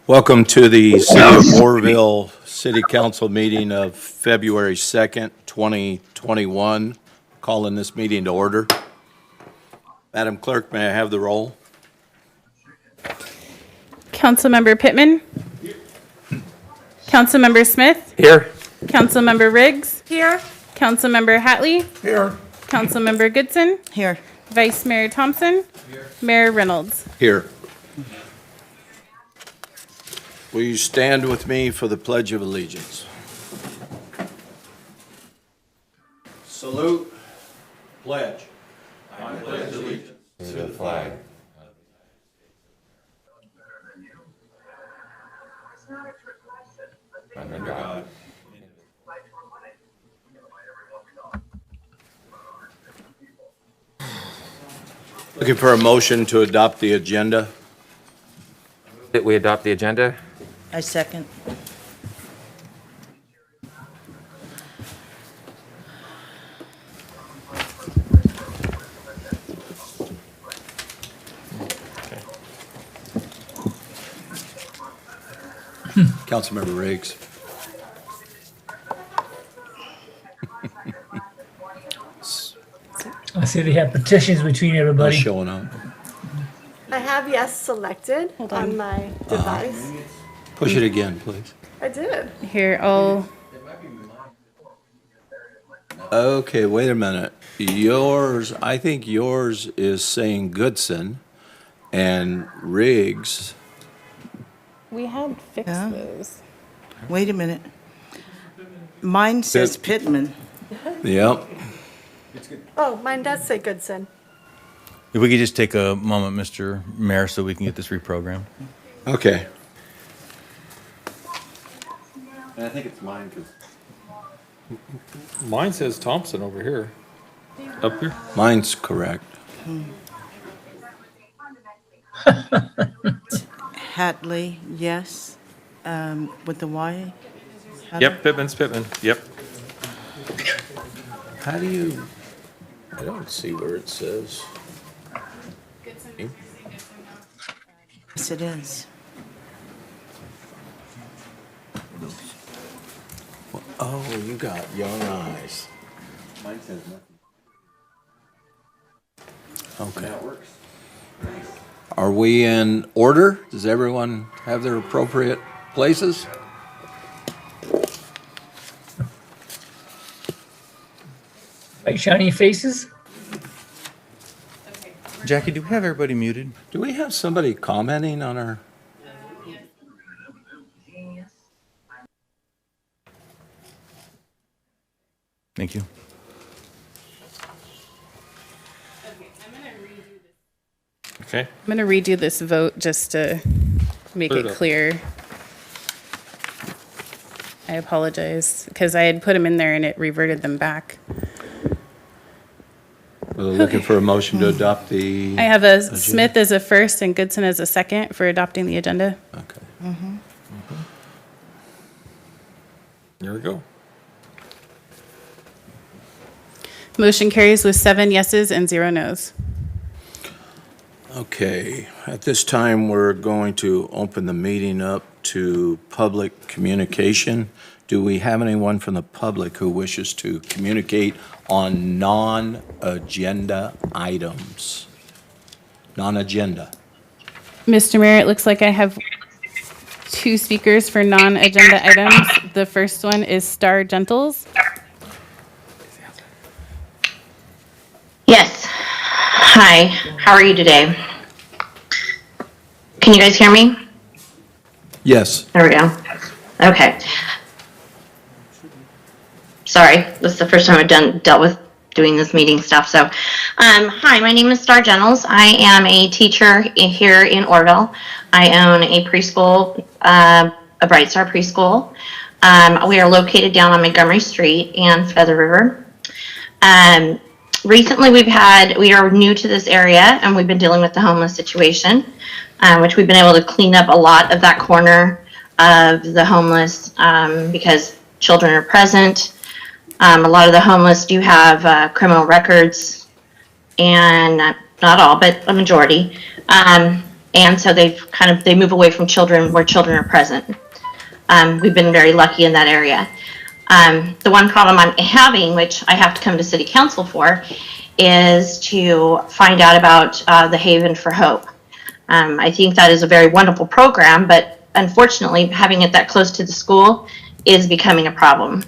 Welcome to the City of Oroville City Council meeting of February 2nd, 2021. Calling this meeting to order. Madam Clerk, may I have the roll? Councilmember Pittman. Councilmember Smith. Here. Councilmember Riggs. Here. Councilmember Hatley. Here. Councilmember Goodson. Here. Vice Mayor Thompson. Here. Mayor Reynolds. Here. Will you stand with me for the Pledge of Allegiance? Salute. Pledge. I pledge allegiance To the flag. Under God. Looking for a motion to adopt the agenda. That we adopt the agenda? I second. Councilmember Riggs. I see they have petitions between Not everybody. showing up. I have yes selected on my device. Push it again, please. I did. Here, Okay, wait a minute. Yours, I think yours is saying Goodson and Riggs. we had fixed Yeah. those. Wait a minute. Mine says Pittman. Yep. Oh, mine does say Goodson. If we could just take a moment, Mr. Mayor, so we can get this reprogrammed. Okay. And I think it's mine because. Mine says Thompson over here. Up here? Mine's correct. Hatley, yes. With the Y. Yep, Pittman's Pittman. Yep. How do you, I don't see where it says. Yes, it is. Oh, you got young eyes. Mine says nothing. Okay. That works. Are we in order? Does everyone have their appropriate places? Like shiny faces. Jackie, do we have everybody muted? Do we have somebody commenting on our? Thank you. Okay. I'm going to redo this vote just to make Clear it it up. clear. I apologize because I had put them in there and it reverted them back. We're looking for a motion to adopt the. I have a Smith as a first and Goodson as a second for adopting the agenda. Okay. Here we go. Motion carries with 7 yeses and 0 nos. Okay, at this time, we're going to open the meeting up to public communication. Do we have anyone from the public who wishes to communicate on non-agenda items? Non-agenda. Mr. Mayor, it looks like I have 2 speakers for non-agenda items. The first one is Star Gentles. Yes. Hi. How are you today? Can you guys hear me? Yes. There we go. Okay. Sorry, this is the first time I've dealt with doing this meeting stuff. So, hi, my name is Star Gentles. I am a teacher here in Oroville. I own a preschool, a Bright Star preschool. We are located down on Montgomery Street and Feather River. Recently, we are new to this area, and we've been dealing with the homeless situation, which we've been able to clean up a lot of that corner of the homeless because children are present. A lot of the homeless do have criminal records, and not all, but a majority. And so they move away from children where children are present. We've been very lucky in that area. The one problem I'm having, which I have to come to city council for, is to find out about the Haven for Hope. I think that is a very wonderful program, but unfortunately, having it that close to the school is becoming a problem.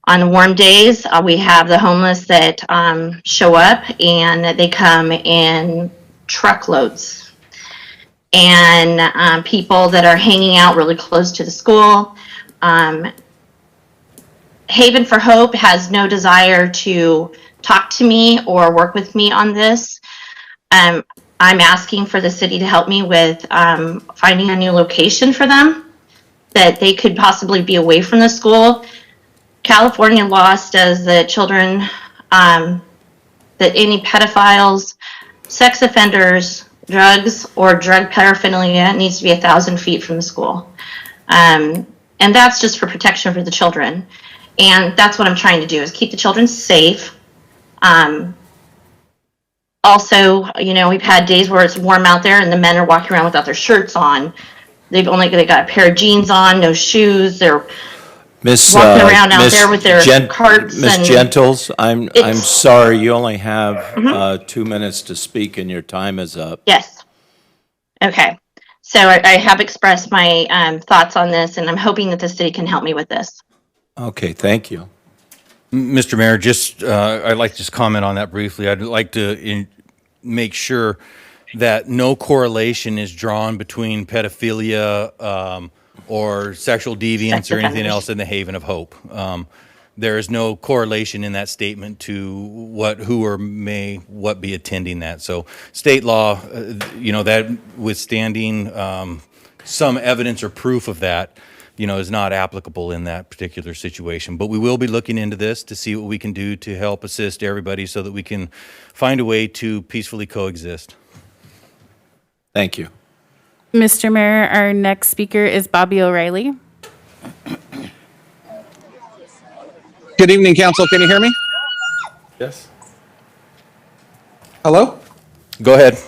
On warm days, we have the homeless that show up, and they come in truckloads. And people that are hanging out really close to the school. Haven for Hope has no desire to talk to me or work with me on this. I'm asking for the city to help me with finding a new location for them, that they could possibly be away from the school. California law says that children, that any pedophiles, sex offenders, drugs, or drug paraphernalia needs to be 1,000 feet from the school. And that's just for protection for the children. And that's what I'm trying to do, is keep the children safe. Also, we've had days where it's warm out there and the men are walking around without their shirts on. They got a pair of jeans on, no shoes. They're walking around out there with their carts. Ms. and Gentles, I'm it's- sorry, you only have 2 minutes to speak and your time is up. Yes. Okay. So I have expressed my thoughts on this, and I'm hoping that the city can help me with this. Okay, thank you. Mr. Mayor, I'd like to just comment on that briefly. I'd like to make sure that no correlation is drawn between pedophilia or sexual deviance Sex or anything offenders. else in the Haven of Hope. There is no correlation in that statement to what be attending that. So state law, that withstanding some evidence or proof of that, is not applicable in that particular situation. But we will be looking into this to see what we can do to help assist everybody so that we can find a way to peacefully coexist. Thank you. Mr. Mayor, our next speaker is Bobby O'Reilly. Good evening, council. Can you hear me? Yes. Hello? Go ahead.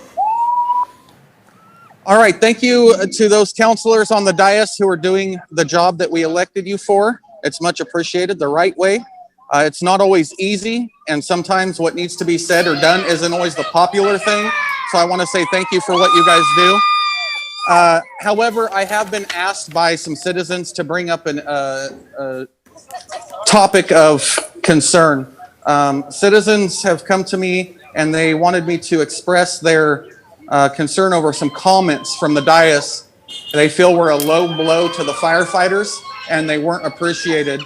All right. Thank you to those counselors on the dais who are doing the job that we elected you for. It's much appreciated the right way. It's not always easy, and sometimes what needs to be said or done isn't always the popular thing. So I want to say thank you for what you guys do. However, I have been asked by some citizens to bring up a topic of concern. Citizens have come to me and they wanted me to express their concern over some comments from the dais. They feel were a low blow to the firefighters and they weren't appreciated.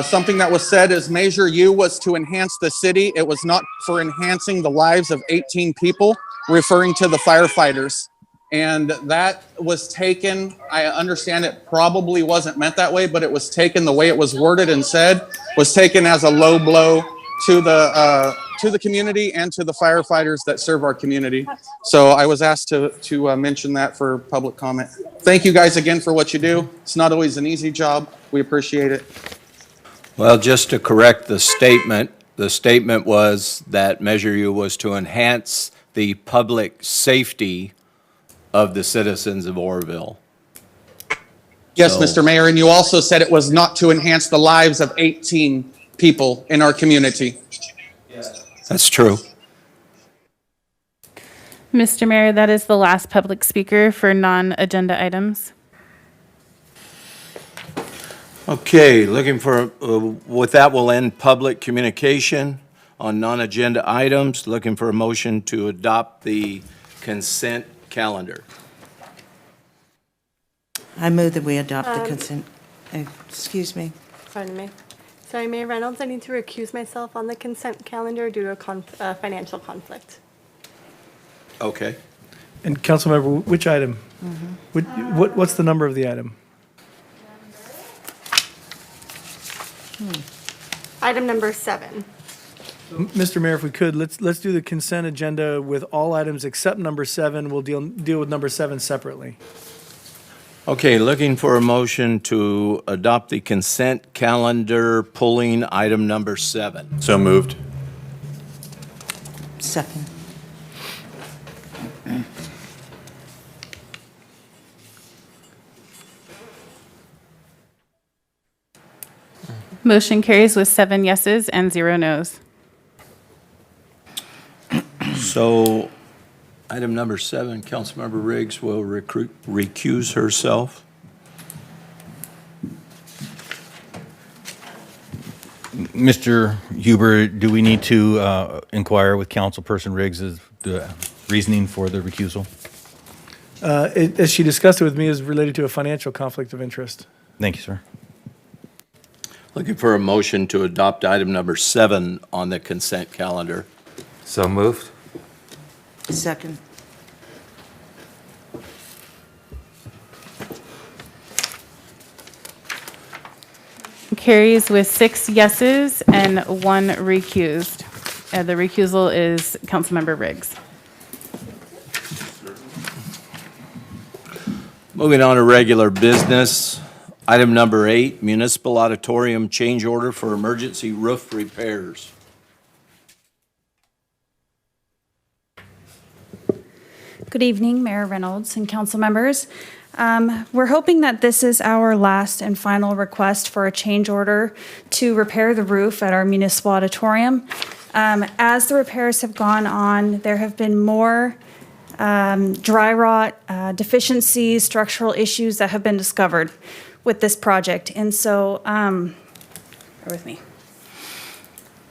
Something that was said is Measure U was to enhance the city. It was not for enhancing the lives of 18 people, referring to the firefighters. And that was taken, I understand it probably wasn't meant that way, but it was taken, the way it was worded and said, was taken as a low blow to the community and to the firefighters that serve our community. So I was asked to mention that for public comment. Thank you guys again for what you do. It's not always an easy job. We appreciate it. Well, just to correct the statement was that Measure U was to enhance the public safety of the citizens of Oroville. Yes, So- Mr. Mayor, and you also said it was not to enhance the lives of 18 people in our community. That's true. Mr. Mayor, that is the last public speaker for non-agenda items. Okay, with that, we'll end public communication on non-agenda items. Looking for a motion to adopt the consent calendar. I move that we adopt the consent. Excuse me. Pardon me. Sorry, Mayor Reynolds, I need to recuse myself on the consent calendar due to a financial conflict. Okay. And Councilmember, which item? What's the number of the item? Item number 7. Mr. Mayor, if we could, let's do the consent agenda with all items except number 7. We'll deal with number 7 separately. Okay, looking for a motion to adopt the consent calendar, pulling item number 7. So moved. Second. Motion carries with 7 yeses and 0 nos. So, item number 7, Councilmember Riggs will recuse herself. Mr. Huber, do we need to inquire with Councilperson Riggs as the reasoning for the recusal? As she discussed it with me, is related to a financial conflict of interest. Thank you, sir. Looking for a motion to adopt item number 7 on the consent calendar. So moved. Second. Carries with 6 yeses and 1 recused. The recusal is Councilmember Riggs. Moving on to regular business. Item number 8, municipal auditorium change order for emergency roof repairs. Good evening, Mayor Reynolds and council members. We're hoping that this is our last and final request for a change order to repair the roof at our municipal auditorium. As the repairs have gone on, there have been more dry rot, deficiencies, structural issues that have been discovered with this project. And so, bear with me.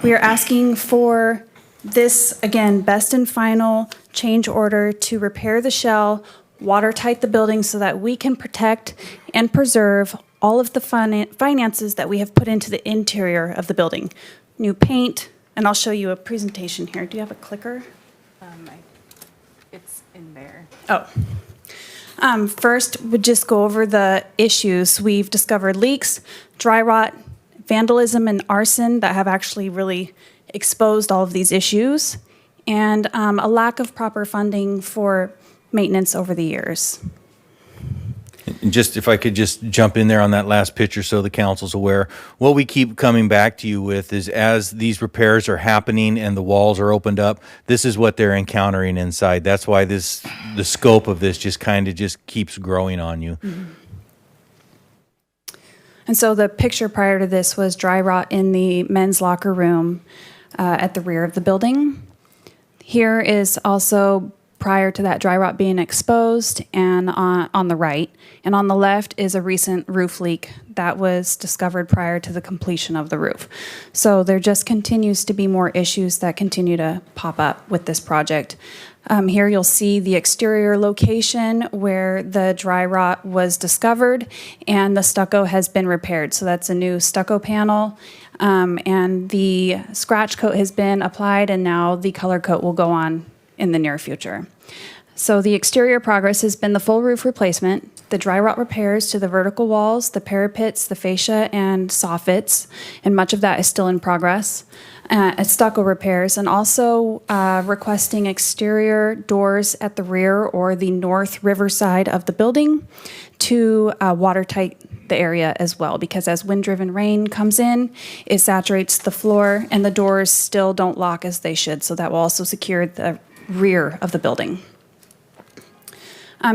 We are asking for this, again, best and final change order to repair the shell, watertight the building so that we can protect and preserve all of the finances that we have put into the interior of the building. New paint, and I'll show you a presentation here. Do you have a clicker? It's in there. Oh. First, we'll just go over the issues. We've discovered leaks, dry rot, vandalism, and arson that have actually really exposed all of these issues, and a lack of proper funding for maintenance over the years. And just if I could just jump in there on that last picture so the council's aware, what we keep coming back to you with is as these repairs are happening and the walls are opened up, this is what they're encountering inside. That's why the scope of this just kind of just keeps growing on you. Mm-hmm. And so the picture prior to this was dry rot in the men's locker room at the rear of the building. Here is also prior to that dry rot being exposed, and on the right. And on the left is a recent roof leak that was discovered prior to the completion of the roof. So there just continues to be more issues that continue to pop up with this project. Here you'll see the exterior location where the dry rot was discovered and the stucco has been repaired. So that's a new stucco panel, and the scratch coat has been applied, and now the color coat will go on in the near future. So the exterior progress has been the full roof replacement, the dry rot repairs to the vertical walls, the parapets, the fascia, and soffits, and much of that is still in progress. Stucco repairs, and also requesting exterior doors at the rear or the north river side of the building to watertight the area as well, because as wind-driven rain comes in, it saturates the floor, and the doors still don't lock as they should, so that will also secure the rear of the building.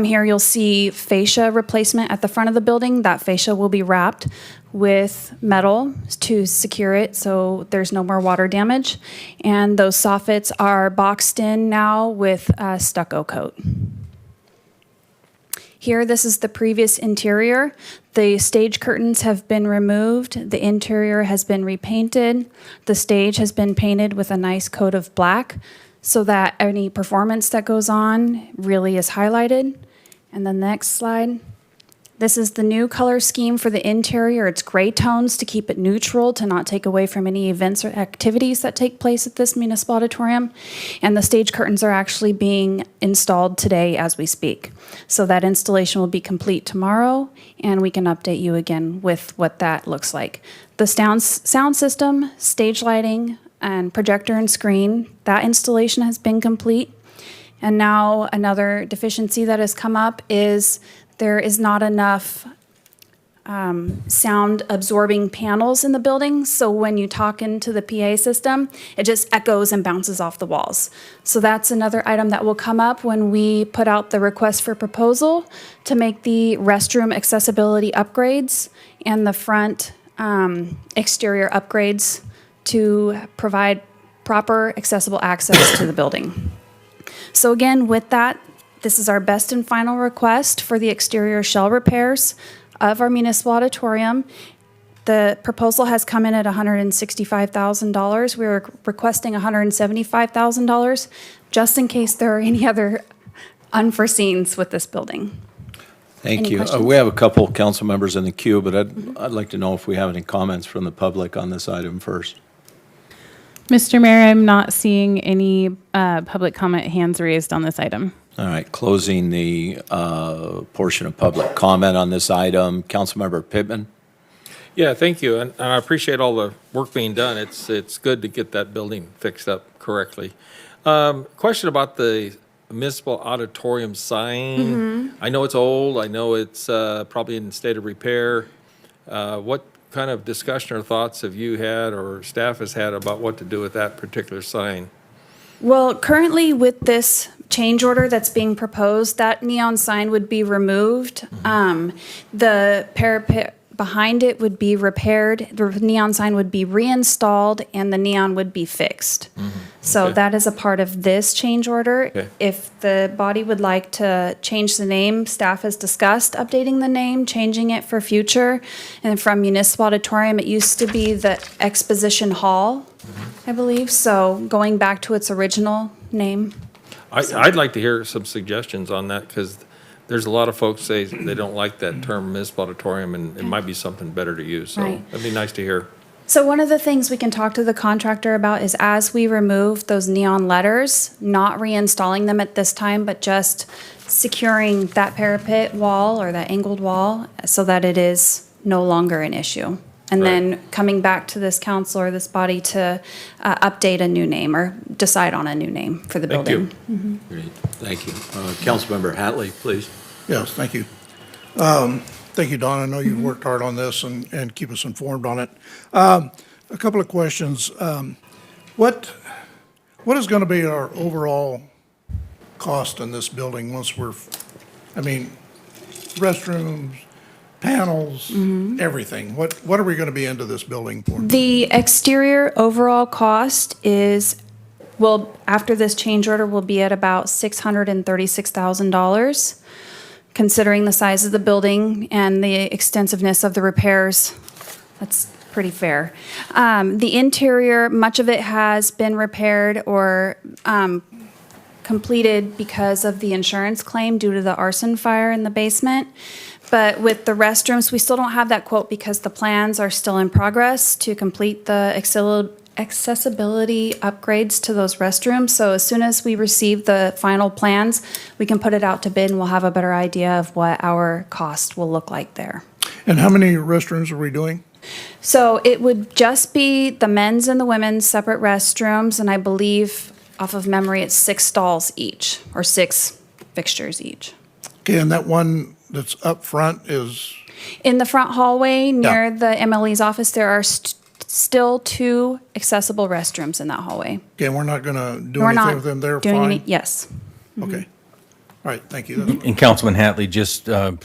Here you'll see fascia replacement at the front of the building. That fascia will be wrapped with metal to secure it so there's no more water damage. And those soffits are boxed in now with a stucco coat. Here, this is the previous interior. The stage curtains have been removed. The interior has been repainted. The stage has been painted with a nice coat of black, so that any performance that goes on really is highlighted. And the next slide. This is the new color scheme for the interior. It's gray tones to keep it neutral, to not take away from any events or activities that take place at this municipal auditorium. And the stage curtains are actually being installed today as we speak. So that installation will be complete tomorrow, and we can update you again with what that looks like. The sound system, stage lighting, and projector and screen, that installation has been complete. And now another deficiency that has come up is there is not enough sound absorbing panels in the building. So when you talk into the PA system, it just echoes and bounces off the walls. So that's another item that will come up when we put out the request for proposal to make the restroom accessibility upgrades and the front exterior upgrades to provide proper accessible access to the building. So again, with that, this is our best and final request for the exterior shell repairs of our municipal auditorium. The proposal has come in at $165,000. We're requesting $175,000 just in case there are any other unforeseens with this building. Thank Any you. questions? We have a couple council members in the queue, but I'd like to know if we have any comments from the public on this item first. Mr. Mayor, I'm not seeing any public comment hands raised on this item. All right, closing the portion of public comment on this item. Councilmember Pittman? Yeah, thank you, and I appreciate all the work being done. It's good to get that building fixed up correctly. Question about the municipal auditorium sign. I know it's old, I know it's probably in state of repair. What kind of discussion or thoughts have you had or staff has had about what to do with that particular sign? Well, currently with this change order that's being proposed, that neon sign would be removed. The parapet behind it would be repaired, the neon sign would be reinstalled, and the neon would be fixed. So Okay. that is a part of this change order. Okay. If the body would like to change the name, staff has discussed updating the name, changing it for future. And from Municipal Auditorium, it used to be the Exposition Hall, I believe, so going back to its original name. I'd like to hear some suggestions on that, because there's a lot of folks say they don't like that term municipal auditorium, and it might be something better to use, so Right. that'd be nice to hear. So one of the things we can talk to the contractor about is as we remove those neon letters, not reinstalling them at this time, but just securing that parapet wall or that angled wall so that it is no longer an issue. And then coming back to this council or this body to update a new name or decide on a new name for the Thank building. you. Great, thank you. Councilmember Hatley, please. Yes, thank you. Thank you, Don. I know you've worked hard on this and keep us informed on it. A couple of questions. What is going to be our overall cost in this building once restrooms, panels, everything? What are we going to be into this building for? The exterior overall cost is, well, after this change order, will be at about $636,000. Considering the size of the building and the extensiveness of the repairs, that's pretty fair. The interior, much of it has been repaired or completed because of the insurance claim due to the arson fire in the basement. But with the restrooms, we still don't have that quote because the plans are still in progress to complete the accessibility upgrades to those restrooms. So as soon as we receive the final plans, we can put it out to bid and we'll have a better idea of what our cost will look like there. And how many restrooms are we doing? So it would just be the men's and the women's separate restrooms, and I believe, off of memory, it's 6 stalls each, or 6 fixtures each. Okay, and that one that's up front is, In the front hallway near the MLE's office, there are still 2 accessible restrooms in that hallway. okay, we're not going to do We're anything not with them there, doing any, fine? yes. Okay. All right, thank you. That's- And Councilman Hatley, just to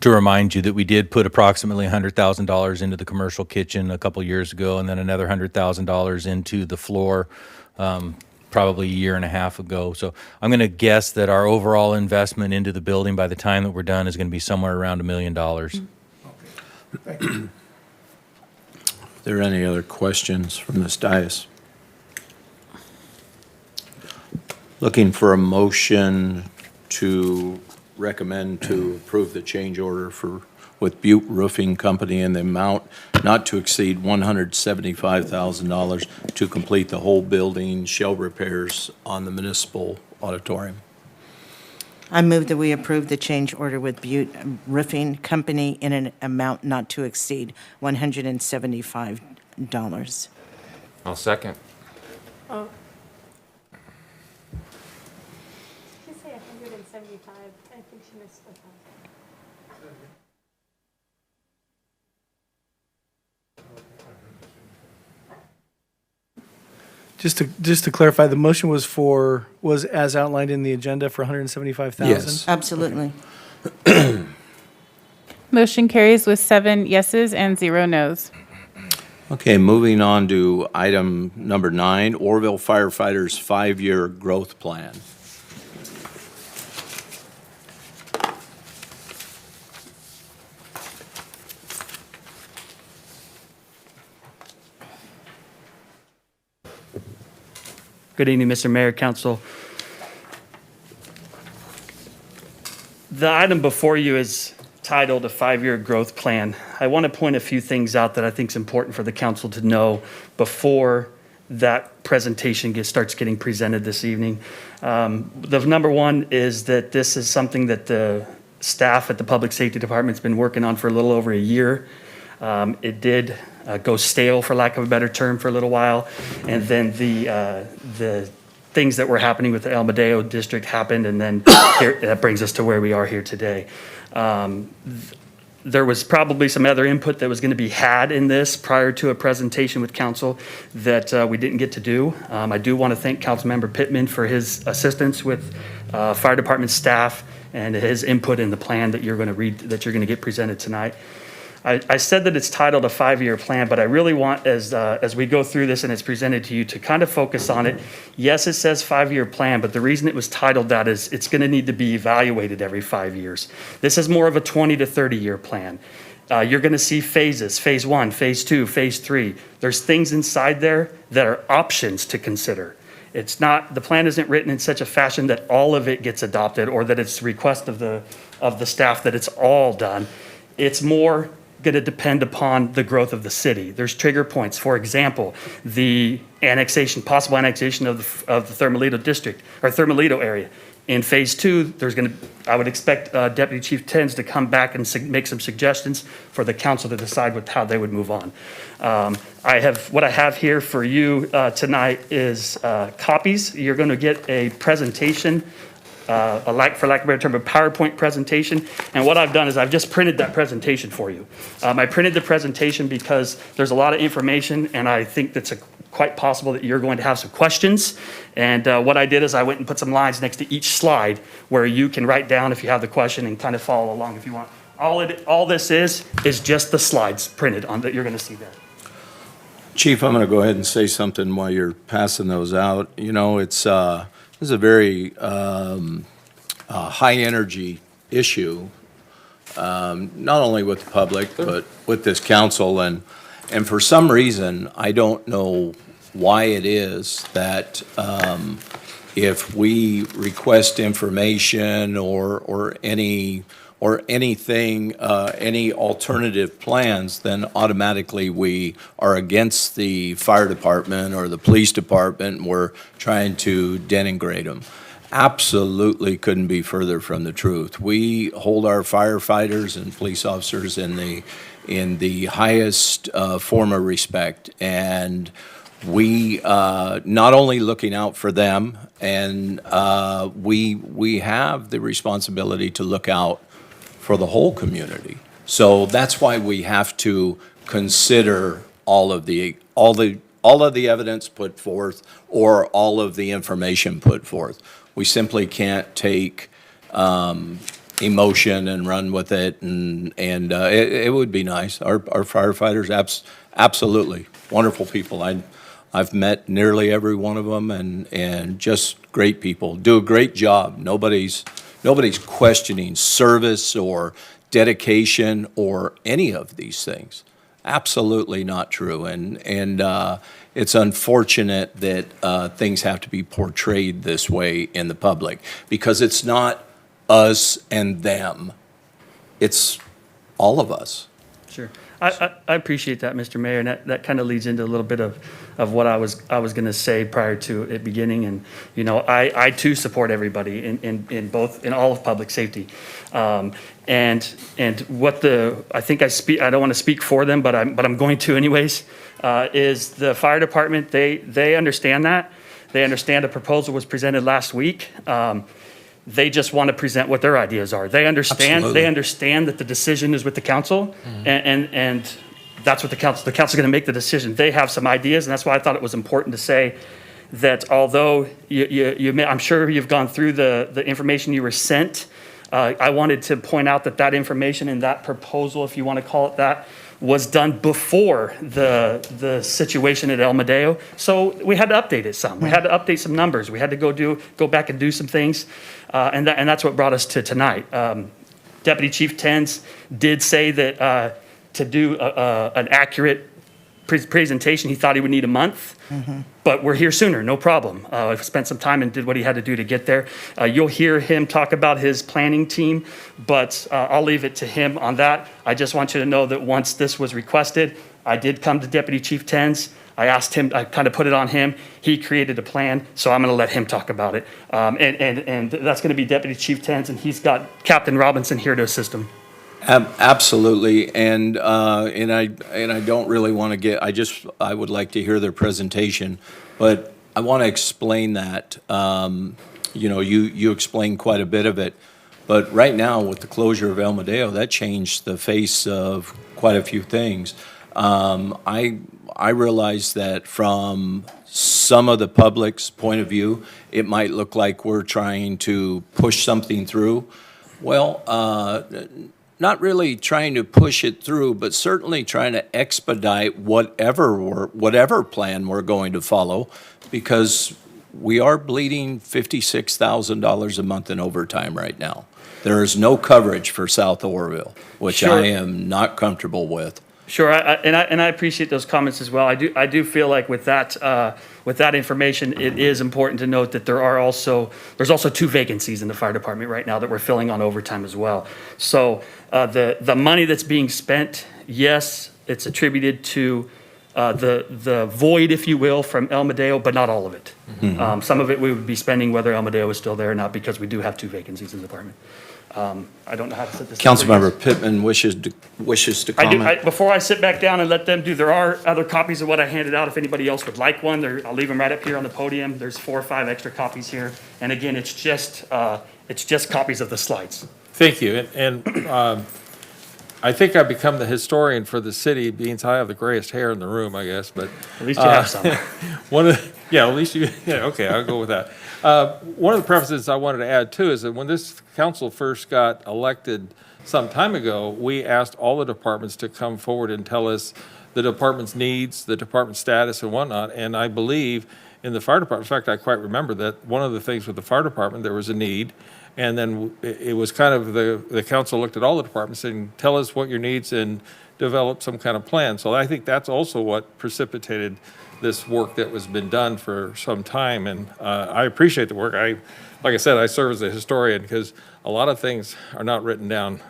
remind you that we did put approximately $100,000 into the commercial kitchen a couple years ago, and then another $100,000 into the floor probably a year and a half ago. So I'm going to guess that our overall investment into the building by the time that we're done is going to be somewhere around $1 million. Thank you. Are there any other questions from this dais? Looking for a motion to recommend to approve the change order with Butte Roofing Company in the amount not to exceed $175,000 to complete the whole building shell repairs on the municipal auditorium. I move that we approve the change order with Butte Roofing Company in an amount not to exceed $175. I'll second. Oh. Did she say 175? I think she missed the Just to clarify, the motion was as outlined in the agenda for 175,000? Yes. Absolutely. Motion carries with 7 yeses and 0 nos. Okay, moving on to item number 9, Oroville firefighters' 5-year growth plan. Good evening, Mr. Mayor, Council. The item before you is titled a 5-year growth plan. I want to point a few things out that I think is important for the council to know before that presentation starts getting presented this evening. The number one is that this is something that the staff at the Public Safety Department's been working on for a little over a year. It did go stale, for lack of a better term, for a little while. And then the things that were happening with the El Medeo district happened, and then that brings us to where we are here today. There was probably some other input that was going to be had in this prior to a presentation with council that we didn't get to do. I do want to thank Councilmember Pittman for his assistance with fire department staff and his input in the plan that you're going to read, that you're going to get presented tonight. I said that it's titled a 5-year plan, but I really want, as we go through this and it's presented to you, to kind of focus on it. Yes, it says 5-year plan, but the reason it was titled that is it's going to need to be evaluated every 5 years. This is more of a 20 to 30-year plan. You're going to see phases, phase 1, phase 2, phase 3. There's things inside there that are options to consider. It's not, the plan isn't written in such a fashion that all of it gets adopted or that it's the request of the staff that it's all done. It's more going to depend upon the growth of the city. There's trigger points. For example, the possible annexation of the Thermalito district or Thermalito area. In phase 2, I would expect Deputy Chief Tens to come back and make some suggestions for the council to decide how they would move on. What I have here for you tonight is copies. You're going to get a presentation, for lack of a better term, a PowerPoint presentation. And what I've done is I've just printed that presentation for you. I printed the presentation because there's a lot of information, and I think that's quite possible that you're going to have some questions. And what I did is I went and put some lines next to each slide where you can write down if you have the question and kind of follow along if you want. All this is just the slides printed on that you're going to see there. Chief, I'm going to go ahead and say something while you're passing those out. You know, this is a very high-energy issue, not only with the public, but with this council. And for some reason, I don't know why it is that if we request information or anything, any alternative plans, then automatically we are against the fire department or the police department, and we're trying to denigrate them. Absolutely couldn't be further from the truth. We hold our firefighters and police officers in the highest form of respect, and we not only looking out for them, and we have the responsibility to look out for the whole community. So that's why we have to consider all of the evidence put forth or all of the information put forth. We simply can't take emotion and run with it, and it would be nice. Our firefighters, absolutely wonderful people. I've met nearly every one of them, and just great people. Do a great job. Nobody's questioning service or dedication or any of these things. Absolutely not true. And it's unfortunate that things have to be portrayed this way in the public, because it's not us and them. It's all of us. Sure. I appreciate that, Mr. Mayor, and that kind of leads into a little bit of what I was going to say prior to it beginning. And you know, I too support everybody in all of public safety. And what I think I don't want to speak for them, but I'm going to anyways. Is the fire department? They understand that. They understand a proposal was presented last week. They just want to present what their ideas are. They understand. Absolutely. They understand that the decision is with the council, and that's what the council's going to make the decision. They have some ideas, and that's why I thought it was important to say, that although I'm sure you've gone through the information you were sent, I wanted to point out that information in that proposal, if you want to call it that, was done before the situation at El Medeo. So we had to update it some. We had to update some numbers. We had to go back and do some things. And that's what brought us to tonight. Deputy Chief Tenz did say that to do an accurate presentation, he thought he would need a month. But we're here sooner, no problem. I spent some time and did what he had to do to get there. You'll hear him talk about his planning team, but I'll leave it to him on that. I just want you to know that once this was requested, I did come to Deputy Chief Tenz. I asked him, I kind of put it on him. He created a plan, so I'm going to let him talk about it. And that's going to be Deputy Chief Tenz, and he's got Captain Robinson here to assist him. Absolutely, and I don't really want to get, I would like to hear their presentation, but I want to explain that. You explained quite a bit of it, but right now with the closure of El Medeo, that changed the face of quite a few things. I realize that from some of the public's point of view, it might look like we're trying to push something through. Well, not really trying to push it through, but certainly trying to expedite whatever plan we're going to follow, because we are bleeding $56,000 a month in overtime right now. There is no coverage for South Oroville, which Sure. I am not comfortable with. Sure, and I appreciate those comments as well. I do feel like with that information, it is important to note that there's also 2 vacancies in the fire department right now that we're filling on overtime as well. So the money that's being spent, yes, it's attributed to the void, if you will, from El Medeo, but not all of it. Some of it we would be spending whether El Medeo is still there or not, because we do have 2 vacancies in the department. I don't know how to set this up. Councilmember Pittman wishes to comment. Before I sit back down and let them do, there are other copies of what I handed out. If anybody else would like one, I'll leave them right up here on the podium. There's 4 or 5 extra copies here. And again, it's just copies of the slides. Thank you. And I think I've become the historian for the city, being I have the grayest hair in the room, I guess, but. At least you have some. At least you, okay, I'll go with that. One of the prefaces I wanted to add too is that when this council first got elected some time ago, we asked all the departments to come forward and tell us the department's needs, the department's status and whatnot. And I believe in the fire department, in fact, I quite remember that one of the things with the fire department, there was a need. And then it was kind of the council looked at all the departments and tell us what your needs and develop some kind of plan. So I think that's also what precipitated this work that was been done for some time. And I appreciate the work. Like I said, I serve as a historian because a lot of things are not written down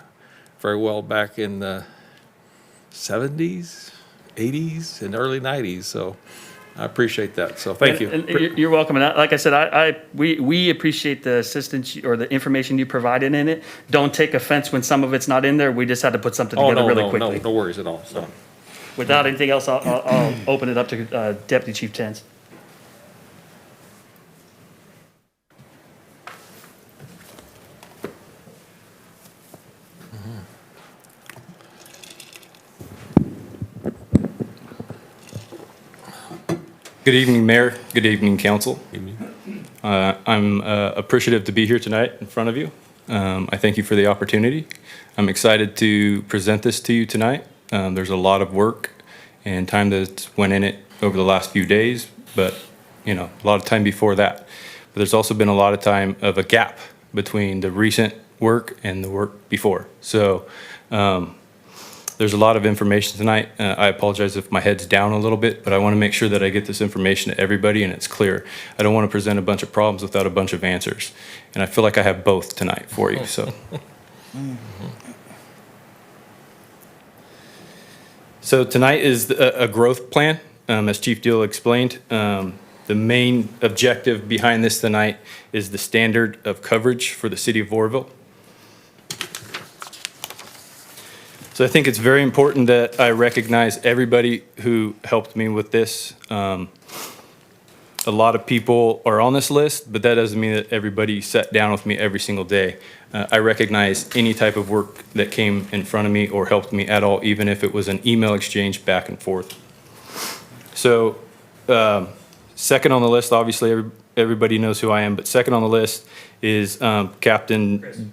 very well back in the 70s, 80s, and early 90s. So I appreciate that. So thank you. And you're welcome. And like I said, we appreciate the assistance or the information you provided in it. Don't take offense when some of it's not in there. We just had to put something together really quickly. No worries at all. So. Without anything else, I'll open it up to Deputy Chief Tenz. Good evening, Mayor. Good evening, Council. I'm appreciative to be here tonight in front of you. I thank you for the opportunity. I'm excited to present this to you tonight. There's a lot of work and time that's went in it over the last few days, but a lot of time before that. But there's also been a lot of time of a gap between the recent work and the work before. So there's a lot of information tonight. I apologize if my head's down a little bit, but I want to make sure that I get this information to everybody and it's clear. I don't want to present a bunch of problems without a bunch of answers. And I feel like I have both tonight for you, so. So tonight is a growth plan, as Chief Deal explained. The main objective behind this tonight is the standard of coverage for the city of Oroville. So I think it's very important that I recognize everybody who helped me with this. A lot of people are on this list, but that doesn't mean that everybody sat down with me every single day. I recognize any type of work that came in front of me or helped me at all, even if it was an email exchange back and forth. So Second on the list, obviously, everybody knows who I am, but second on the list is Captain.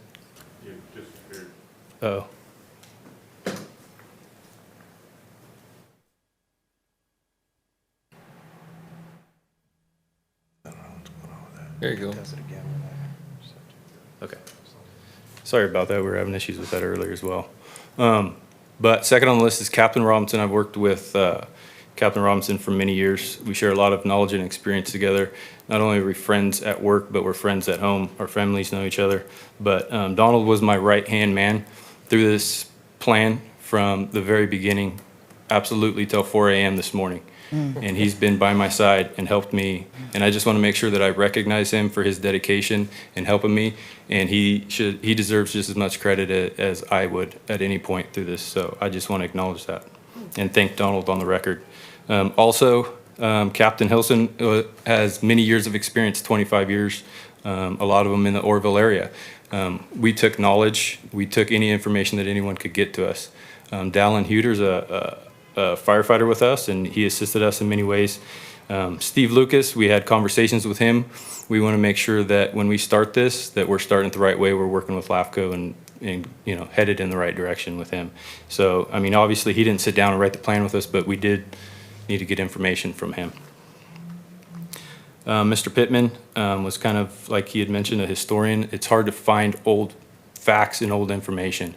Oh. There you go. Okay. Sorry about that. We were having issues with that earlier as well. But second on the list is Captain Robinson. I've worked with Captain Robinson for many years. We share a lot of knowledge and experience together. Not only are we friends at work, but we're friends at home. Our families know each other. But Donald was my right-hand man through this plan from the very beginning, absolutely till 4 a.m. this morning. And he's been by my side and helped me. And I just want to make sure that I recognize him for his dedication and helping me. And he deserves just as much credit as I would at any point through this. So I just want to acknowledge that and thank Donald on the record. Also, Captain Hilson has many years of experience, 25 years, a lot of them in the Oroville area. We took knowledge, we took any information that anyone could get to us. Dallin Huter's a firefighter with us, and he assisted us in many ways. Steve Lucas, we had conversations with him. We want to make sure that when we start this, that we're starting it the right way. We're working with LAFCO and headed in the right direction with him. So, I mean, obviously he didn't sit down and write the plan with us, but we did need to get information from him. Mr. Pittman was kind of, like he had mentioned, a historian. It's hard to find old facts and old information.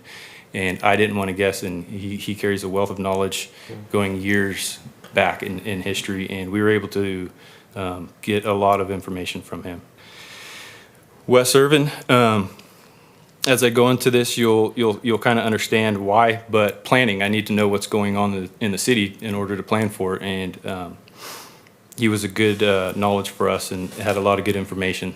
And I didn't want to guess, and he carries a wealth of knowledge going years back in history, and we were able to get a lot of information from him. Wes Irvin, as I go into this, you'll kind of understand why, but planning, I need to know what's going on in the city in order to plan for it, and he was a good knowledge for us and had a lot of good information.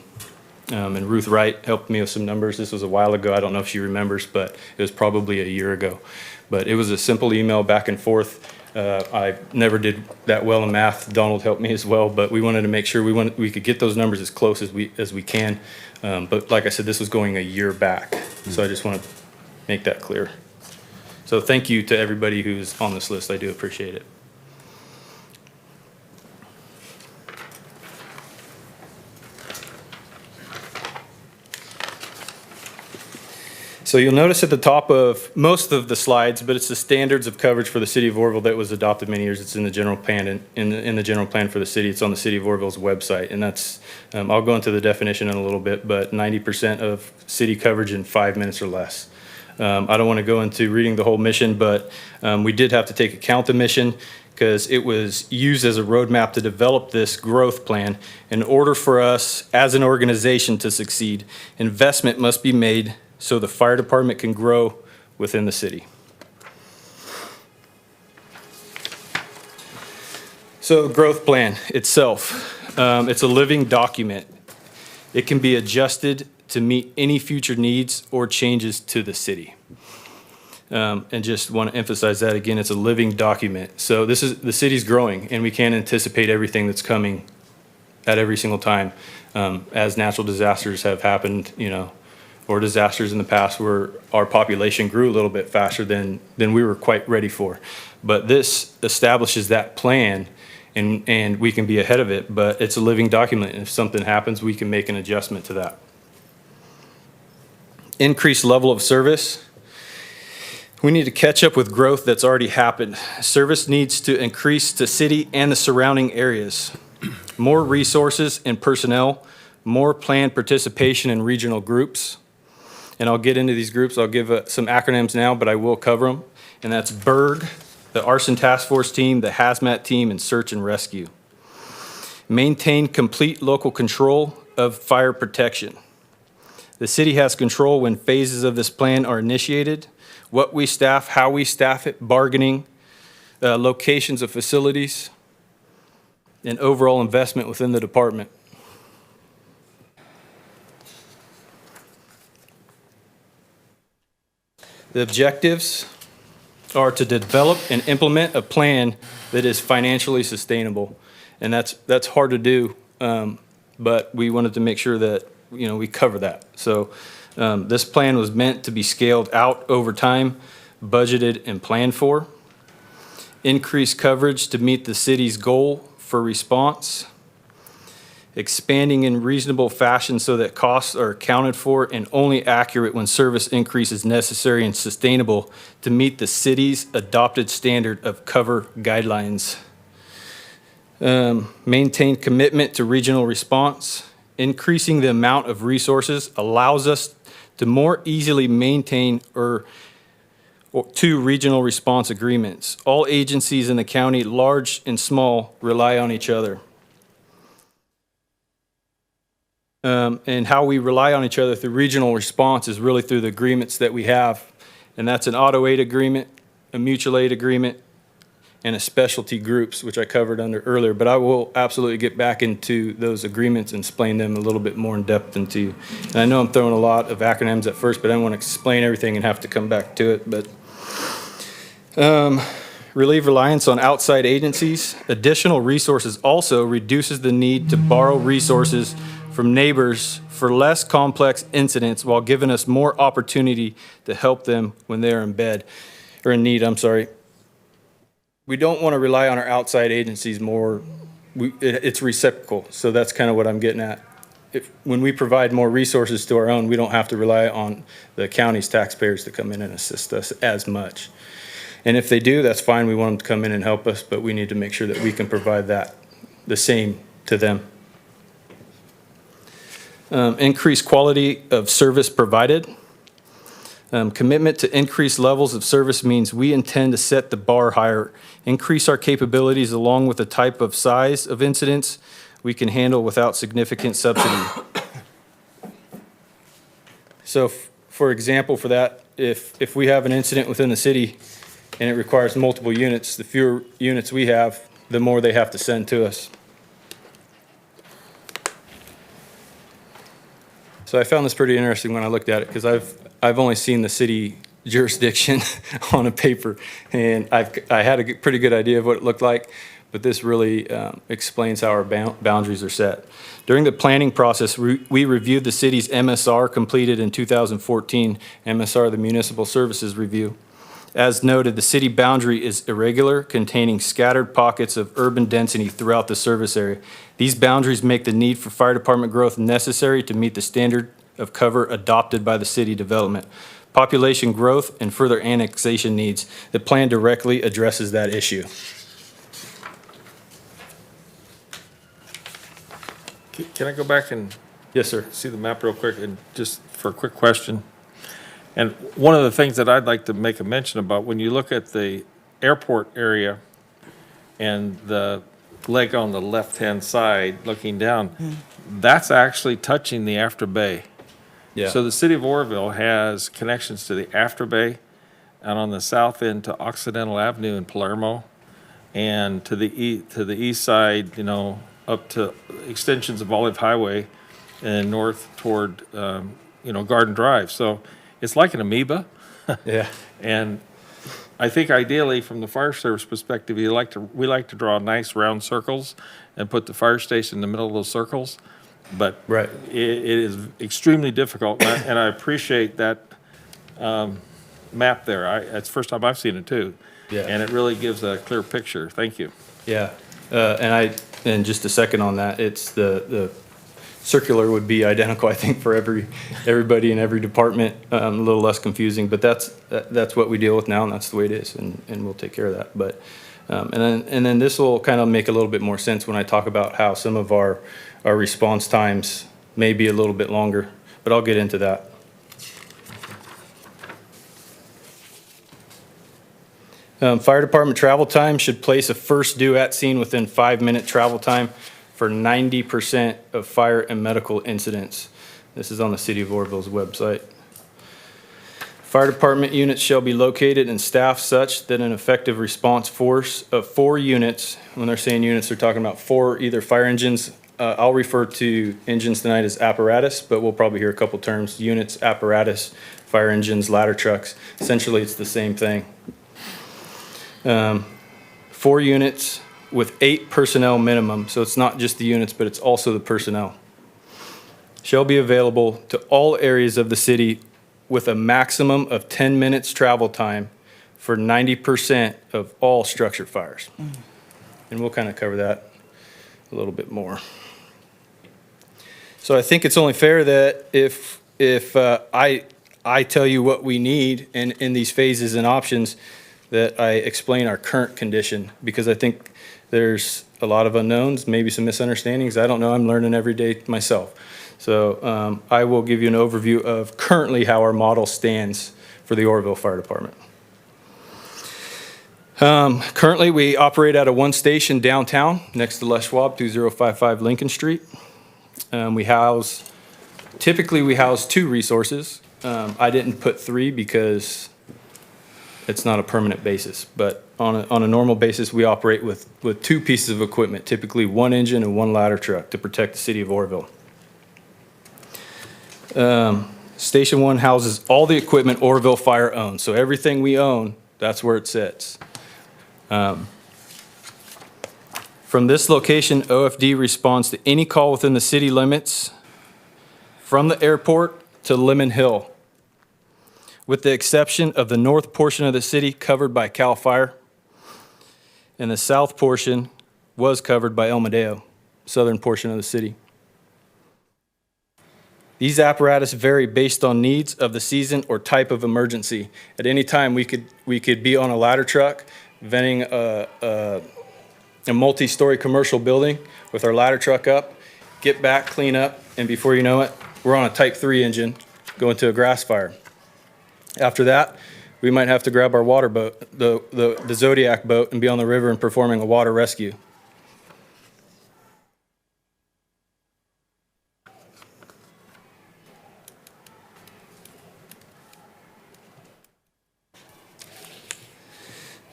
And Ruth Wright helped me with some numbers. This was a while ago. I don't know if she remembers, but it was probably a year ago. But it was a simple email back and forth. I never did that well in math. Donald helped me as well, but we wanted to make sure we could get those numbers as close as we can. But like I said, this was going a year back. So I just want to make that clear. So thank you to everybody who's on this list. I do appreciate it. So you'll notice at the top of most of the slides, but it's the standards of coverage for the city of Oroville that was adopted many years. It's in the general plan, in the general plan for the city. It's on the city of Oroville's website, and that's I'll go into the definition in a little bit, but 90% of city coverage in 5 minutes or less. I don't want to go into reading the whole mission, but we did have to take account the mission because it was used as a roadmap to develop this growth plan. In order for us as an organization to succeed, investment must be made so the fire department can grow within the city. So the growth plan itself, it's a living document. It can be adjusted to meet any future needs or changes to the city. And just want to emphasize that again, it's a living document. So the city's growing, and we can't anticipate everything that's coming at every single time. As natural disasters have happened, or disasters in the past where our population grew a little bit faster than we were quite ready for. But this establishes that plan, and we can be ahead of it, but it's a living document. And if something happens, we can make an adjustment to that. Increased level of service. We need to catch up with growth that's already happened. Service needs to increase to city and the surrounding areas. More resources and personnel, more planned participation in regional groups. And I'll get into these groups. I'll give some acronyms now, but I will cover them. And that's BERG, the Arson Task Force Team, the Hazmat Team, and Search and Rescue. Maintain complete local control of fire protection. The city has control when phases of this plan are initiated, what we staff, how we staff it, bargaining, locations of facilities, and overall investment within the department. The objectives are to develop and implement a plan that is financially sustainable. And that's hard to do, but we wanted to make sure that we cover that. So this plan was meant to be scaled out over time, budgeted and planned for. Increase coverage to meet the city's goal for response. expanding in reasonable fashion so that costs are accounted for and only accurate when service increase is necessary and sustainable to meet the city's adopted standard of cover guidelines. Maintain commitment to regional response. Increasing the amount of resources allows us to more easily maintain or two regional response agreements. All agencies in the county, large and small, rely on each other. And how we rely on each other through regional response is really through the agreements that we have. And that's an auto aid agreement, a mutual aid agreement, and a specialty groups, which I covered under earlier. But I will absolutely get back into those agreements and explain them a little bit more in depth into you. And I know I'm throwing a lot of acronyms at first, but I don't want to explain everything and have to come back to it. But relieve reliance on outside agencies. Additional resources also reduces the need to borrow resources from neighbors for less complex incidents while giving us more opportunity to help them when they're in bed, or in need, I'm sorry. We don't want to rely on our outside agencies more. It's reciprocal, so that's kind of what I'm getting at. When we provide more resources to our own, we don't have to rely on the county's taxpayers to come in and assist us as much. And if they do, that's fine. We want them to come in and help us, but we need to make sure that we can provide that the same to them. Increase quality of service provided. Commitment to increased levels of service means we intend to set the bar higher, increase our capabilities along with the type of size of incidents we can handle without significant subsidy. So for example, for that, if we have an incident within the city and it requires multiple units, the fewer units we have, the more they have to send to us. So I found this pretty interesting when I looked at it, because I've only seen the city jurisdiction on a paper, and I had a pretty good idea of what it looked like, but this really explains how our boundaries are set. During the planning process, we reviewed the city's MSR completed in 2014, MSR, the Municipal Services Review. As noted, the city boundary is irregular, containing scattered pockets of urban density throughout the service area. These boundaries make the need for fire department growth necessary to meet the standard of cover adopted by the city development. Population growth and further annexation needs. The plan directly addresses that issue. Can I go back and Yes, sir. see the map real quick, and just for a quick question? And one of the things that I'd like to make a mention about, when you look at the airport area and the leg on the left-hand side looking down, that's actually touching the after bay. Yeah. So the city of Oroville has connections to the after bay, and on the south end to Occidental Avenue in Palermo, and to the east side, you know, up to extensions of Olive Highway and north toward, you know, Garden Drive. So it's like an amoeba. Yeah. And I think ideally, from the fire service perspective, we like to draw nice round circles and put the fire station in the middle of those circles. But right. it is extremely difficult, and I appreciate that map there. It's the first time I've seen it too. Yeah. And it really gives a clear picture. Thank you. Yeah. And just a second on that, it's the circular would be identical, I think, for everybody in every department, a little less confusing, but that's what we deal with now, and that's the way it is, and we'll take care of that. But and then this will kind of make a little bit more sense when I talk about how some of our response times may be a little bit longer, but I'll get into that. Fire department travel time should place a first due at scene within 5-minute travel time for 90% of fire and medical incidents. This is on the City of Oroville's website. Fire department units shall be located and staffed such that an effective response force of 4 units, when they're saying units, they're talking about 4 either fire engines. I'll refer to engines tonight as apparatus, but we'll probably hear a couple terms: units, apparatus, fire engines, ladder trucks. Essentially, it's the same thing. 4 units with 8 personnel minimum, so it's not just the units, but it's also the personnel, shall be available to all areas of the city with a maximum of 10 minutes travel time for 90% of all structure fires. And we'll kind of cover that a little bit more. So I think it's only fair that if I tell you what we need in these phases and options, that I explain our current condition, because I think there's a lot of unknowns, maybe some misunderstandings. I don't know. I'm learning every day myself. So I will give you an overview of currently how our model stands for the Oroville Fire Department. Currently, we operate out of one station downtown next to Les Schwab, 2055 Lincoln Street. Typically we house 2 resources. I didn't put 3 because it's not a permanent basis, but on a normal basis, we operate with 2 pieces of equipment, typically 1 engine and 1 ladder truck to protect the city of Oroville. Station 1 houses all the equipment Oroville Fire owns, so everything we own, that's where it sits. From this location, OFD responds to any call within the city limits from the airport to Lemon Hill, with the exception of the north portion of the city covered by CAL FIRE, and the south portion was covered by El Medeo, southern portion of the city. These apparatus vary based on needs of the season or type of emergency. At any time, we could be on a ladder truck venting a multi-story commercial building with our ladder truck up, get back, clean up, and before you know it, we're on a Type 3 engine going to a grass fire. After that, we might have to grab our water boat, the Zodiac boat, and be on the river and performing a water rescue.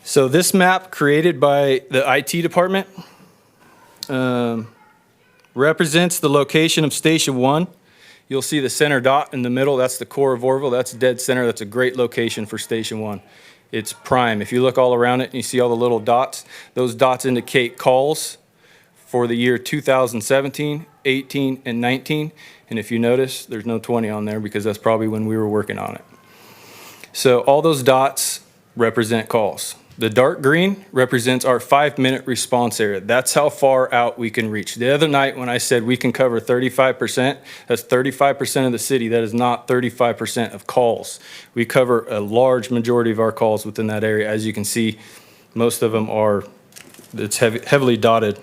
So this map created by the IT department represents the location of Station 1. You'll see the center dot in the middle. That's the core of Oroville. That's dead center. That's a great location for Station 1. It's prime. If you look all around it and you see all the little dots, those dots indicate calls for the year 2017, 18, and 19. And if you notice, there's no 20 on there because that's probably when we were working on it. So all those dots represent calls. The dark green represents our 5-minute response area. That's how far out we can reach. The other night when I said we can cover 35%, that's 35% of the city. That is not 35% of calls. We cover a large majority of our calls within that area. As you can see, most of them are, it's heavily dotted.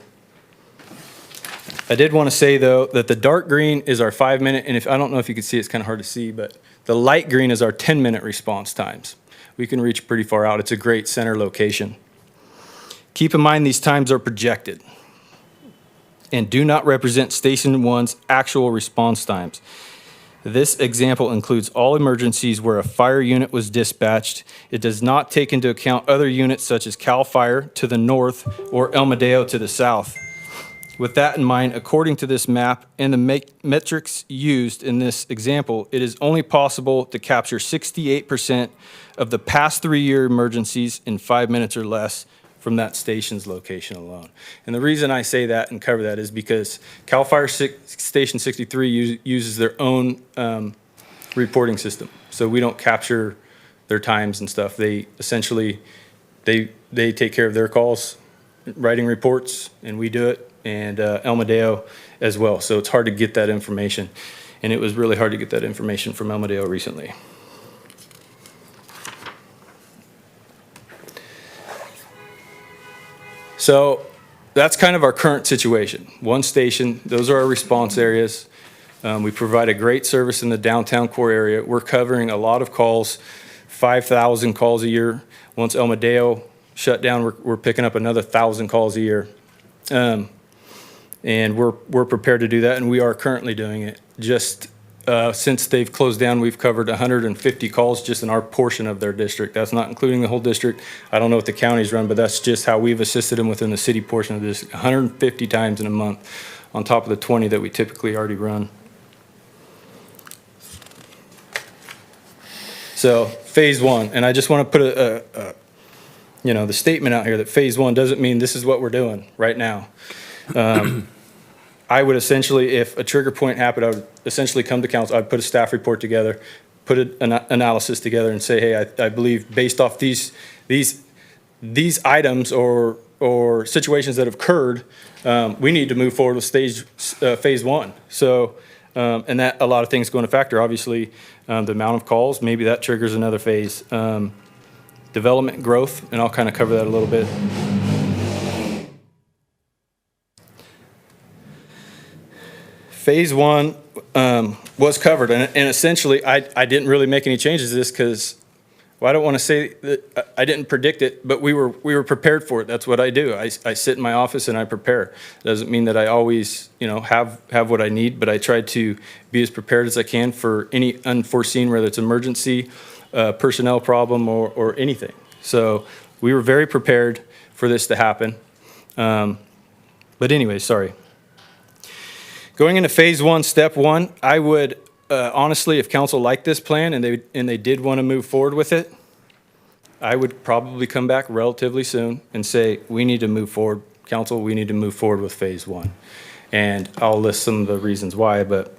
I did want to say though that the dark green is our 5-minute, and I don't know if you can see, it's kind of hard to see, but the light green is our 10-minute response times. We can reach pretty far out. It's a great center location. Keep in mind these times are projected and do not represent Station 1's actual response times. This example includes all emergencies where a fire unit was dispatched. It does not take into account other units such as CAL FIRE to the north or El Medeo to the south. With that in mind, according to this map and the metrics used in this example, it is only possible to capture 68% of the past 3-year emergencies in 5 minutes or less from that station's location alone. And the reason I say that and cover that is because CAL FIRE Station 63 uses their own reporting system. So we don't capture their times and stuff. They essentially, they take care of their calls, writing reports, and we do it. And El Medeo as well. So it's hard to get that information. And it was really hard to get that information from El Medeo recently. So that's kind of our current situation. One station, those are our response areas. We provide a great service in the downtown core area. We're covering a lot of calls, 5,000 calls a year. Once El Medeo shut down, we're picking up another 1,000 calls a year. And we're prepared to do that, and we are currently doing it. Just since they've closed down, we've covered 150 calls just in our portion of their district. That's not including the whole district. I don't know what the counties run, but that's just how we've assisted them within the city portion of this, 150 times in a month, on top of the 20 that we typically already run. So phase 1, and I just want to put the statement out here that phase 1 doesn't mean this is what we're doing right now. I would essentially, if a trigger point happened, I would essentially come to council. I'd put a staff report together, put an analysis together, and say, hey, I believe based off these items or situations that have occurred, we need to move forward with phase 1. So And that, a lot of things go into factor. Obviously, the amount of calls, maybe that triggers another phase. Development growth, and I'll kind of cover that a little bit. Phase one was covered, and essentially, I didn't really make any changes to this because, well, I don't want to say that I didn't predict it, but we were prepared for it. That's what I do. I sit in my office and I prepare. Doesn't mean that I always, have what I need, but I try to be as prepared as I can for any unforeseen, whether it's emergency, personnel problem, or anything. So we were very prepared for this to happen. But anyway, sorry. Going into phase one, step one, I would honestly, if council liked this plan and they did want to move forward with it, I would probably come back relatively soon and say, we need to move forward, council, we need to move forward with phase one. And I'll list some of the reasons why, but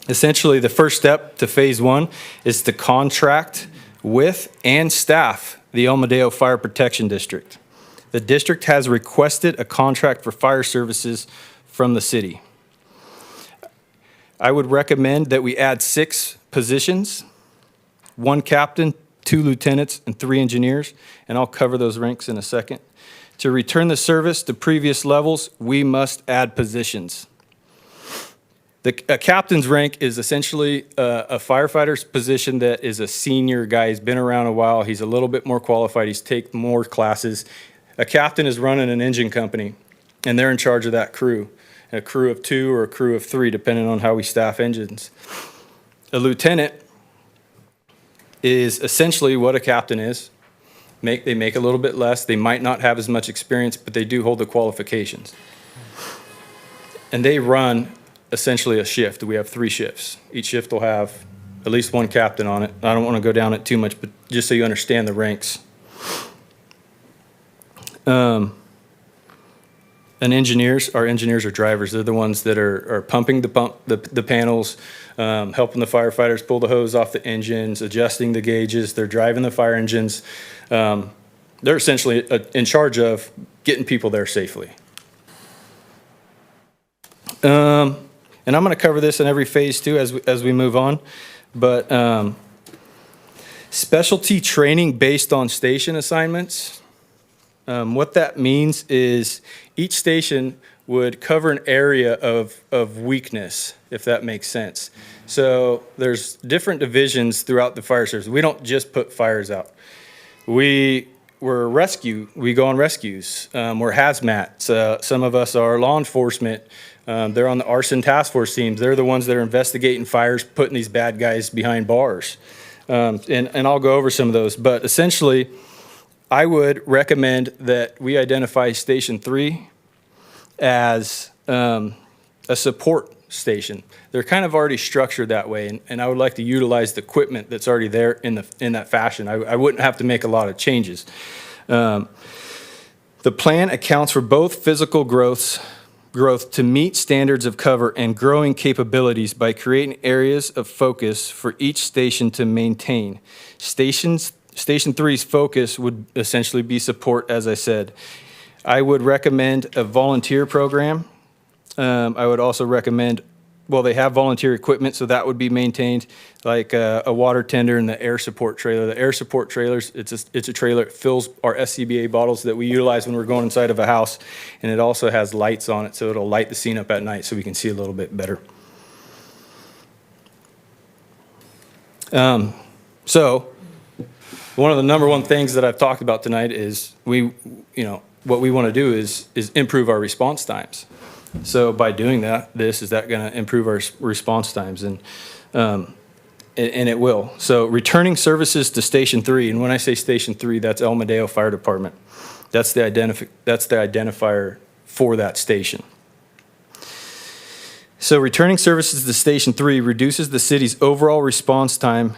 essentially the first step to phase one is to contract with and staff the El Modelo Fire Protection District. The district has requested a contract for fire services from the city. I would recommend that we add 6 positions, 1 captain, 2 lieutenants, and 3 engineers, and I'll cover those ranks in a second. To return the service to previous levels, we must add positions. A captain's rank is essentially a firefighter's position that is a senior guy. He's been around a while. He's a little bit more qualified. He's taken more classes. A captain is running an engine company, and they're in charge of that crew. A crew of 2 or a crew of 3, depending on how we staff engines. A lieutenant is essentially what a captain is. They make a little bit less. They might not have as much experience, but they do hold the qualifications. And they run essentially a shift. We have 3 shifts. Each shift will have at least 1 captain on it. I don't want to go down it too much, but just so you understand the ranks. And our engineers are drivers. They're the ones that are pumping the panels, helping the firefighters pull the hose off the engines, adjusting the gauges. They're driving the fire engines. They're essentially in charge of getting people there safely. And I'm going to cover this in every phase too as we move on. But specialty training based on station assignments. What that means is each station would cover an area of weakness, if that makes sense. So there's different divisions throughout the fire service. We don't just put fires out. We're rescue. We go on rescues. We're hazmat. Some of us are law enforcement. They're on the arson task force teams. They're the ones that are investigating fires, putting these bad guys behind bars. And I'll go over some of those. But essentially, I would recommend that we identify Station 3 as a support station. They're kind of already structured that way, and I would like to utilize the equipment that's already there in that fashion. I wouldn't have to make a lot of changes. The plan accounts for both physical growth to meet standards of cover and growing capabilities by creating areas of focus for each station to maintain. Station 3's focus would essentially be support, as I said. I would recommend a volunteer program. I would also recommend, well, they have volunteer equipment, so that would be maintained, like a water tender and the air support trailer. The air support trailers, it's a trailer. It fills our SCBA bottles that we utilize when we're going inside of a house, and it also has lights on it, so it'll light the scene up at night so we can see a little bit better. So one of the number one things that I've talked about tonight is what we want to do is improve our response times. So by doing that, is that going to improve our response times? And it will. So returning services to Station 3, and when I say Station 3, that's El Modelo Fire Department. That's the identifier for that station. So returning services to Station 3 reduces the city's overall response time.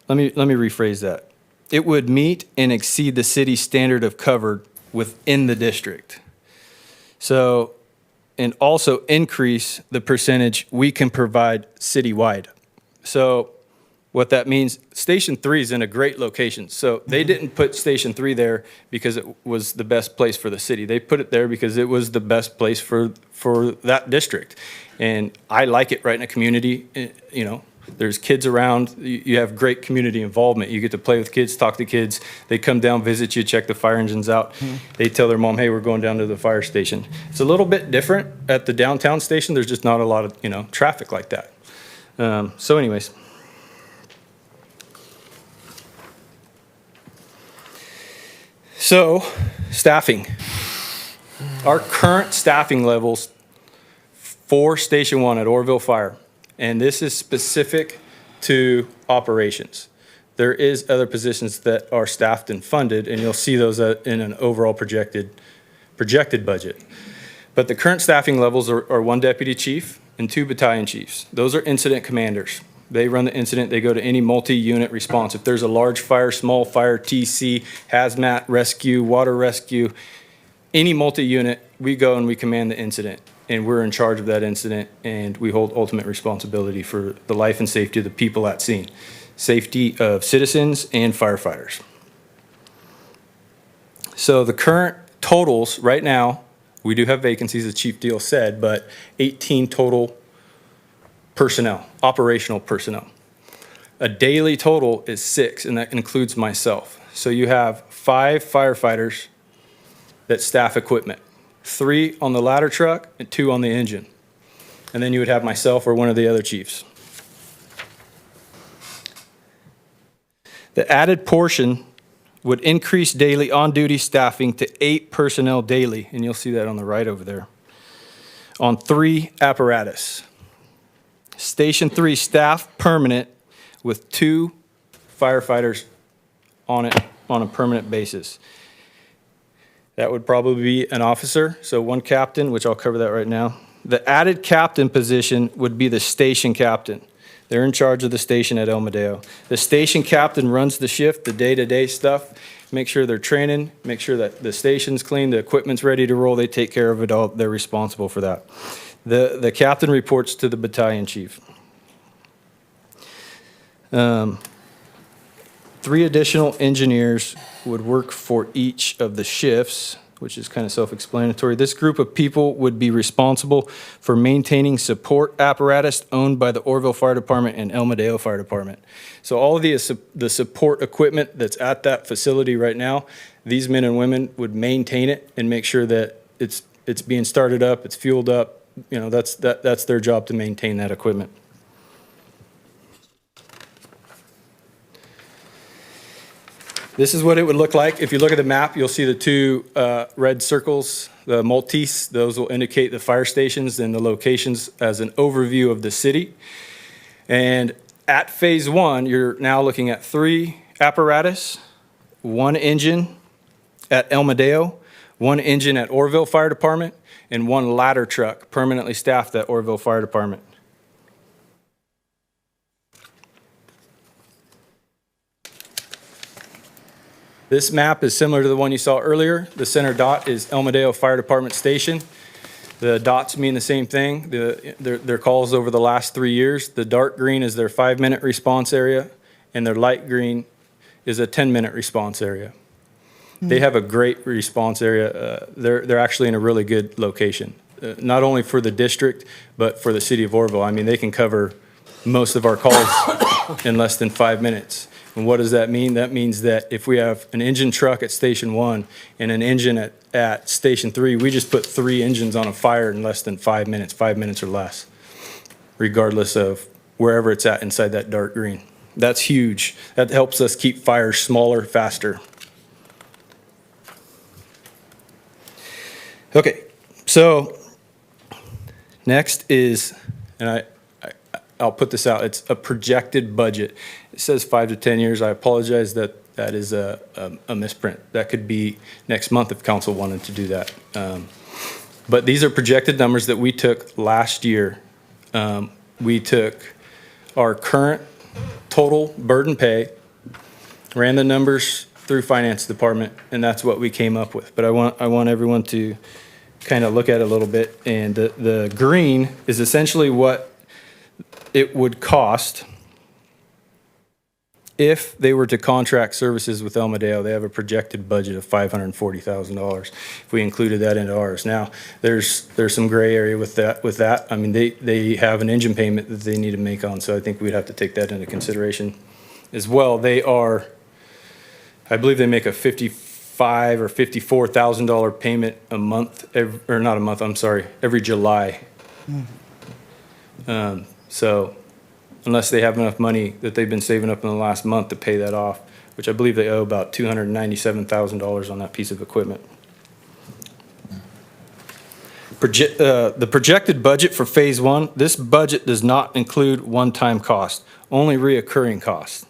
Let me rephrase that. It would meet and exceed the city's standard of cover within the district. So, and also increase the percentage we can provide citywide. So What that means, Station 3 is in a great location. So they didn't put Station 3 there because it was the best place for the city. They put it there because it was the best place for that district. And I like it right in a community, you know. There's kids around. You have great community involvement. You get to play with kids, talk to kids. They come down, visit you, check the fire engines out. They tell their mom, hey, we're going down to the fire station. It's a little bit different at the downtown station. There's just not a lot of, you know, traffic like that. So anyways. So, staffing. Our current staffing levels for Station 1 at Oroville Fire, and this is specific to operations. There is other positions that are staffed and funded, and you'll see those in an overall projected budget. But the current staffing levels are 1 deputy chief and 2 battalion chiefs. Those are incident commanders. They run the incident, they go to any multi-unit response. If there's a large fire, small fire, TC, hazmat, rescue, water rescue, any multi-unit, we go and we command the incident. And we're in charge of that incident, and we hold ultimate responsibility for the life and safety of the people at scene. Safety of citizens and firefighters. So the current totals right now, we do have vacancies, as Chief Deal said, but 18 total personnel, operational personnel. A daily total is 6, and that includes myself. So you have 5 firefighters that staff equipment, 3 on the ladder truck and 2 on the engine. And then you would have myself or one of the other chiefs. The added portion would increase daily on-duty staffing to 8 personnel daily, and you'll see that on the right over there, on 3 apparatus. Station 3 staff permanent with 2 firefighters on it on a permanent basis. That would probably be an officer, so 1 captain, which I'll cover that right now. The added captain position would be the station captain. They're in charge of the station at El Medeo. The station captain runs the shift, the day-to-day stuff, make sure they're training, make sure that the station's clean, the equipment's ready to roll, they take care of it all, they're responsible for that. The captain reports to the battalion chief. 3 additional engineers would work for each of the shifts, which is kind of self-explanatory. This group of people would be responsible for maintaining support apparatus owned by the Oroville Fire Department and El Medeo Fire Department. So all of the support equipment that's at that facility right now, these men and women would maintain it and make sure that it's being started up, it's fueled up. You know, that's their job, to maintain that equipment. This is what it would look like. If you look at the map, you'll see the 2 red circles, the multis. Those will indicate the fire stations and the locations as an overview of the city. And at phase 1, you're now looking at 3 apparatus, 1 engine at El Medeo, 1 engine at Oroville Fire Department, and 1 ladder truck permanently staffed at Oroville Fire Department. This map is similar to the one you saw earlier. The center dot is El Medeo Fire Department Station. The dots mean the same thing, their calls over the last 3 years. The dark green is their 5-minute response area, and their light green is a 10-minute response area. They have a great response area. They're actually in a really good location, not only for the district, but for the city of Oroville. I mean, they can cover most of our calls in less than 5 minutes. And what does that mean? That means that if we have an engine truck at Station 1 and an engine at Station 3, we just put 3 engines on a fire in less than 5 minutes or less, regardless of wherever it's at inside that dark green. That's huge. That helps us keep fires smaller, faster. Okay, so next is, and I'll put this out, it's a projected budget. It says 5 to 10 years. I apologize that is a misprint. That could be next month if council wanted to do that. But these are projected numbers that we took last year. We took our current total burden pay, ran the numbers through finance department, and that's what we came up with. But I want everyone to kind of look at it a little bit. And the green is essentially what it would cost if they were to contract services with El Medeo, they have a projected budget of $540,000. If we included that into ours. Now, there's some gray area with that. I mean, they have an engine payment that they need to make on, so I think we'd have to take that into consideration as well. They are, I believe they make a $55,000 or $54,000 payment a month, or not a month, I'm sorry, every July. So unless they have enough money that they've been saving up in the last month to pay that off, which I believe they owe about $297,000 on that piece of equipment. The projected budget for Phase 1, this budget does not include one-time cost, only reoccurring costs.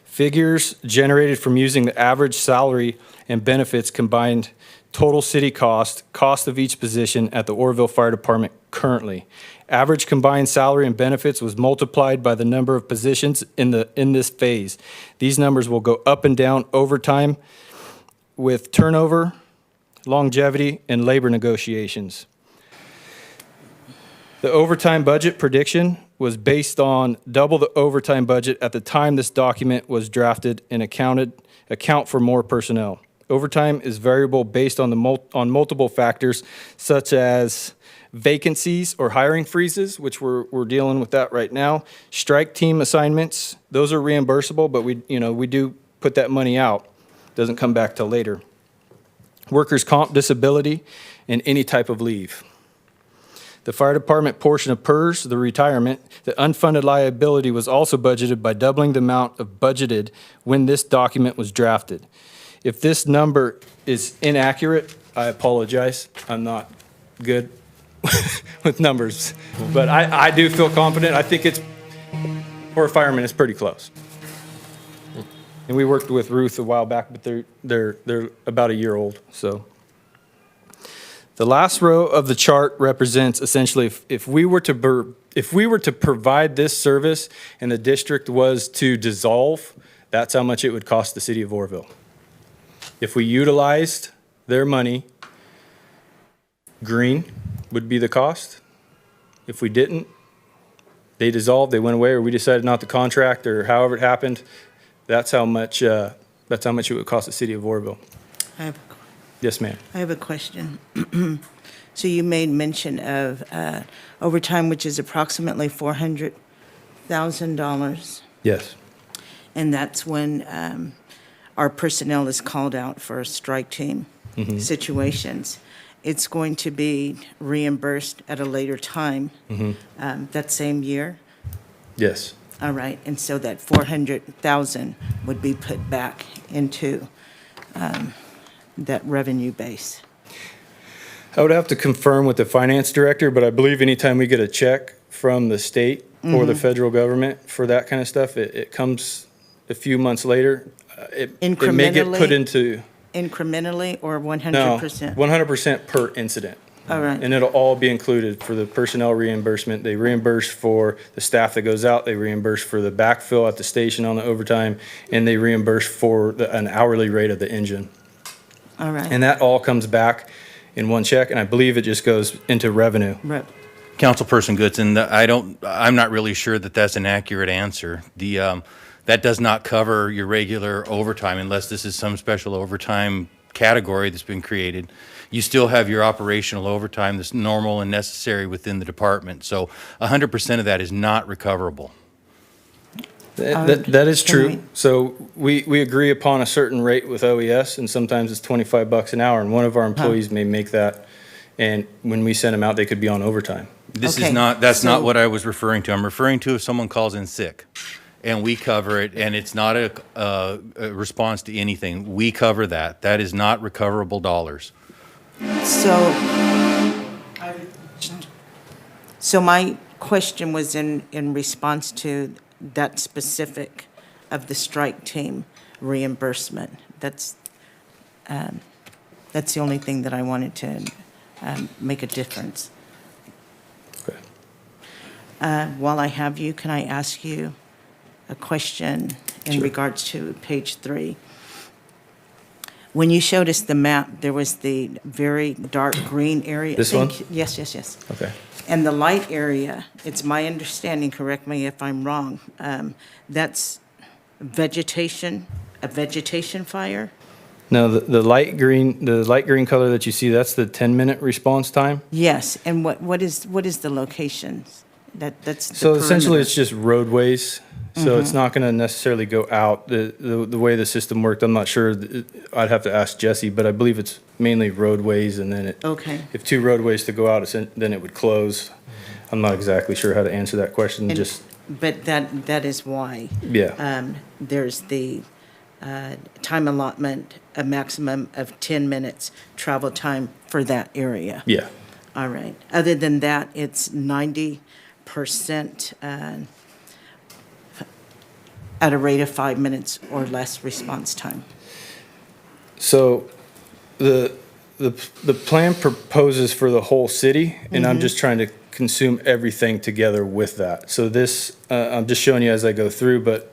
Figures generated from using the average salary and benefits combined total city cost of each position at the Oroville Fire Department currently. Average combined salary and benefits was multiplied by the number of positions in this phase. These numbers will go up and down over time with turnover, longevity, and labor negotiations. The overtime budget prediction was based on double the overtime budget at the time this document was drafted and account for more personnel. Overtime is variable based on on multiple factors such as vacancies or hiring freezes, which we're dealing with that right now. Strike team assignments, those are reimbursable, but we do put that money out. Doesn't come back till later. Workers' comp, disability, and any type of leave. The fire department portion of PERS, the retirement, the unfunded liability was also budgeted by doubling the amount of budgeted when this document was drafted. If this number is inaccurate, I apologize. I'm not good with numbers, but I do feel confident. I think it's, for a fireman, it's pretty close. And we worked with Ruth a while back, but they're about a year old, so. The last row of the chart represents essentially if we were to provide this service and the district was to dissolve, that's how much it would cost the city of Oroville. If we utilized their money, green would be the cost. If we didn't, they dissolved, they went away, or we decided not to contract, or however it happened, that's how much it would cost the city of Oroville. Yes, ma'am. I have a question. So you made mention of overtime, which is approximately $400,000, Yes. and that's when our personnel is called out for strike team situations. It's going to be reimbursed at a later time, that same year? Yes. All right, and so that 400,000 would be put back into that revenue base. I would have to confirm with the finance director, but I believe anytime we get a check from the state or the federal government for that kind of stuff, it comes a few months later. It may get put into... Incrementally or 100%? No, 100% per incident. All right. And it'll all be included for the personnel reimbursement. They reimburse for the staff that goes out, they reimburse for the backfill at the station on the overtime, and they reimburse for an hourly rate of the engine. All right. And that all comes back in one check, and I believe it just goes into revenue. Right. Councilperson Goodson, I'm not really sure that that's an accurate answer. That does not cover your regular overtime unless this is some special overtime category that's been created. You still have your operational overtime that's normal and necessary within the department. So 100% of that is not recoverable. That is true. So we agree upon a certain rate with OES, and sometimes it's $25 an hour, and one of our employees may make that, and when we send them out, they could be on overtime. That's not what I was referring to. I'm referring to if someone calls in sick and we cover it, and it's not a response to anything. We cover that. That is not recoverable dollars. So my question was in response to that specific of the strike team reimbursement. That's the only thing that I wanted to make a difference. Okay. While I have you, can I ask you a question in regards to page 3? When you showed us the map, there was the very dark green area. This one? Yes. Okay. And the light area, it's my understanding, correct me if I'm wrong, that's a vegetation fire? No, the light green color that you see, that's the 10-minute response time. Yes, and what is the locations? That's the So essentially, perimeter. it's just roadways. So it's not going to necessarily go out. The way the system worked, I'm not sure. I'd have to ask Jesse, but I believe it's mainly roadways, and then Okay. if two roadways to go out, then it would close. I'm not exactly sure how to answer that question. And- Just But that is why. yeah, There's the time allotment, a maximum of 10 minutes travel time for that area. yeah. All right. Other than that, it's 90% at a rate of 5 minutes or less response time. So the plan proposes for the whole city, and I'm just trying to consume everything together with that. So this, I'm just showing you as I go through, but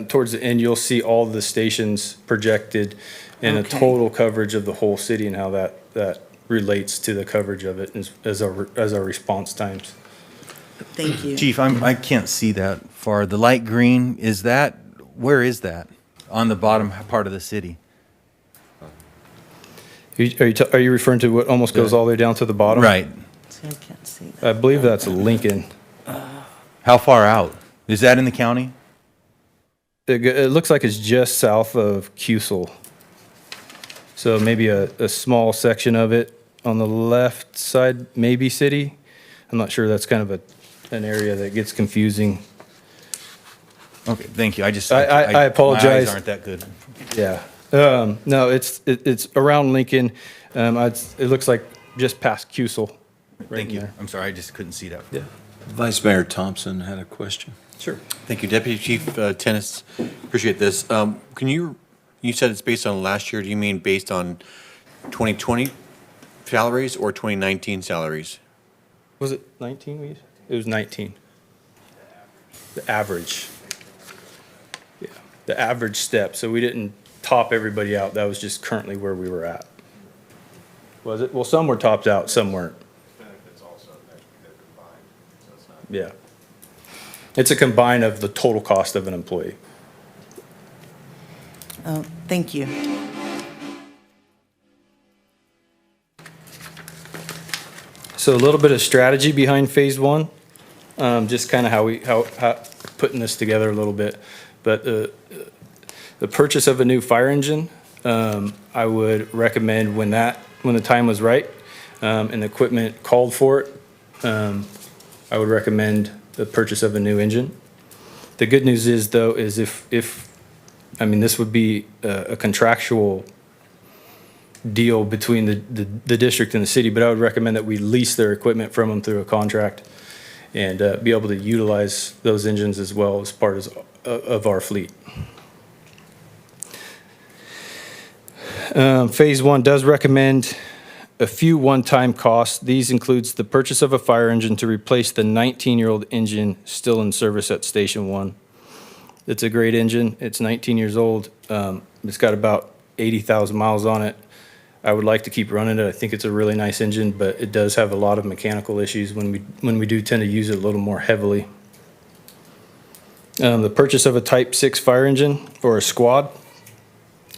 towards the end, you'll see all the stations projected and a Okay. total coverage of the whole city and how that relates to the coverage of it as our response times. Thank you. Chief, I can't see that far. The light green, where is that? On the bottom part of the city? Are you referring to what almost goes all the way down to the bottom? Right. See, I can't see that. I believe that's Lincoln. How far out? Is that in the county? It looks like it's just south of Cusel. So maybe a small section of it on the left side, maybe city. I'm not sure. That's kind of an area that gets confusing. Okay, thank you. I My apologize. eyes aren't that good. Yeah. No, it's around Lincoln. It looks like just past Cusel. Right Thank in you. there. I'm sorry, I just couldn't see that. Yeah. Vice Mayor Thompson had a question. Sure. Thank you, Deputy Chief Tennis. Appreciate this. You said it's based on last year. Do you mean based on 2020 salaries or 2019 salaries? Was it 19? It was 19. The average. Yeah, the average step. So we didn't top everybody out. That was just currently where we were at. Was it? Well, some were topped out, some weren't. Yeah. It's a combine of the total cost of an employee. Oh, thank you. So a little bit of strategy behind phase one, just kind of how putting this together a little bit. But the purchase of a new fire engine, I would recommend when the time was right, and the equipment called for it, I would recommend the purchase of a new engine. The good news is though, is this would be a contractual deal between the district and the city, but I would recommend that we lease their equipment from them through a contract and be able to utilize those engines as well as part of our fleet. Phase one does recommend a few one-time costs. These includes the purchase of a fire engine to replace the 19-year-old engine still in service at Station 1. It's a great engine. It's 19 years old. It's got about 80,000 miles on it. I would like to keep running it. I think it's a really nice engine, but it does have a lot of mechanical issues when we do tend to use it a little more heavily. The purchase of a Type 6 fire engine or a squad,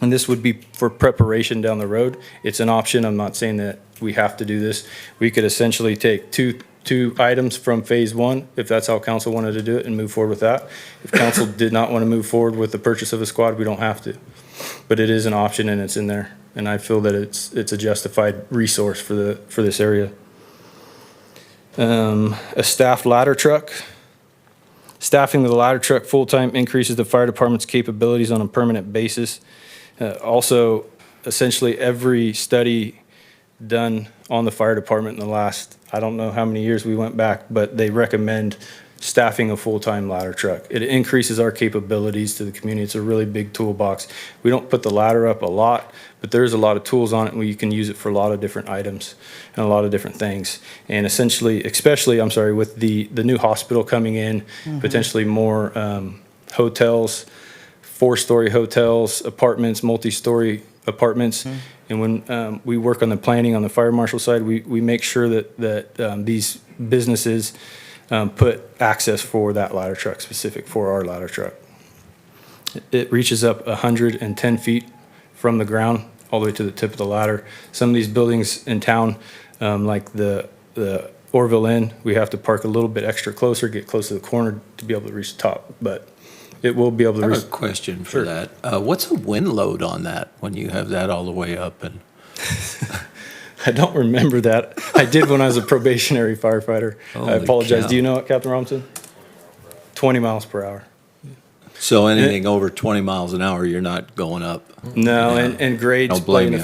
and this would be for preparation down the road. It's an option. I'm not saying that we have to do this. We could essentially take two items from phase one, if that's how council wanted to do it, and move forward with that. If council did not want to move forward with the purchase of a squad, we don't have to. But it is an option and it's in there. And I feel that it's a justified resource for this area. A staffed ladder truck. Staffing the ladder truck full-time increases the fire department's capabilities on a permanent basis. Also, essentially every study done on the fire department in the last, I don't know how many years we went back, but they recommend staffing a full-time ladder truck. It increases our capabilities to the community. It's a really big toolbox. We don't put the ladder up a lot, but there's a lot of tools on it where you can use it for a lot of different items and a lot of different things. And essentially, especially, with the new hospital coming in, potentially more hotels, 4-story hotels, apartments, multi-story apartments. And when we work on the planning on the fire marshal side, we make sure that these businesses put access for that ladder truck, specific for our ladder truck. It reaches up 110 feet from the ground all the way to the tip of the ladder. Some of these buildings in town, like the Oroville Inn, we have to park a little bit extra closer, get close to the corner to be able to reach the top, but it will be able to I reach. have a question for that. What's a wind load on that when you have that all the way up? And I don't remember that. I did when I was a probationary firefighter. I Holy apologize. cow. Do you know it, Captain Robinson? 20 miles per hour. so anything over 20 miles an hour, you're not going up. No, Yeah. and grades Don't blame playing you.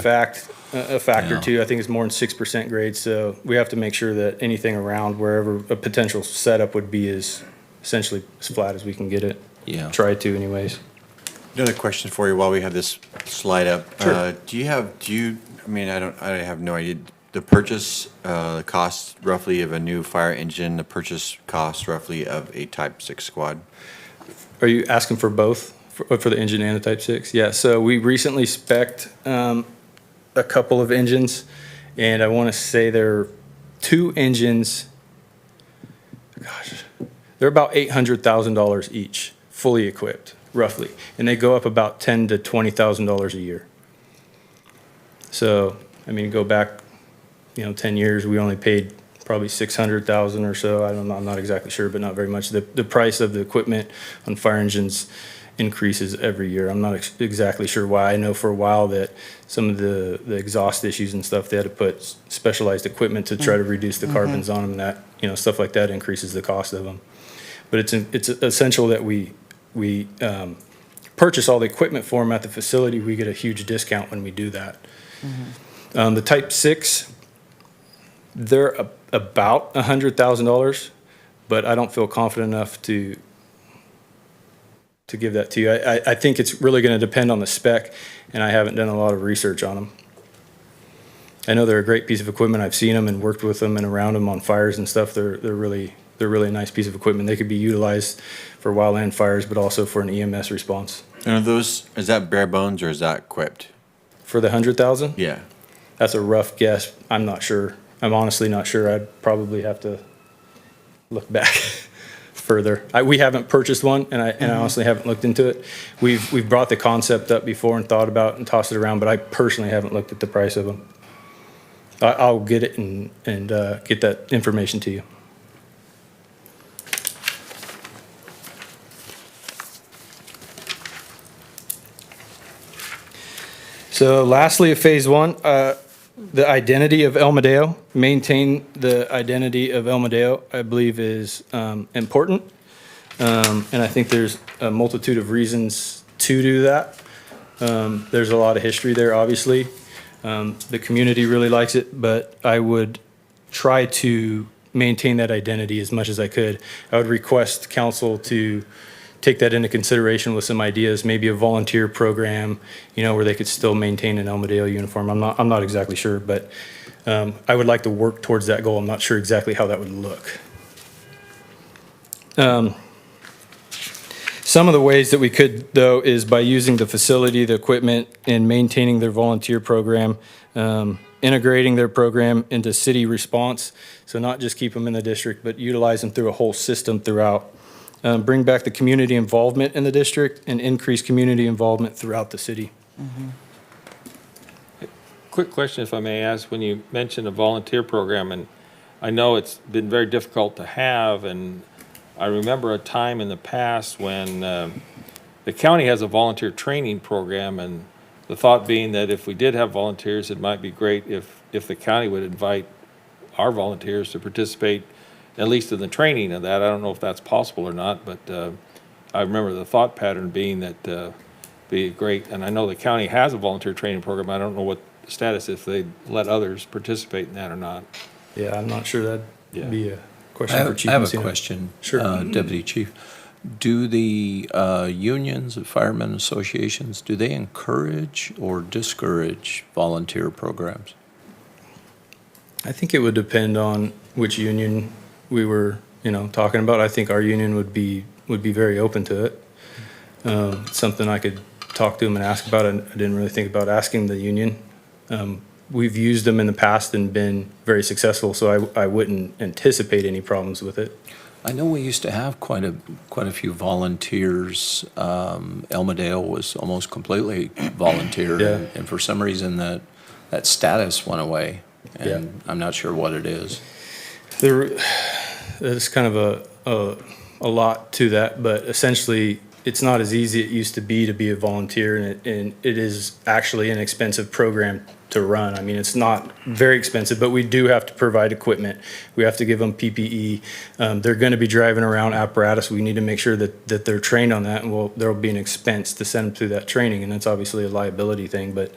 a factor Yeah. too. I think it's more than 6% grade, so we have to make sure that anything around wherever a potential setup would be is essentially as flat as we can get it. Yeah. Try to anyways. Another question for you while we have this slide up. Sure. I have no idea. The purchase, the cost roughly of a new fire engine, the purchase cost roughly of a Type 6 squad. Are you asking for both, for the engine and the Type 6? Yeah, so we recently spec'd a couple of engines, and I want to say there are 2 engines, they're about $800,000 each, fully equipped, roughly. And they go up about $10,000 to $20,000 a year. So, I mean, go back, 10 years, we only paid probably $600,000 or so. I'm not exactly sure, but not very much. The price of the equipment on fire engines increases every year. I'm not exactly sure why. I know for a while that some of the exhaust issues and stuff, they had to put specialized equipment to try to reduce the carbons on them. That, stuff like that increases the cost of them. But it's essential that we purchase all the equipment for them at the facility. We get a huge discount when we do that. The Type 6, they're about $100,000, but I don't feel confident enough to give that to you. I think it's really going to depend on the spec, and I haven't done a lot of research on them. I know they're a great piece of equipment. I've seen them and worked with them and around them on fires and stuff. They're really a nice piece of equipment. They could be utilized for wildland fires, but also for an EMS response. And is that bare bones or is that equipped? For the 100,000? Yeah. That's a rough guess. I'm not sure. I'm honestly not sure. I'd probably have to look back further. We haven't purchased one, and I honestly haven't looked into it. We've brought the concept up before and thought about it and tossed it around, but I personally haven't looked at the price of them. I'll get it and get that information to you. So lastly, of phase 1, the identity of El Medeo, maintain the identity of El Medeo, I believe is important. And I think there's a multitude of reasons to do that. There's a lot of history there, obviously. The community really likes it, but I would try to maintain that identity as much as I could. I would request council to take that into consideration with some ideas, maybe a volunteer program, where they could still maintain an El Medeo uniform. I'm not exactly sure, but I would like to work towards that goal. I'm not sure exactly how that would look. Some of the ways that we could, though, is by using the facility, the equipment, and maintaining their volunteer program, integrating their program into city response. So not just keep them in the district, but utilize them through a whole system throughout. Bring back the community involvement in the district and increase community involvement throughout the city. Quick question, if I may ask, when you mentioned a volunteer program, and I know it's been very difficult to have, and I remember a time in the past when the county has a volunteer training program, and the thought being that if we did have volunteers, it might be great if the county would invite our volunteers to participate, at least in the training of that. I don't know if that's possible or not, but I remember the thought pattern being that be great. And I know the county has a volunteer training program. I don't know what the status, if they let others participate in that or not. Yeah, I'm not sure that'd be a question for Chief. I have a Messina. question, Sure. Deputy Chief. Do the unions of firemen associations, do they encourage or discourage volunteer programs? I think it would depend on which union we were, talking about. I think our union would be very open to it. Something I could talk to them and ask about. I didn't really think about asking the union. we've used them in the past and been very successful, so I wouldn't anticipate any problems with it. I know we used to have quite a few volunteers. Elmadale was almost completely volunteer, Yeah. and for some reason that status went away, and I'm not sure what it is. There's kind of a lot to that, but essentially, it's not as easy it used to be a volunteer, and it is actually an expensive program to run. I mean, it's not very expensive, but we do have to provide equipment. We have to give them PPE. They're going to be driving around apparatus. We need to make sure that they're trained on that, and there'll be an expense to send them through that training, and that's obviously a liability thing, but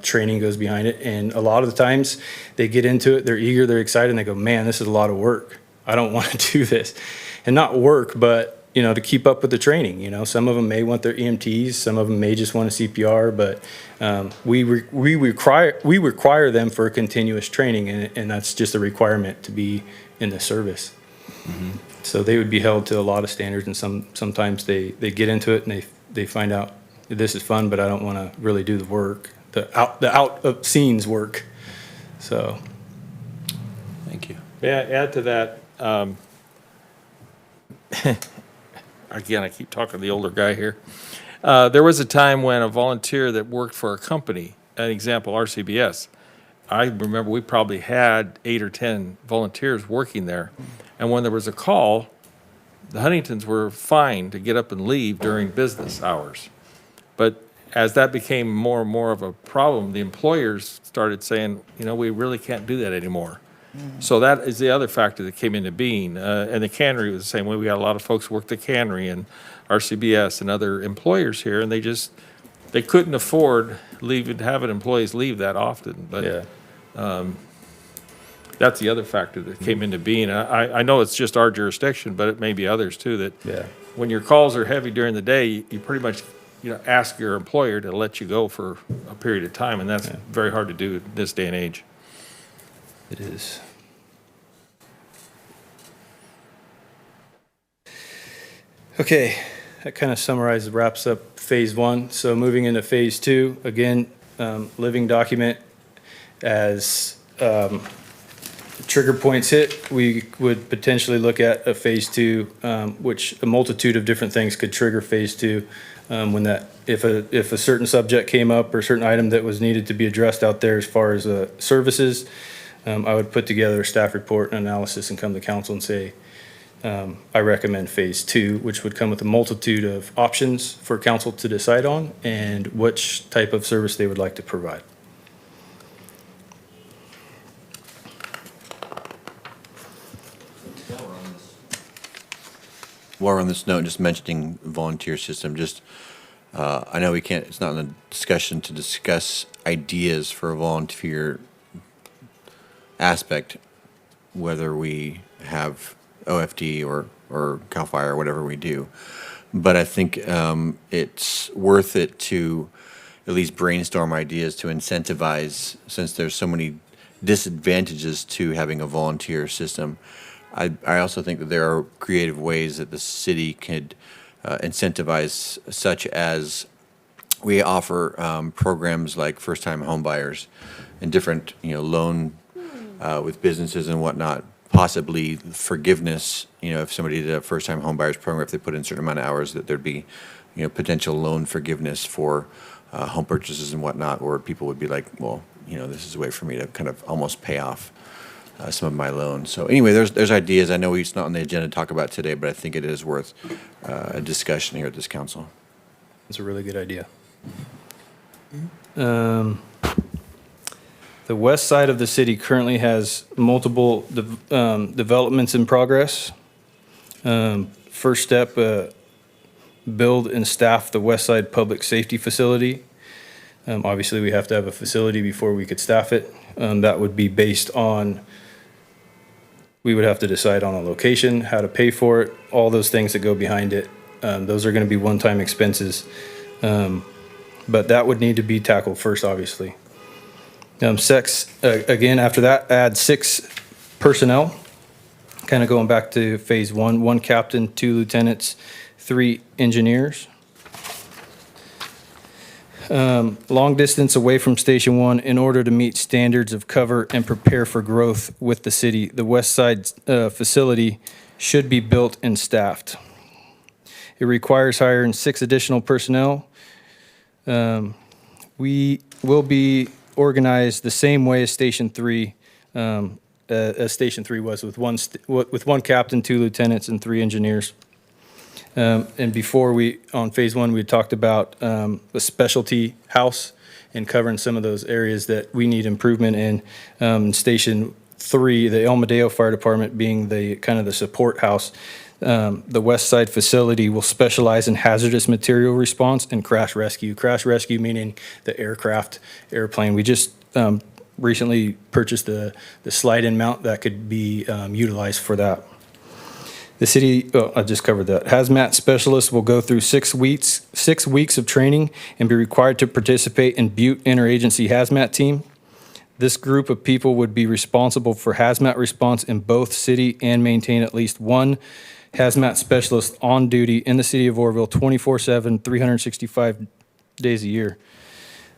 training goes behind it, and a lot of the times they get into it, they're eager, they're excited, and they go, man, this is a lot of work. I don't want to do this. And not work, but to keep up with the training. Some of them may want their EMTs, some of them may just want a CPR, but we require them for continuous training, and that's just a requirement to be in the service. Mm-hmm. So they would be held to a lot of standards, and sometimes they get into it and they find out this is fun, but I don't want to really do the work, the out of scenes work. So, Thank you. May I add to that? Again, I keep talking to the older guy here. There was a time when a volunteer that worked for a company, an example, RCBS, I remember we probably had 8 or 10 volunteers working there. And when there was a call, the Huntingtons were fined to get up and leave during business hours. But as that became more and more of a problem, the employers started saying, we really can't do that anymore. So that is the other factor that came into being. And the cannery was the same way. We got a lot of folks who worked the cannery and RCBS and other employers here, and they couldn't afford having employees leave that often. But that's the other factor that came into being. I know it's just our jurisdiction, but it may be others too, that when your calls are heavy during the day, you pretty much ask your employer to let you go for a period of time, and that's very hard to do in this day and age. it is. Okay, that kind of summarizes, wraps up phase 1. So moving into phase 2, again, living document. As trigger points hit, we would potentially look at a phase 2, which a multitude of different things could trigger phase 2. If a certain subject came up or a certain item that was needed to be addressed out there as far as services, I would put together a staff report and analysis and come to council and say, I recommend phase 2, which would come with a multitude of options for council to decide on and which type of service they would like to provide. While we're on this note, just mentioning volunteer system, I know it's not in the discussion to discuss ideas for a volunteer aspect, whether we have OFD or CAL FIRE or whatever we do. But I think it's worth it to at least brainstorm ideas to incentivize, since there's so many disadvantages to having a volunteer system. I also think that there are creative ways that the city could incentivize, such as we offer programs like first-time homebuyers and different, loan with businesses and whatnot, possibly forgiveness, if somebody did a first-time homebuyers program, if they put in a certain amount of hours, that there'd be, potential loan forgiveness for home purchases and whatnot, or people would be like, well, this is a way for me to kind of almost pay off some of my loans. So anyway, there's ideas. I know it's not on the agenda to talk about today, but I think it is worth a discussion here at this council. It's a really good idea. The west side of the city currently has multiple developments in progress. First step, build and staff the west side public safety facility. Obviously, we have to have a facility before we could staff it. That would be based on, we would have to decide on a location, how to pay for it, all those things that go behind it. Those are going to be one-time expenses. But that would need to be tackled first, obviously. Again, after that, add 6 personnel. Kind of going back to phase 1, 1 captain, 2 lieutenants, 3 engineers. long distance away from Station 1 in order to meet standards of cover and prepare for growth with the city. The west side facility should be built and staffed. It requires hiring 6 additional personnel. We will be organized the same way as Station 3, as Station 3 was, with one captain, 2 lieutenants, and 3 engineers. And before on phase 1, we had talked about a specialty house and covering some of those areas that we need improvement in. Station 3, the El Medeo Fire Department being the kind of the support house. The west side facility will specialize in hazardous material response and crash rescue. Crash rescue meaning the airplane. We just recently purchased the slide-in mount that could be utilized for that. The city, I just covered that. Hazmat specialists will go through 6 weeks of training and be required to participate in Butte Interagency Hazmat Team. This group of people would be responsible for hazmat response in both city and maintain at least one hazmat specialist on duty in the city of Oroville 24/7, 365 days a year.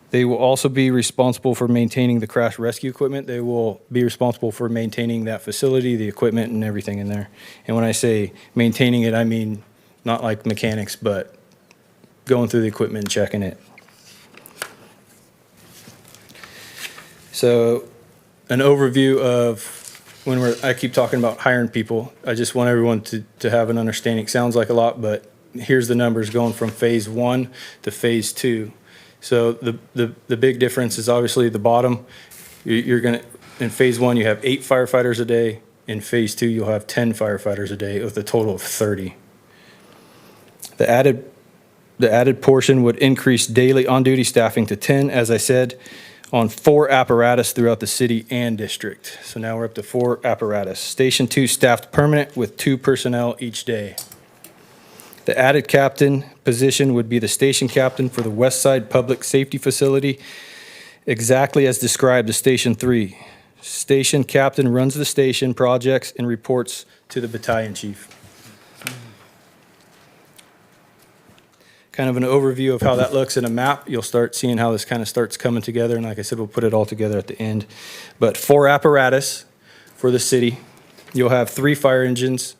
They will also be responsible for maintaining the crash rescue equipment. They will be responsible for maintaining that facility, the equipment, and everything in there. And when I say maintaining it, I mean not like mechanics, but going through the equipment and checking it. So an overview of I keep talking about hiring people, I just want everyone to have an understanding. It sounds like a lot, but here's the numbers going from phase 1 to phase 2. So the big difference is obviously the bottom. In phase 1, you have 8 firefighters a day. In phase 2, you'll have 10 firefighters a day with a total of 30. The added portion would increase daily on-duty staffing to 10, as I said, on 4 apparatus throughout the city and district. So now we're up to 4 apparatus. Station 2 staffed permanent with 2 personnel each day. The added captain position would be the station captain for the West Side Public Safety Facility, exactly as described to Station 3. Station captain runs the station projects and reports to the battalion chief. Kind of an overview of how that looks in a map. You'll start seeing how this kind of starts coming together. And like I said, we'll put it all together at the end. But 4 apparatus for the city. You'll have 3 fire engines,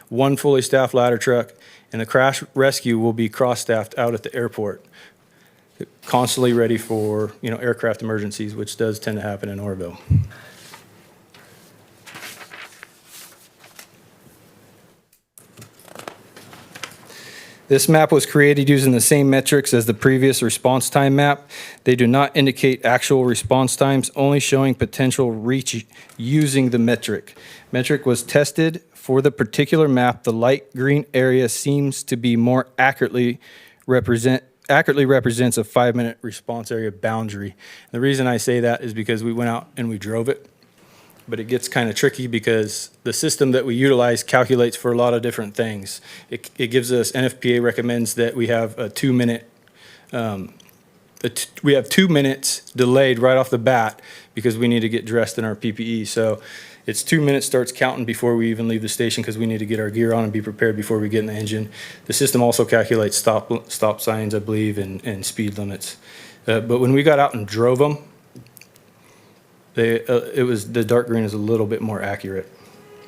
1 fully staffed ladder truck, and the crash rescue will be cross-staffed out at the airport, constantly ready for aircraft emergencies, which does tend to happen in Oroville. This map was created using the same metrics as the previous response time map. They do not indicate actual response times, only showing potential reach using the metric. Metric was tested for the particular map. The light green area seems to be more accurately represents a 5-minute response area boundary. And the reason I say that is because we went out and we drove it. But it gets kind of tricky because the system that we utilize calculates for a lot of different things. It gives us, NFPA recommends that we have a 2-minute, we have 2 minutes delayed right off the bat because we need to get dressed in our PPE. So it's 2 minutes starts counting before we even leave the station because we need to get our gear on and be prepared before we get in the engine. The system also calculates stop signs, I believe, and speed limits. But when we got out and drove them, the dark green is a little bit more accurate,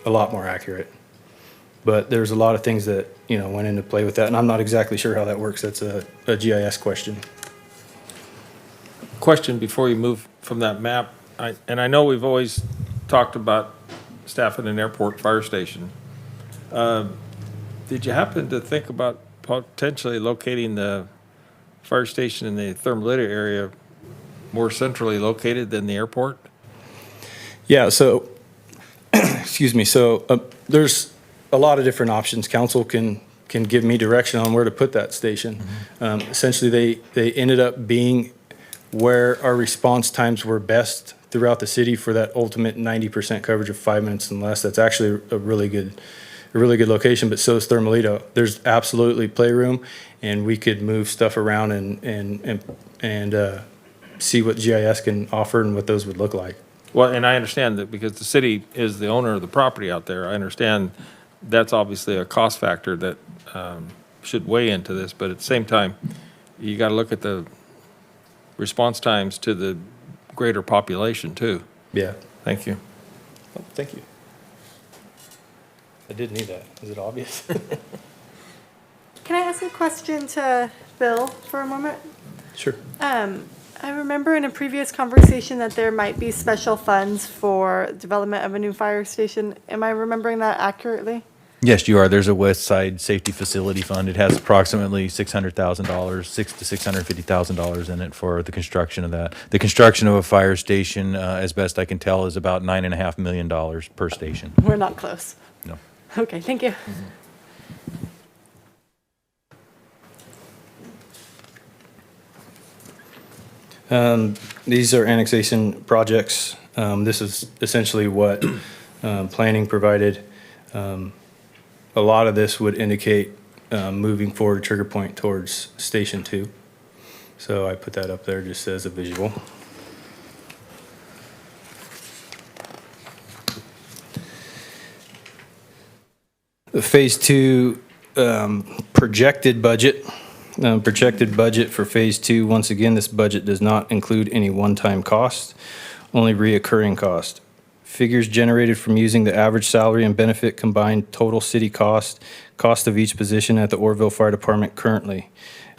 a lot more accurate. But there's a lot of things that went into play with that, and I'm not exactly sure how that works. That's a GIS question. Question before you move from that map, and I know we've always talked about staff at an airport fire station. Did you happen to think about potentially locating the fire station in the Thermalita area more centrally located than the airport? Yeah, so, excuse me, so there's a lot of different options. Council can give me direction on where to put that station. Essentially, they ended up being where our response times were best throughout the city for that ultimate 90% coverage of 5 minutes and less. That's actually a really good location, but so is Thermalito. There's absolutely playroom, and we could move stuff around and see what GIS can offer and what those would look like. Well, and I understand that because the city is the owner of the property out there. I understand that's obviously a cost factor that should weigh into this, but at the same time, you got to look at the response times to the greater population too. Yeah. Thank you. Oh, thank you. I did need that. Is it obvious? Can I ask a question to Bill for a moment? Sure. I remember in a previous conversation that there might be special funds for development of a new fire station. Am I remembering that accurately? Yes, you are. There's a West Side Safety Facility Fund. It has approximately $600,000, $600,000 to $650,000 in it for the construction of that. The construction of a fire station, as best I can tell, is about $9.5 million per station. We're not close. No. Okay, thank you. These are annexation projects. This is essentially what planning provided. A lot of this would indicate moving forward trigger point towards Station 2. So I put that up there just as a visual. The Phase 2 projected budget. Projected budget for Phase 2, once again, this budget does not include any one-time cost, only reoccurring cost. Figures generated from using the average salary and benefit combined total city cost of each position at the Oroville Fire Department currently.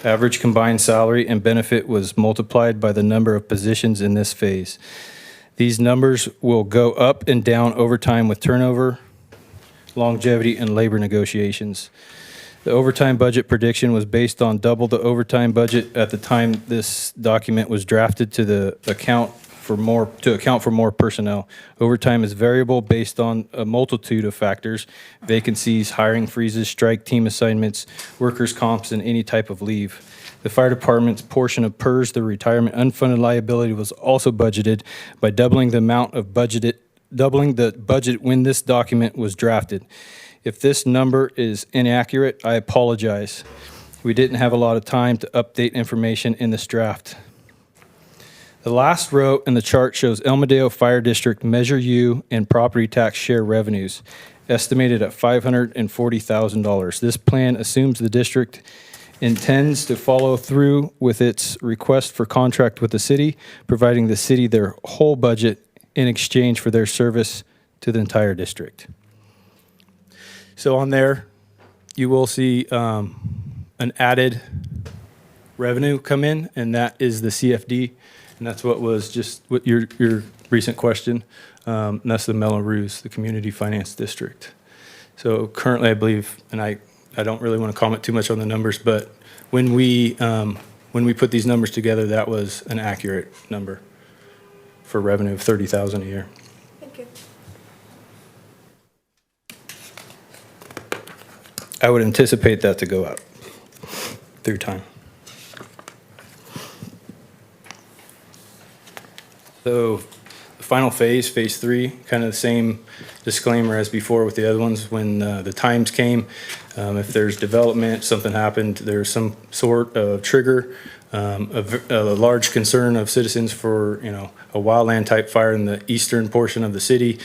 Average combined salary and benefit was multiplied by the number of positions in this phase. These numbers will go up and down over time with turnover, longevity, and labor negotiations. The overtime budget prediction was based on double the overtime budget at the time this document was drafted to account for more personnel. Overtime is variable based on a multitude of factors: vacancies, hiring freezes, strike team assignments, workers' comps, and any type of leave. The fire department's portion of PERS, the retirement unfunded liability, was also budgeted by doubling the budget when this document was drafted. If this number is inaccurate, I apologize. We didn't have a lot of time to update information in this draft. The last row in the chart shows El Modelo Fire District Measure U and property tax share revenues, estimated at $540,000. This plan assumes the district intends to follow through with its request for contract with the city, providing the city their whole budget in exchange for their service to the entire district. So on there, you will see an added revenue come in, and that is the CFD, and that's what was just what your recent question. And that's the Melrose, the Community Finance District. So currently, I believe, and I don't really want to comment too much on the numbers, but when we put these numbers together, that was an accurate number for revenue of $30,000 a year. Thank you. I would anticipate that to go up through time. So the final phase, Phase 3, kind of the same disclaimer as before with the other ones. When the times came, if there's development, something happened, there's some sort of trigger, a large concern of citizens for, a wildland type fire in the eastern portion of the city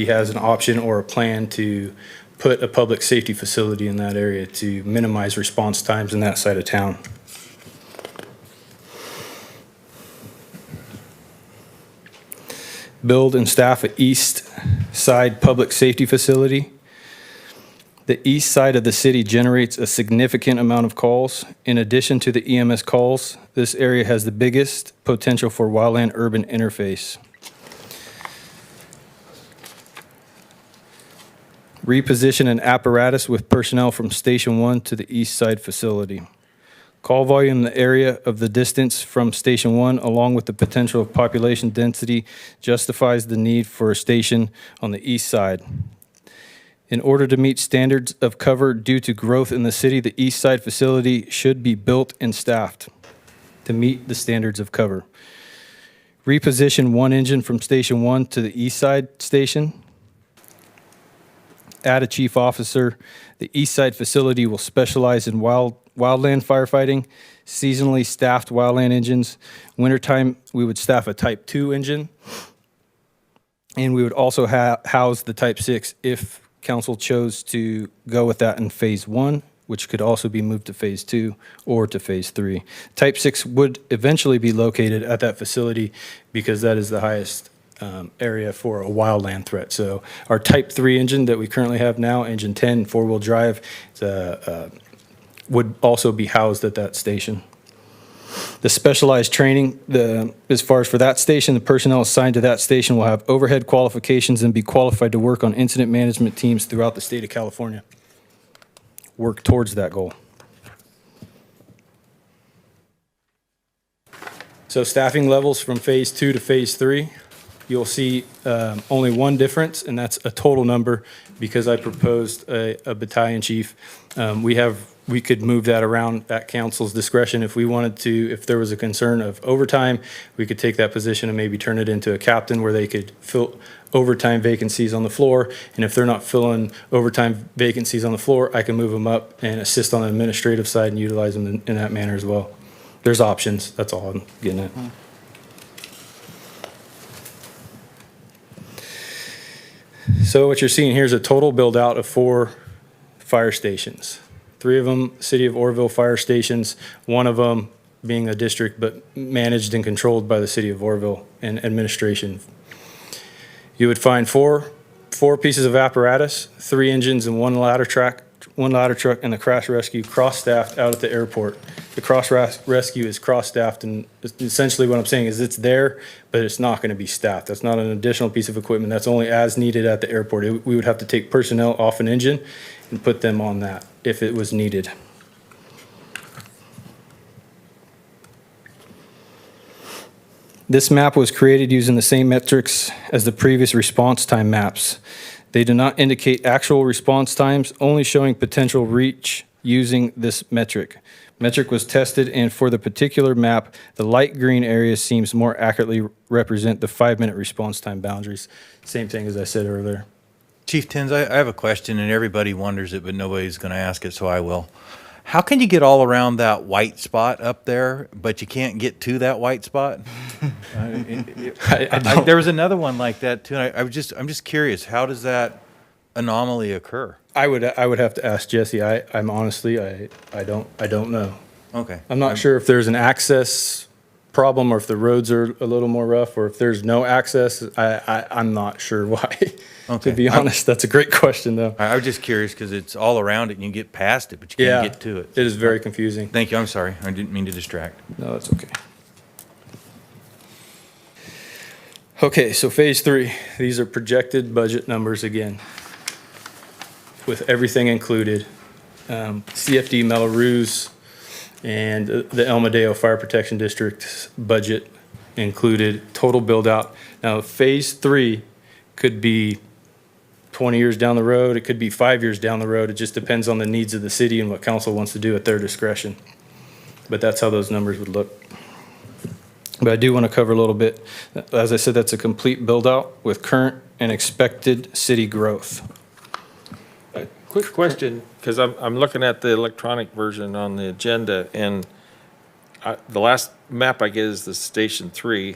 has an option or a plan to put a public safety facility in that area to minimize response times in that side of town. Build and staff an east side public safety facility. The east side of the city generates a significant amount of calls. In addition to the EMS calls, this area has the biggest potential for wildland urban interface. Reposition an apparatus with personnel from Station 1 to the east side facility. Call volume in the area of the distance from Station 1, along with the potential of population density, justifies the need for a station on the east side. In order to meet standards of cover due to growth in the city, the east side facility should be built and staffed to meet the standards of cover. Reposition one engine from Station 1 to the east side station. Add a chief officer. The east side facility will specialize in wildland firefighting, seasonally staffed wildland engines. Wintertime, we would staff a Type 2 engine. And we would also house the Type 6 if council chose to go with that in Phase 1. which could also be moved to Phase 2 or to Phase 3. Type 6 would eventually be located at that facility because that is the highest area for a wildland threat. So our Type 3 engine that we currently have now, engine 10, four-wheel drive, would also be housed at that station. The specialized training, as far as for that station, the personnel assigned to that station will have overhead qualifications and be qualified to work on incident management teams throughout the state of California. Work towards that goal. So staffing levels from Phase 2 to Phase 3, you'll see only one difference, and that's a total number because I proposed a battalion chief. We could move that around at council's discretion if we wanted to. If there was a concern of overtime, we could take that position and maybe turn it into a captain where they could fill overtime vacancies on the floor. And if they're not filling overtime vacancies on the floor, I can move them up and assist on the administrative side and utilize them in that manner as well. There's options. That's all I'm getting at. So what you're seeing here is a total build out of 4 fire stations. 3 of them, City of Oroville fire stations, 1 of them being a district, but managed and controlled by the City of Oroville and administration. You would find four pieces of apparatus, 3 engines and 1 ladder truck, and the crash rescue cross-staffed out at the airport. The crash rescue is cross-staffed, and essentially what I'm saying is it's there, but it's not going to be staffed. That's not an additional piece of equipment. That's only as needed at the airport. We would have to take personnel off an engine and put them on that if it was needed. This map was created using the same metrics as the previous response time maps. They do not indicate actual response times, only showing potential reach using this metric. Metric was tested, and for the particular map, the light green area seems more accurately represent the 5-minute response time boundaries. Same thing as I said earlier. Chief Tins, I have a question, and everybody wonders it, but nobody's going to ask it, so I will. How can you get all around that white spot up there, but you can't get to that white spot? There was another one like that too. And I'm just curious, how does that anomaly occur? I would have to ask Jesse. I'm honestly I don't know. Okay. I'm not sure if there's an access problem or if the roads are a little more rough or if there's no access. I'm not sure why. Okay. To be honest, that's a great question though. I was just curious because it's all around it and you can get past it, but you can't get to it. It is very confusing. Thank you. I'm sorry. I didn't mean to distract. No, that's okay. Okay, so Phase 3, these are projected budget numbers again, with everything included. CFD Melrose and the El Modeo Fire Protection District's budget included, total build out. Now, Phase 3 could be 20 years down the road, it could be 5 years down the road. It just depends on the needs of the city and what council wants to do at their discretion. But that's how those numbers would look. But I do want to cover a little bit. As I said, that's a complete build out with current and expected city growth. Quick question, because I'm looking at the electronic version on the agenda, and the last map I get is the Station 3.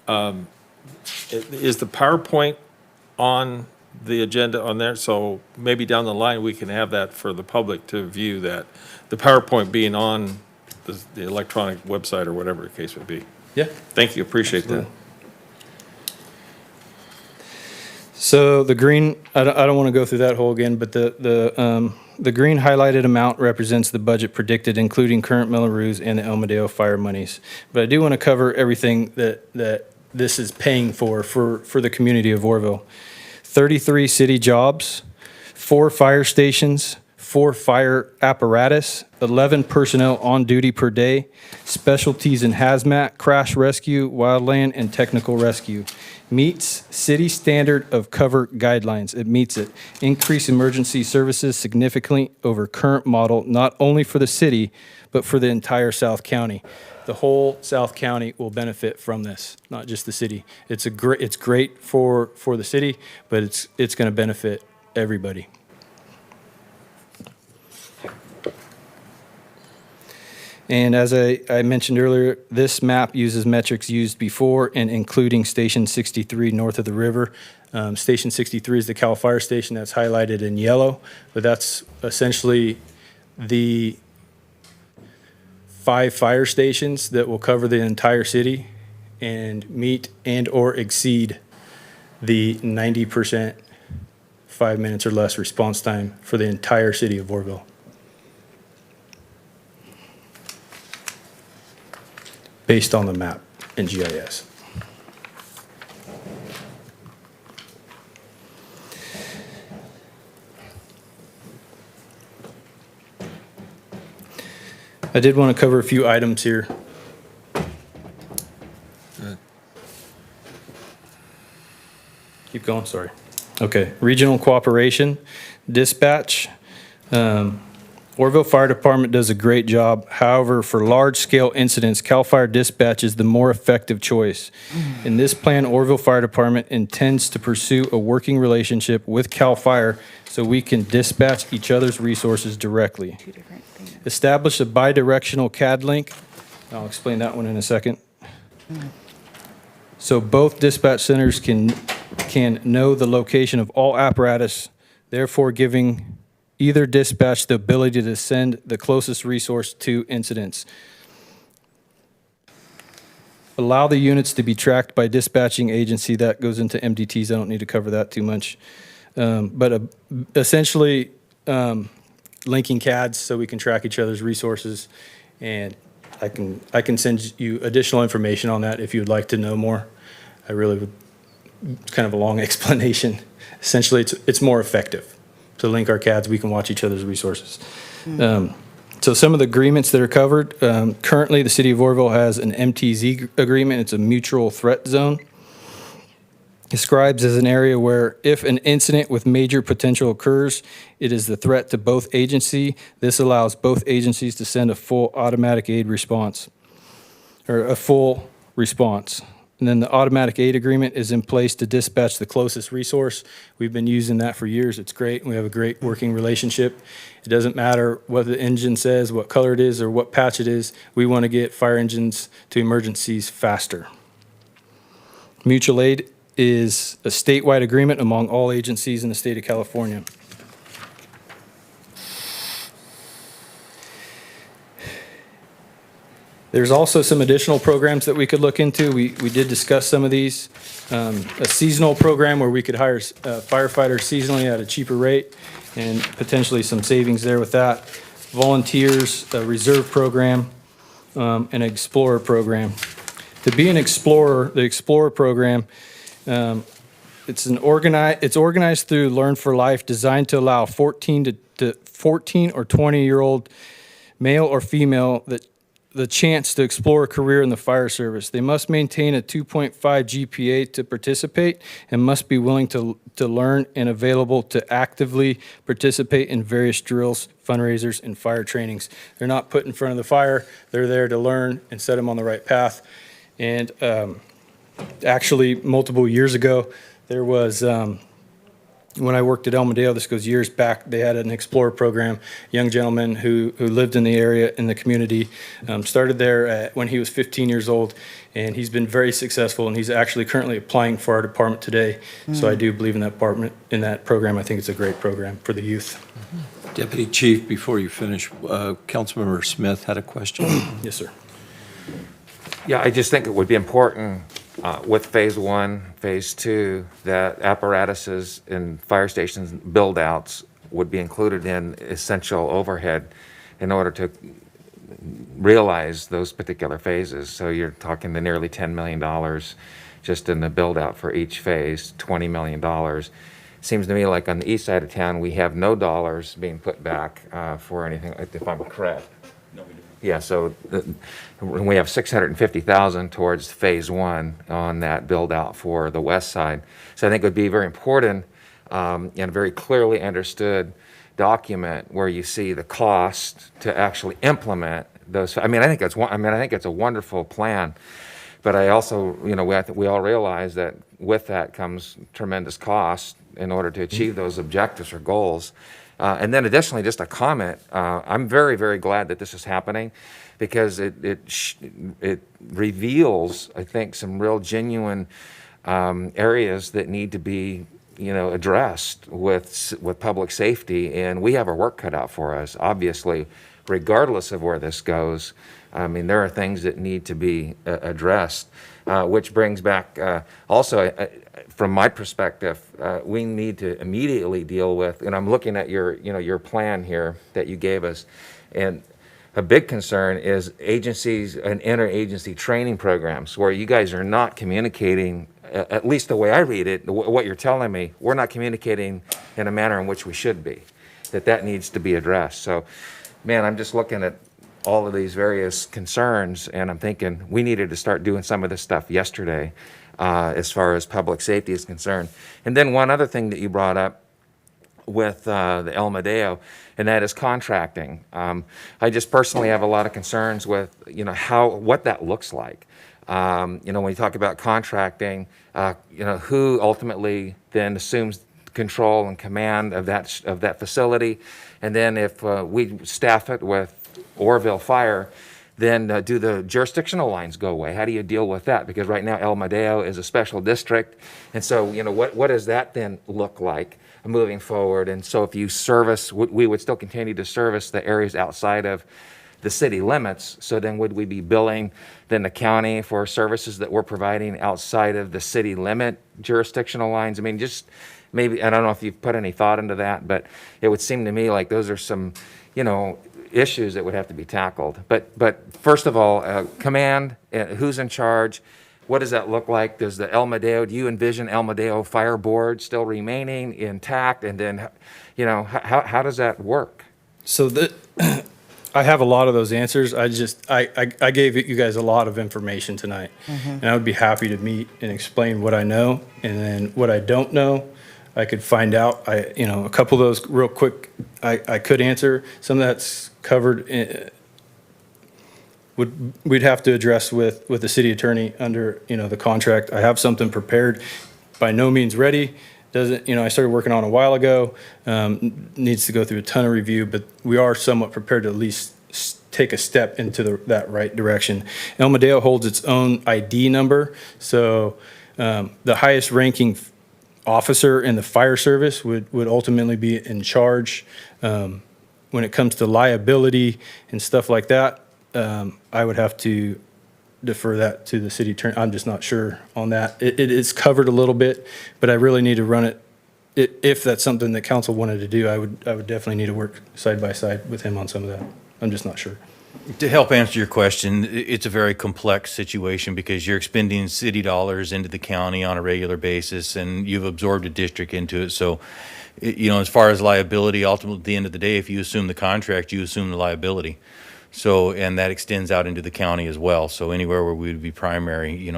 Is the PowerPoint on the agenda on there? So maybe down the line, we can have that for the public to view, that the PowerPoint being on the electronic website or whatever the case would be. Yeah. Thank you, appreciate that. So the green, I don't want to go through that whole again, but the green highlighted amount represents the budget predicted, including current Melrose and the El Modeo fire monies. But I do want to cover everything that this is paying for the community of Oroville. 33 city jobs, 4 fire stations, 4 fire apparatus, 11 personnel on duty per day, specialties in hazmat, crash rescue, wildland, and technical rescue. Meets city standard of cover guidelines. It meets it. Increase emergency services significantly over current model, not only for the city, but for the entire South County. The whole South County will benefit from this, not just the city. It's great for the city, but it's going to benefit everybody. And as I mentioned earlier, this map uses metrics used before and including Station 63 north of the river. Station 63 is the CAL FIRE station that's highlighted in yellow, but that's essentially the 5 fire stations that will cover the entire city and meet and or exceed the 90% 5 minutes or less response time for the entire city of Oroville. Based on the map and GIS. I did want to cover a few items here. Keep going, sorry. Okay, regional cooperation, dispatch. Oroville Fire Department does a great job. However, for large-scale incidents, CAL FIRE dispatch is the more effective choice. In this plan, Oroville Fire Department intends to pursue a working relationship with CAL FIRE so we can dispatch each other's resources directly. Establish a bidirectional CAD link. I'll explain that one in a second. So both dispatch centers can know the location of all apparatus, therefore giving either dispatch the ability to send the closest resource to incidents. Allow the units to be tracked by dispatching agency. That goes into MDTs. I don't need to cover that too much. But essentially linking CADs so we can track each other's resources. And I can send you additional information on that if you would like to know more. I really would, it's kind of a long explanation. Essentially, it's more effective. To link our CADs, we can watch each other's resources. So some of the agreements that are covered, currently the city of Oroville has an MTZ agreement. It's a mutual threat zone. Describes as an area where if an incident with major potential occurs, it is the threat to both agency. This allows both agencies to send a full automatic aid response, or a full response. And then the automatic aid agreement is in place to dispatch the closest resource. We've been using that for years. It's great. We have a great working relationship. It doesn't matter what the engine says, what color it is, or what patch it is. We want to get fire engines to emergencies faster. Mutual aid is a statewide agreement among all agencies in the state of California. There's also some additional programs that we could look into. We did discuss some of these. A seasonal program where we could hire firefighters seasonally at a cheaper rate and potentially some savings there with that. Volunteers, a reserve program, an explorer program. To be an explorer, the explorer program, it's organized through Learn for Life, designed to allow 14 or 20-year-old male or female the chance to explore a career in the fire service. They must maintain a 2.5 GPA to participate and must be willing to learn and available to actively participate in various drills, fundraisers, and fire trainings. They're not put in front of the fire. They're there to learn and set them on the right path. And actually, multiple years ago, there was, when I worked at El Modelo, this goes years back, they had an Explorer program. A young gentleman who lived in the area, in the community, started there when he was 15 years old, and he's been very successful, and he's actually currently applying for our department today. So I do believe in that program. I think it's a great program for the youth. Deputy Chief, before you finish, Councilmember Smith had a question. Yes, sir. Yeah, I just think it would be important with phase one, phase two, that apparatuses and fire stations build-outs would be included in essential overhead in order to realize those particular phases. So you're talking the nearly $10 million just in the build-out for each phase, $20 million. Seems to me like on the east side of town, we have no dollars being put back for anything, if I'm correct. Yeah, so we have $650,000 towards phase one on that build out for the west side. So I think it would be very important and a very clearly understood document where you see the cost to actually implement those. I think it's a wonderful plan, but I also, we all realize that with that comes tremendous cost in order to achieve those objectives or goals. And then additionally, just a comment, I'm very, very glad that this is happening because it reveals, I think, some real genuine areas that need to be, addressed with public safety, and we have our work cut out for us, obviously, regardless of where this goes. I mean, there are things that need to be addressed, which brings back also, from my perspective, we need to immediately deal with, and I'm looking at your plan here that you gave us, and a big concern is agencies and interagency training programs where you guys are not communicating, at least the way I read it, what you're telling me, we're not communicating in a manner in which we should be, that needs to be addressed. So, man, I'm just looking at all of these various concerns, and I'm thinking we needed to start doing some of this stuff yesterday as far as public safety is concerned. And then one other thing that you brought up with the El Medeo, and that is contracting. I just personally have a lot of concerns with, what that looks like. When you talk about contracting, who ultimately then assumes control and command of that facility, and then if we staff it with Oroville Fire, then do the jurisdictional lines go away? How do you deal with that? Because right now El Medeo is a special district, and so what does that then look like moving forward? And so if you service, we would still continue to service the areas outside of the city limits. So then would we be billing then the county for services that we're providing outside of the city limit jurisdictional lines? I mean, just maybe, I don't know if you've put any thought into that, but it would seem to me like those are some, issues that would have to be tackled. But first of all, command, who's in charge? What does that look like? Does the El Medeo, do you envision El Medeo Fire Board still remaining intact? And then, how does that work? So I have a lot of those answers. I gave you guys a lot of information tonight. And I would be happy to meet and explain what I know, and then what I don't know, I could find out. A couple of those real quick, I could answer. Some of that's covered we'd have to address with the city attorney under, the contract. I have something prepared, by no means ready. I started working on it a while ago. Needs to go through a ton of review, but we are somewhat prepared to at least take a step into that right direction. El Medeo holds its own ID number, so the highest ranking officer in the fire service would ultimately be in charge. When it comes to liability and stuff like that, I would have to defer that to the city attorney. I'm just not sure on that. It is covered a little bit, but I really need to run it. If that's something that council wanted to do, I would definitely need to work side by side with him on some of that. I'm just not sure. To help answer your question, it's a very complex situation because you're expending city dollars into the county on a regular basis, and you've absorbed a district into it. So, as far as liability, ultimately, at the end of the day, if you assume the contract, you assume the liability. So, and that extends out into the county as well. So anywhere where we would be primary,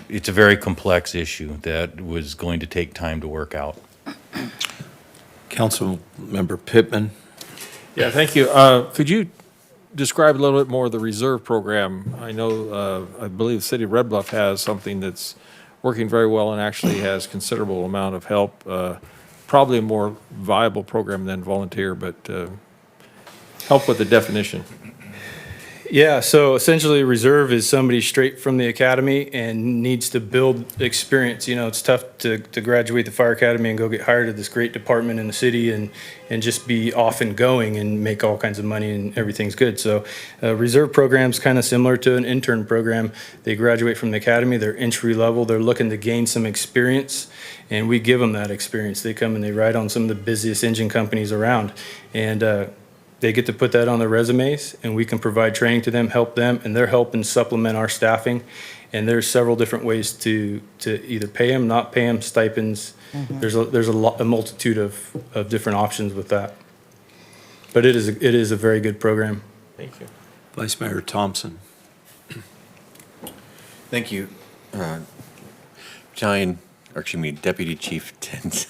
it's a very complex issue that was going to take time to work out. Councilmember Pittman. Yeah, thank you. Could you describe a little bit more of the reserve program? I know, I believe the city of Red Bluff has something that's working very well and actually has considerable amount of help. Probably a more viable program than volunteer, but help with the definition. Yeah, so essentially reserve is somebody straight from the academy and needs to build experience. It's tough to graduate the fire academy and go get hired at this great department in the city and just be off and going and make all kinds of money and everything's good. So reserve program's kind of similar to an intern program. They graduate from the academy, they're entry level, they're looking to gain some experience, and we give them that experience. They come and they ride on some of the busiest engine companies around, and they get to put that on their resumes, and we can provide training to them, help them, and they're helping supplement our staffing. And there's several different ways to either pay them, not pay them, stipends. There's a multitude of different options with that. But it is a very good program. Thank you. Vice Mayor Thompson. Thank you, Deputy Chief Tins.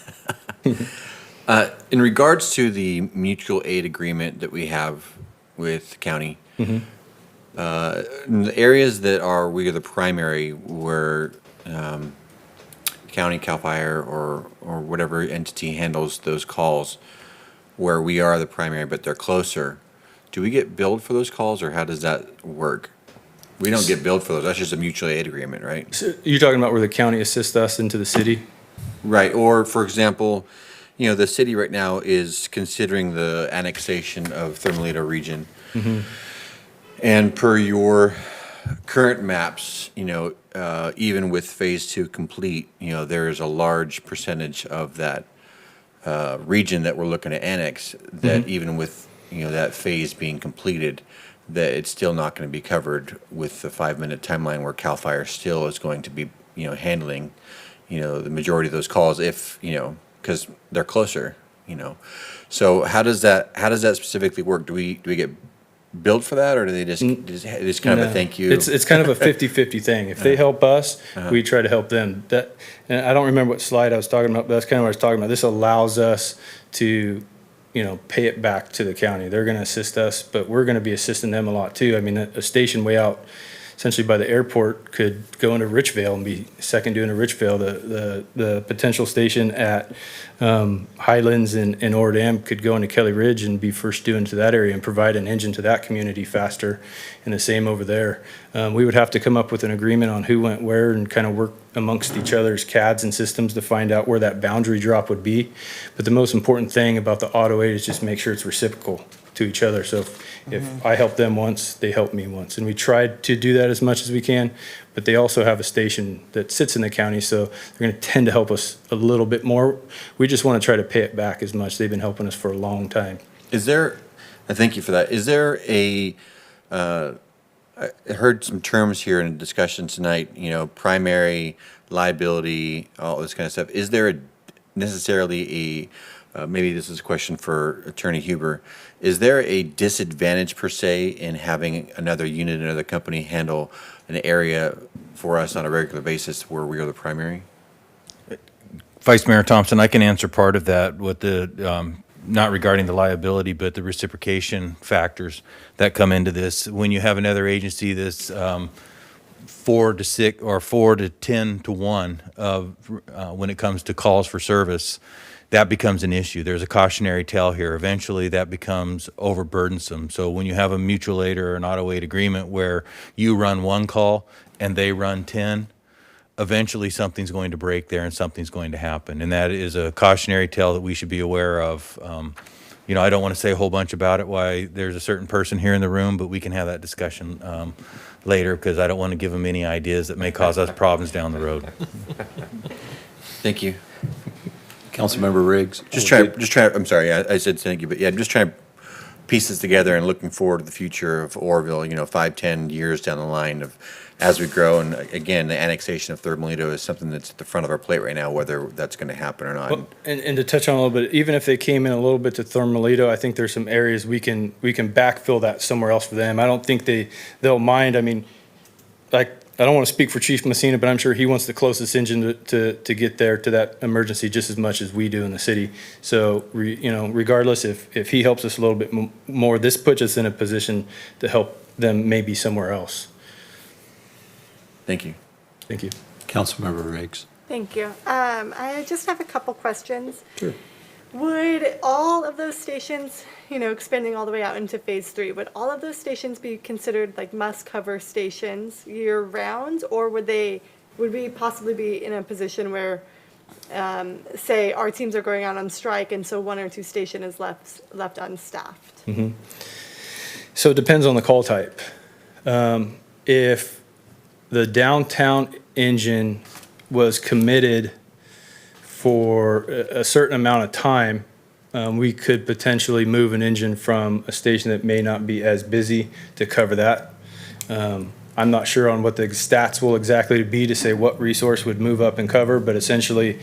In regards to the mutual aid agreement that we have with the county, in the areas that we are the primary, where county, CAL FIRE, or whatever entity handles those calls, where we are the primary but they're closer, do we get billed for those calls, or how does that work? We don't get billed for those. That's just a mutual aid agreement, right? So you're talking about where the county assists us into the city? Right. Or, for example, you know, the city right now is considering the annexation of Thermalito region. And per your current maps, you know, even with phase 2 complete, you know, there is a large percentage of that region that we're looking to annex that even with, you know, that phase being completed, that it's still not going to be covered with the 5-minute timeline where CAL FIRE still is going to be, you know, handling, you know, the majority of those calls if, you know, because they're closer, you know. So how does that specifically work? Do we get billed for that, or do they just kind of a thank you? It's kind of a 50-50 thing. If they help us, we try to help them. That, and I don't remember what slide I was talking about, but that's kind of what I was talking about. This allows us to, you know, pay it back to the county. They're going to assist us, but we're going to be assisting them a lot too. I mean, a station way out, essentially by the airport, could go into Richvale and be second doing to Richvale. The potential station at Highlands and Oro Dam could go into Kelly Ridge and be first due into that area and provide an engine to that community faster. And the same over there. We would have to come up with an agreement on who went where and kind of work amongst each other's CADs and systems to find out where that boundary drop would be. But the most important thing about the auto aid is just make sure it's reciprocal to each other. So if I help them once, they help me once. And we tried to do that as much as we can, but they also have a station that sits in the county, so they're going to tend to help us a little bit more. We just want to try to pay it back as much. They've been helping us for a long time. Is there, thank you for that. Is there a, I heard some terms here in the discussion tonight, you know, primary, liability, all this kind of stuff. Is there necessarily a, maybe this is a question for Attorney Huber, is there a disadvantage per se in having another unit, another company handle an area for us on a regular basis where we are the primary? Vice Mayor Thompson, I can answer part of that with the, not regarding the liability, but the reciprocation factors that come into this. When you have another agency that's 4 to 6 or 4 to 10 to 1 of when it comes to calls for service, that becomes an issue. There's a cautionary tale here. Eventually, that becomes overburdensome. So when you have a mutual aid or an auto aid agreement where you run one call and they run 10, eventually something's going to break there and something's going to happen. And that is a cautionary tale that we should be aware of. You know, I don't want to say a whole bunch about it, why there's a certain person here in the room, but we can have that discussion later, because I don't want to give them any ideas that may cause us problems down the road. Thank you. Councilmember Riggs? Just try, I'm sorry, I said thank you, but yeah, I'm just trying to piece this together and looking forward to the future of Oroville, you know, 5-10 years down the line of as we grow. And again, the annexation of Thermalito is something that's at the front of our plate right now, whether that's going to happen or not. Well, and to touch on a little bit, even if they came in a little bit to Thermalito, I think there's some areas we can backfill that somewhere else for them. I don't think they'll mind. I mean, like, I don't want to speak for Chief Messina, but I'm sure he wants the closest engine to get there to that emergency just as much as we do in the city. So, you know, regardless, if he helps us a little bit more, this puts us in a position to help them maybe somewhere else. Thank you. Thank you. Councilmember Riggs? Thank you. I just have a couple questions. Sure. Would all of those stations, you know, expanding all the way out into phase 3, would all of those stations be considered like must-cover stations year-round, or would we possibly be in a position where, say, our teams are going out on strike, and so 1 or 2 stations is left unstaffed? Mm-hmm. So it depends on the call type. If the downtown engine was committed for a certain amount of time, we could potentially move an engine from a station that may not be as busy to cover that. I'm not sure on what the stats will exactly be to say what resource would move up and cover, but essentially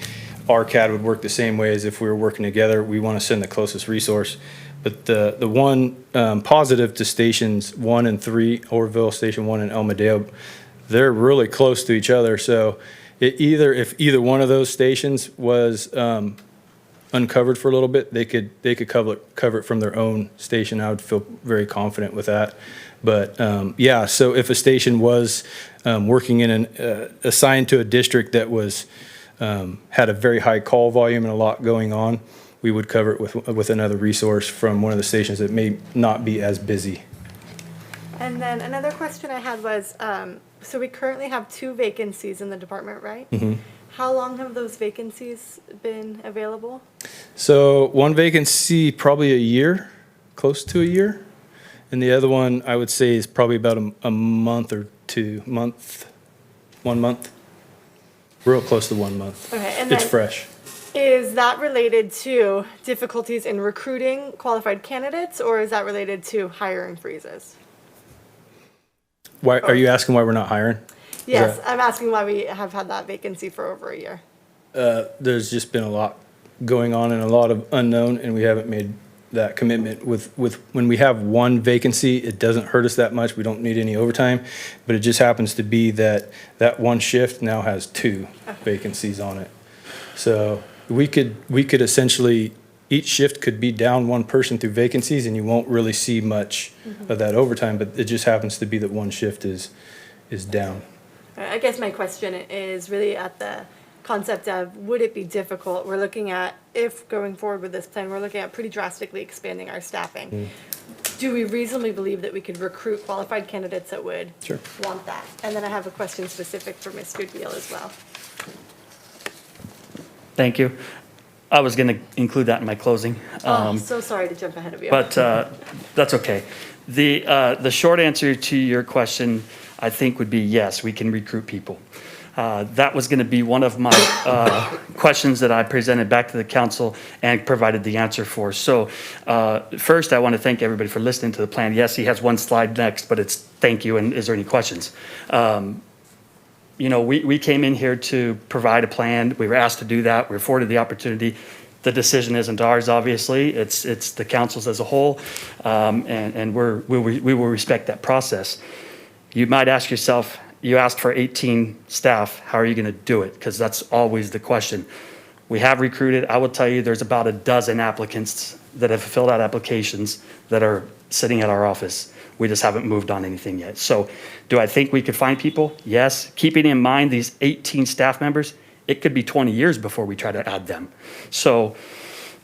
our CAD would work the same way as if we were working together. We want to send the closest resource. But the one positive to stations 1 and 3, Oroville Station 1 and El Medeo, they're really close to each other. So if either one of those stations was uncovered for a little bit, they could cover it from their own station. I would feel very confident with that. But yeah, so if a station was working in assigned to a district that was had a very high call volume and a lot going on, we would cover it with another resource from one of the stations that may not be as busy. And then another question I had was, so we currently have 2 vacancies in the department, right? Mhm. How long have those vacancies been available? So one vacancy, probably a year, close to a year. And the other one, I would say, is probably about a month or 2 month, 1 month. Real close to 1 month. Okay, and It's then fresh. is that related to difficulties in recruiting qualified candidates, or is that related to hiring freezes? Why, are you asking why we're not hiring? Yes, that- I'm asking why we have had that vacancy for over a year. There's just been a lot going on and a lot of unknown, and we haven't made that commitment with when we have one vacancy, it doesn't hurt us that much. We don't need any overtime, but it just happens to be that that one shift now has 2 vacancies on it. So we could essentially, each shift could be down 1 person through vacancies, and you won't really see much of that overtime, but it just happens to be that one shift is down. I guess my question is really at the concept of, would it be difficult? We're looking at, if going forward with this plan, we're looking at pretty drastically expanding our staffing. Do we reasonably believe that we could recruit qualified candidates that would Sure. want that? And then I have a question specific for Mr. Deal as well. Thank you. I was going to include that in my closing. So sorry to jump ahead of you. But that's okay. The short answer to your question, I think, would be yes, we can recruit people. That was going to be one of my questions that I presented back to the council and provided the answer for. So first, I want to thank everybody for listening to the plan. Yes, he has one slide next, but it's thank you, and is there any questions? You know, we came in here to provide a plan. We were asked to do that. We were afforded the opportunity. The decision isn't ours, obviously. It's the council's as a whole, and we will respect that process. You might ask yourself, you asked for 18 staff, how are you going to do it? Because that's always the question. We have recruited. I will tell you, there's about a dozen applicants that have filled out applications that are sitting at our office. We just haven't moved on anything yet. So do I think we could find people? Yes. Keeping in mind these 18 staff members, it could be 20 years before we try to add them. So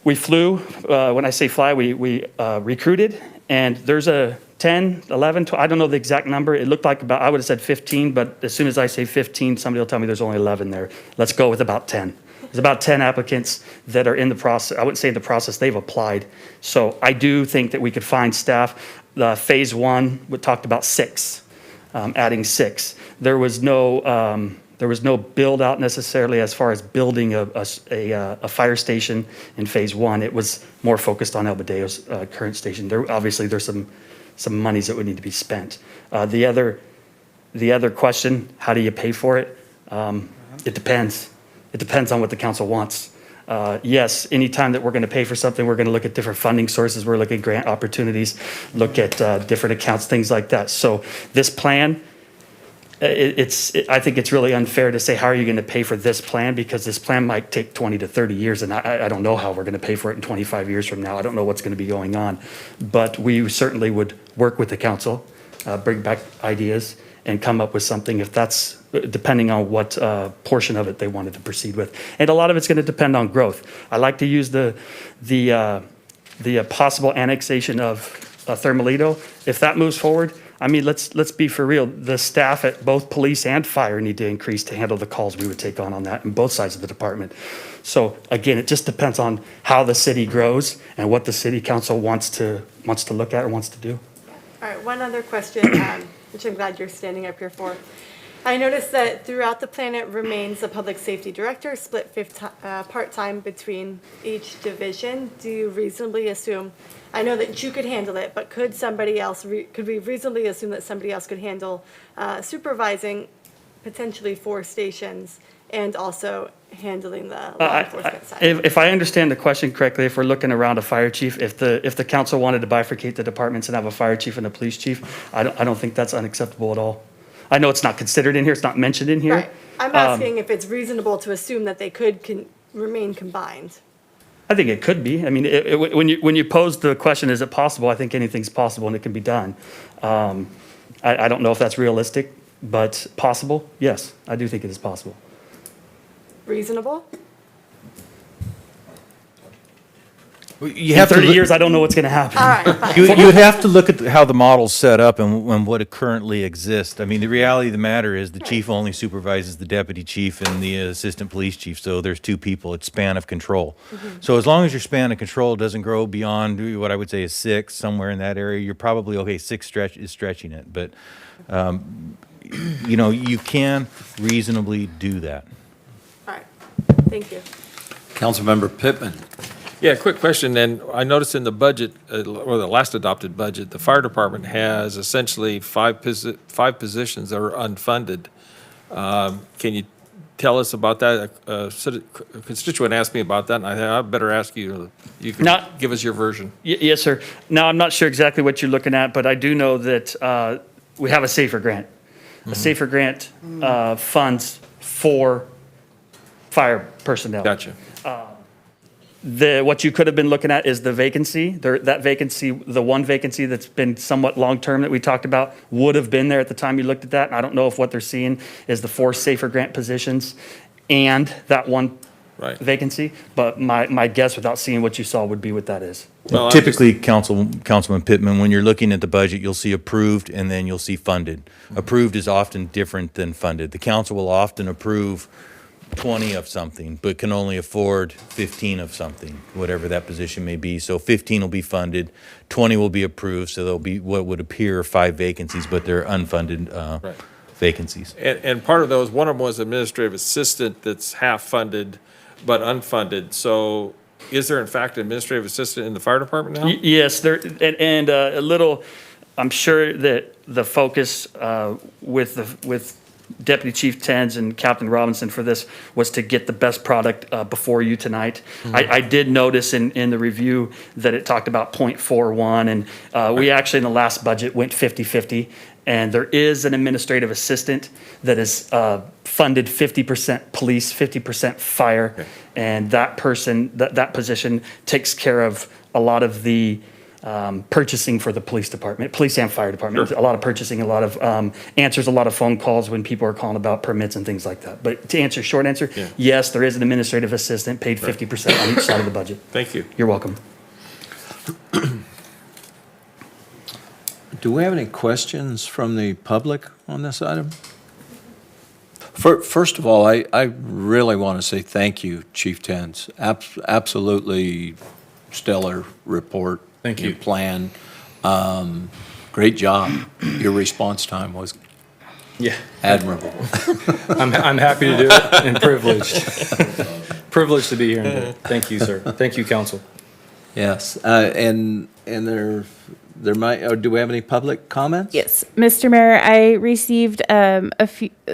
we flew, when I say fly, we recruited, and there's a 10, 11, 12, I don't know the exact number. It looked like about, I would have said 15, but as soon as I say 15, somebody will tell me there's only 11 there. Let's go with about 10. There's about 10 applicants that are in the process. I wouldn't say in the process, they've applied. So I do think that we could find staff. Phase 1, we talked about 6, adding 6. There was no build out necessarily as far as building a fire station in phase 1. It was more focused on El Badeo's current station. Obviously, there's some monies that would need to be spent. The other question, how do you pay for it? It depends. It depends on what the council wants. Yes, anytime that we're going to pay for something, we're going to look at different funding sources. We're looking at grant opportunities, look at different accounts, things like that. So this plan, I think it's really unfair to say, how are you going to pay for this plan? Because this plan might take 20 to 30 years, and I don't know how we're going to pay for it in 25 years from now. I don't know what's going to be going on. But we certainly would work with the council, bring back ideas, and come up with something if that's, depending on what portion of it they wanted to proceed with. And a lot of it's going to depend on growth. I like to use the possible annexation of Thermalito. If that moves forward, I mean, let's be for real. The staff at both police and fire need to increase to handle the calls we would take on that in both sides of the department. So again, it just depends on how the city grows and what the city council wants to look at or wants to do. All right, one other question, which I'm glad you're standing up here for. I noticed that throughout the plan, it remains a public safety director, split part-time between each division. Do you reasonably assume, I know that you could handle it, but could somebody else, could we reasonably assume that somebody else could handle supervising potentially 4 stations and also handling the law enforcement side? If I understand the question correctly, if we're looking around a fire chief, if the council wanted to bifurcate the departments and have a fire chief and a police chief, I don't think that's unacceptable at all. I know it's not considered in here, it's not mentioned in here. Right. I'm asking if it's reasonable to assume that they could remain combined. I think it could be. I mean, when you pose the question, is it possible? I think anything's possible and it can be done. I don't know if that's realistic, but possible, yes, I do think it is possible. Reasonable? You In have to 30 look- years, I don't know what's going to happen. All right, fine. You would have to look at how the model's set up and what it currently exists. I mean, the reality of the matter is the chief only supervises the deputy chief and the assistant police chief, so there's two people. It's span of control. So as long as your span of control doesn't grow beyond what I would say is 6, somewhere in that area, you're probably okay. 6 is stretching it, but you know, you can reasonably do that. All right, thank you. Councilmember Pittman. Yeah, quick question then. I noticed in the budget, or the last adopted budget, the fire department has essentially five positions that are unfunded. Can you tell us about that? A constituent asked me about that, and I better ask you. You can give us your version. Yes, sir. Now, I'm not sure exactly what you're looking at, but I do know that we have a SAFER grant. A SAFER grant funds for fire personnel. Gotcha. What you could have been looking at is the vacancy. That vacancy, the one vacancy that's been somewhat long-term that we talked about, would have been there at the time you looked at that. I don't know if what they're seeing is the 4 SAFER grant positions and that one vacancy, but my guess without seeing what you saw would be what that is. Well, Typically, Councilman Pittman, when you're looking at the budget, you'll see approved and then you'll see funded. Approved is often different than funded. The council will often approve 20 of something, but can only afford 15 of something, whatever that position may be. So 15 will be funded, 20 will be approved, so there'll be what would appear 5 vacancies, but they're unfunded vacancies. And part of those, one of them was administrative assistant that's half funded but unfunded. So is there in fact an administrative assistant in the fire department now? Yes, there, and a little, I'm sure that the focus with Deputy Chief Tens and Captain Robinson for this was to get the best product before you tonight. I did notice in the review that it talked about 0.41, and we actually in the last budget went 50-50. And there is an administrative assistant that is funded 50% police, 50% fire. Okay. And that person, that position takes care of a lot of the purchasing for the police department, police and fire department. Sure. A lot of purchasing, a lot of answers, a lot of phone calls when people are calling about permits and things like that. But to answer, short answer, yes, there is an administrative assistant paid 50% on each side of the budget. Thank you. You're welcome. Do we have any questions from the public on this item? First of all, I really want to say thank you, Chief Tens. Absolutely stellar report. Thank you. Your plan. Great job. Your response time was admirable. I'm happy to do it and privileged. Privileged to be here today. Thank you, sir. Thank you, council. Yes, and there might, do we have any public comments? Yes, Mr. Mayor, I received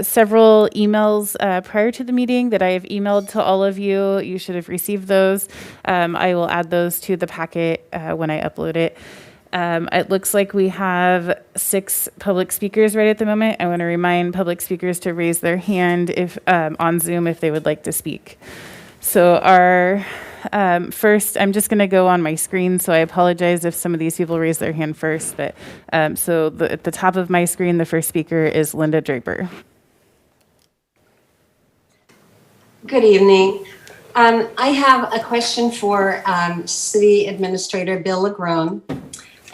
several emails prior to the meeting that I have emailed to all of you. You should have received those. I will add those to the packet when I upload it. It looks like we have 6 public speakers right at the moment. I want to remind public speakers to raise their hand if on Zoom if they would like to speak. So our first, I'm just going to go on my screen, so I apologize if some of these people raise their hand first. But at the top of my screen, the first speaker is Linda Draper. Good evening. I have a question for City Administrator Bill Lagrone.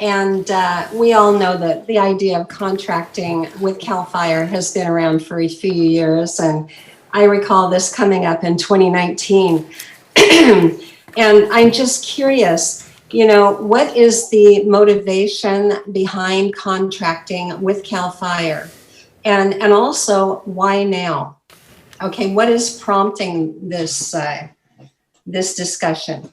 And we all know that the idea of contracting with CAL FIRE has been around for a few years. And I recall this coming up in 2019. And I'm just curious, what is the motivation behind contracting with CAL FIRE? And also, why now? Okay, what is prompting this discussion?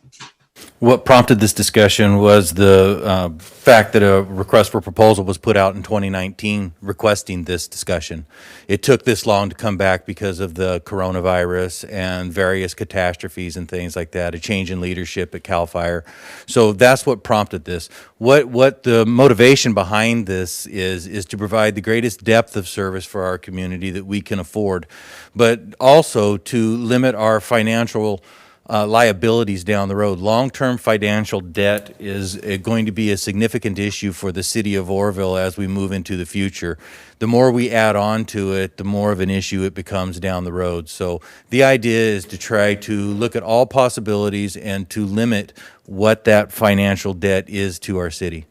What prompted this discussion was the fact that a request for proposal was put out in 2019 requesting this discussion. It took this long to come back because of the coronavirus and various catastrophes and things like that, a change in leadership at CAL FIRE. So that's what prompted this. What the motivation behind this is to provide the greatest depth of service for our community that we can afford, but also to limit our financial liabilities down the road. Long-term financial debt is going to be a significant issue for the city of Oroville as we move into the future. The more we add on to it, the more of an issue it becomes down the road. So the idea is to try to look at all possibilities and to limit what that financial debt is to our city.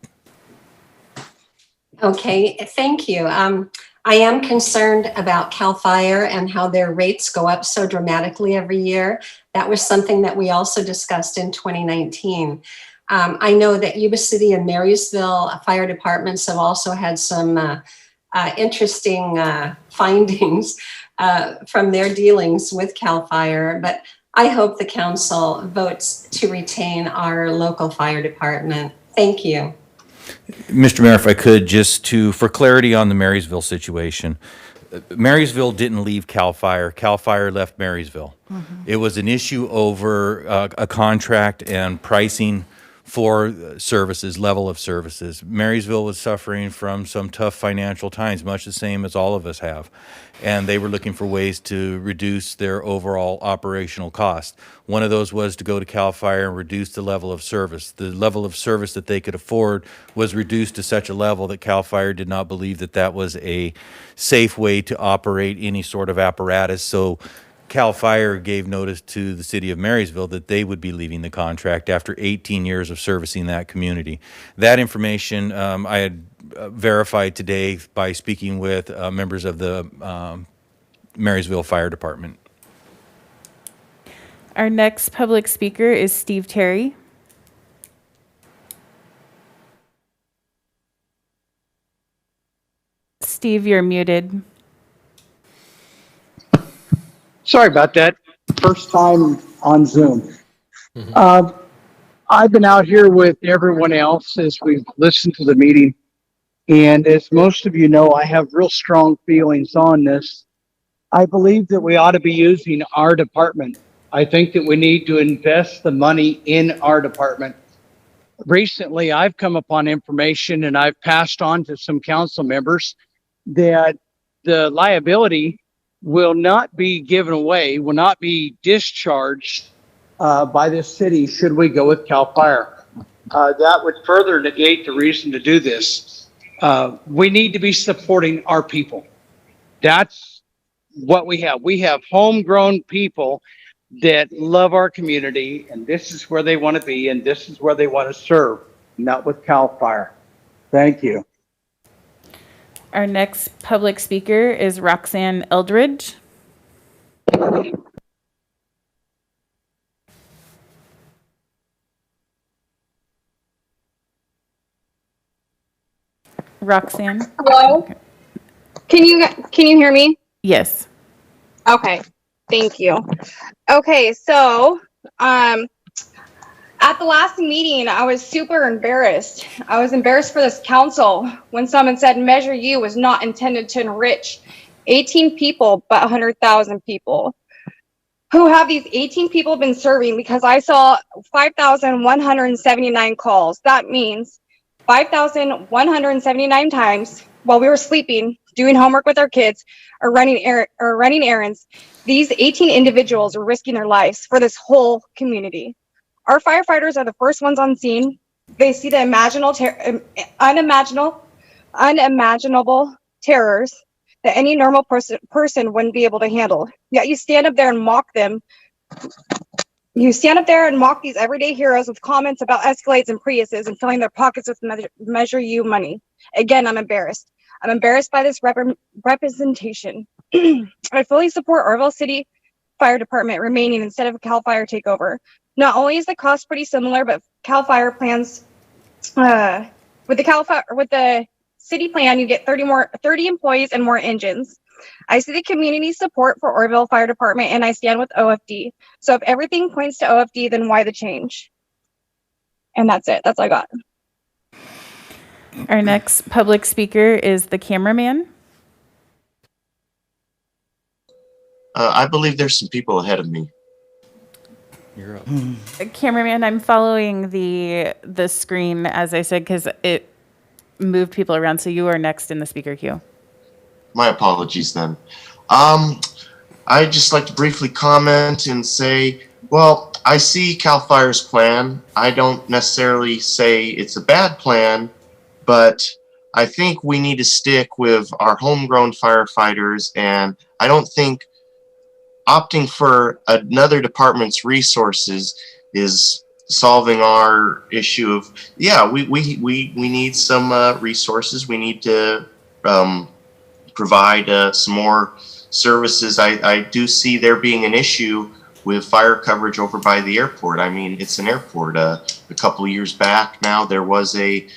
Okay, thank you. I am concerned about CAL FIRE and how their rates go up so dramatically every year. That was something that we also discussed in 2019. I know that Yuba City and Marysville fire departments have also had some interesting findings from their dealings with CAL FIRE, but I hope the council votes to retain our local fire department. Thank you. Mr. Mayor, if I could, for clarity on the Marysville situation, Marysville didn't leave CAL FIRE. CAL FIRE left Marysville. It was an issue over a contract and pricing for services, level of services. Marysville was suffering from some tough financial times, much the same as all of us have. And they were looking for ways to reduce their overall operational cost. One of those was to go to CAL FIRE and reduce the level of service. The level of service that they could afford was reduced to such a level that CAL FIRE did not believe that that was a safe way to operate any sort of apparatus. So CAL FIRE gave notice to the city of Marysville that they would be leaving the contract after 18 years of servicing that community. That information I had verified today by speaking with members of the Marysville Fire Department. Our next public speaker is Steve Terry. Steve, you're muted. Sorry about that. First time on Zoom. I've been out here with everyone else as we've listened to the meeting. And as most of you know, I have real strong feelings on this. I believe that we ought to be using our department. I think that we need to invest the money in our department. Recently, I've come upon information and I've passed on to some council members that the liability will not be given away, will not be discharged by this city should we go with CAL FIRE. That would further negate the reason to do this. We need to be supporting our people. That's what we have. We have homegrown people that love our community, and this is where they want to be, and this is where they want to serve, not with CAL FIRE. Thank you. Our next public speaker is Roxanne Eldridge. Roxanne? Hello? Okay. Can you hear me? Yes. Okay. Thank you. Okay, so at the last meeting, I was super embarrassed. I was embarrassed for this council when someone said Measure U was not intended to enrich 18 people, but 100,000 people. Who have these 18 people been serving? Because I saw 5,179 calls. That means 5,179 times while we were sleeping, doing homework with our kids, or running errands. These 18 individuals are risking their lives for this whole community. Our firefighters are the first ones on scene. They see the unimaginable terrors that any normal person wouldn't be able to handle. Yet you stand up there and mock them. You stand up there and mock these everyday heroes with comments about Escalades and Priuses and filling their pockets with Measure U money. Again, I'm embarrassed. I'm embarrassed by this representation. I fully support Oroville City Fire Department remaining instead of a CAL FIRE takeover. Not only is the cost pretty similar, but CAL FIRE plans with the city plan, you get 30 employees and more engines. I see the community support for Oroville Fire Department, and I stand with OFD. So if everything points to OFD, then why the change? And that's it. That's all I got. Our next public speaker is the cameraman. I believe there's some people ahead of me. You're up. Cameraman, I'm following the screen, as I said, because it moved people around. So you are next in the speaker queue. My apologies then. I'd just like to briefly comment and say, Well, I see CAL FIRE's plan. I don't necessarily say it's a bad plan, but I think we need to stick with our homegrown firefighters, and I don't think opting for another department's resources is solving our issue of, yeah, we need some resources. We need to provide some more services. I do see there being an issue with fire coverage over by the airport. I mean, it's an airport. A couple of years back now, there was a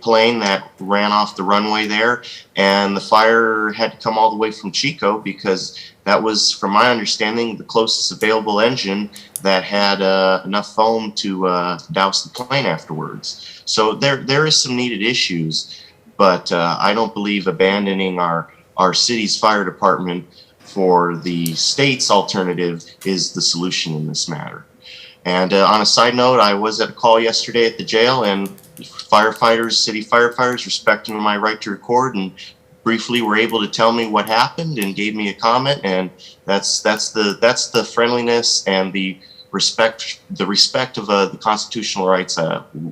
plane that ran off the runway there, and the fire had to come all the way from Chico because that was, from my understanding, the closest available engine that had enough foam to douse the plane afterwards. So there is some needed issues, but I don't believe abandoning our city's fire department for the state's alternative is the solution in this matter. And on a side note, I was at a call yesterday at the jail, and firefighters, city firefighters, respecting my right to record, and briefly were able to tell me what happened and gave me a comment. And that's the friendliness and the respect of the constitutional rights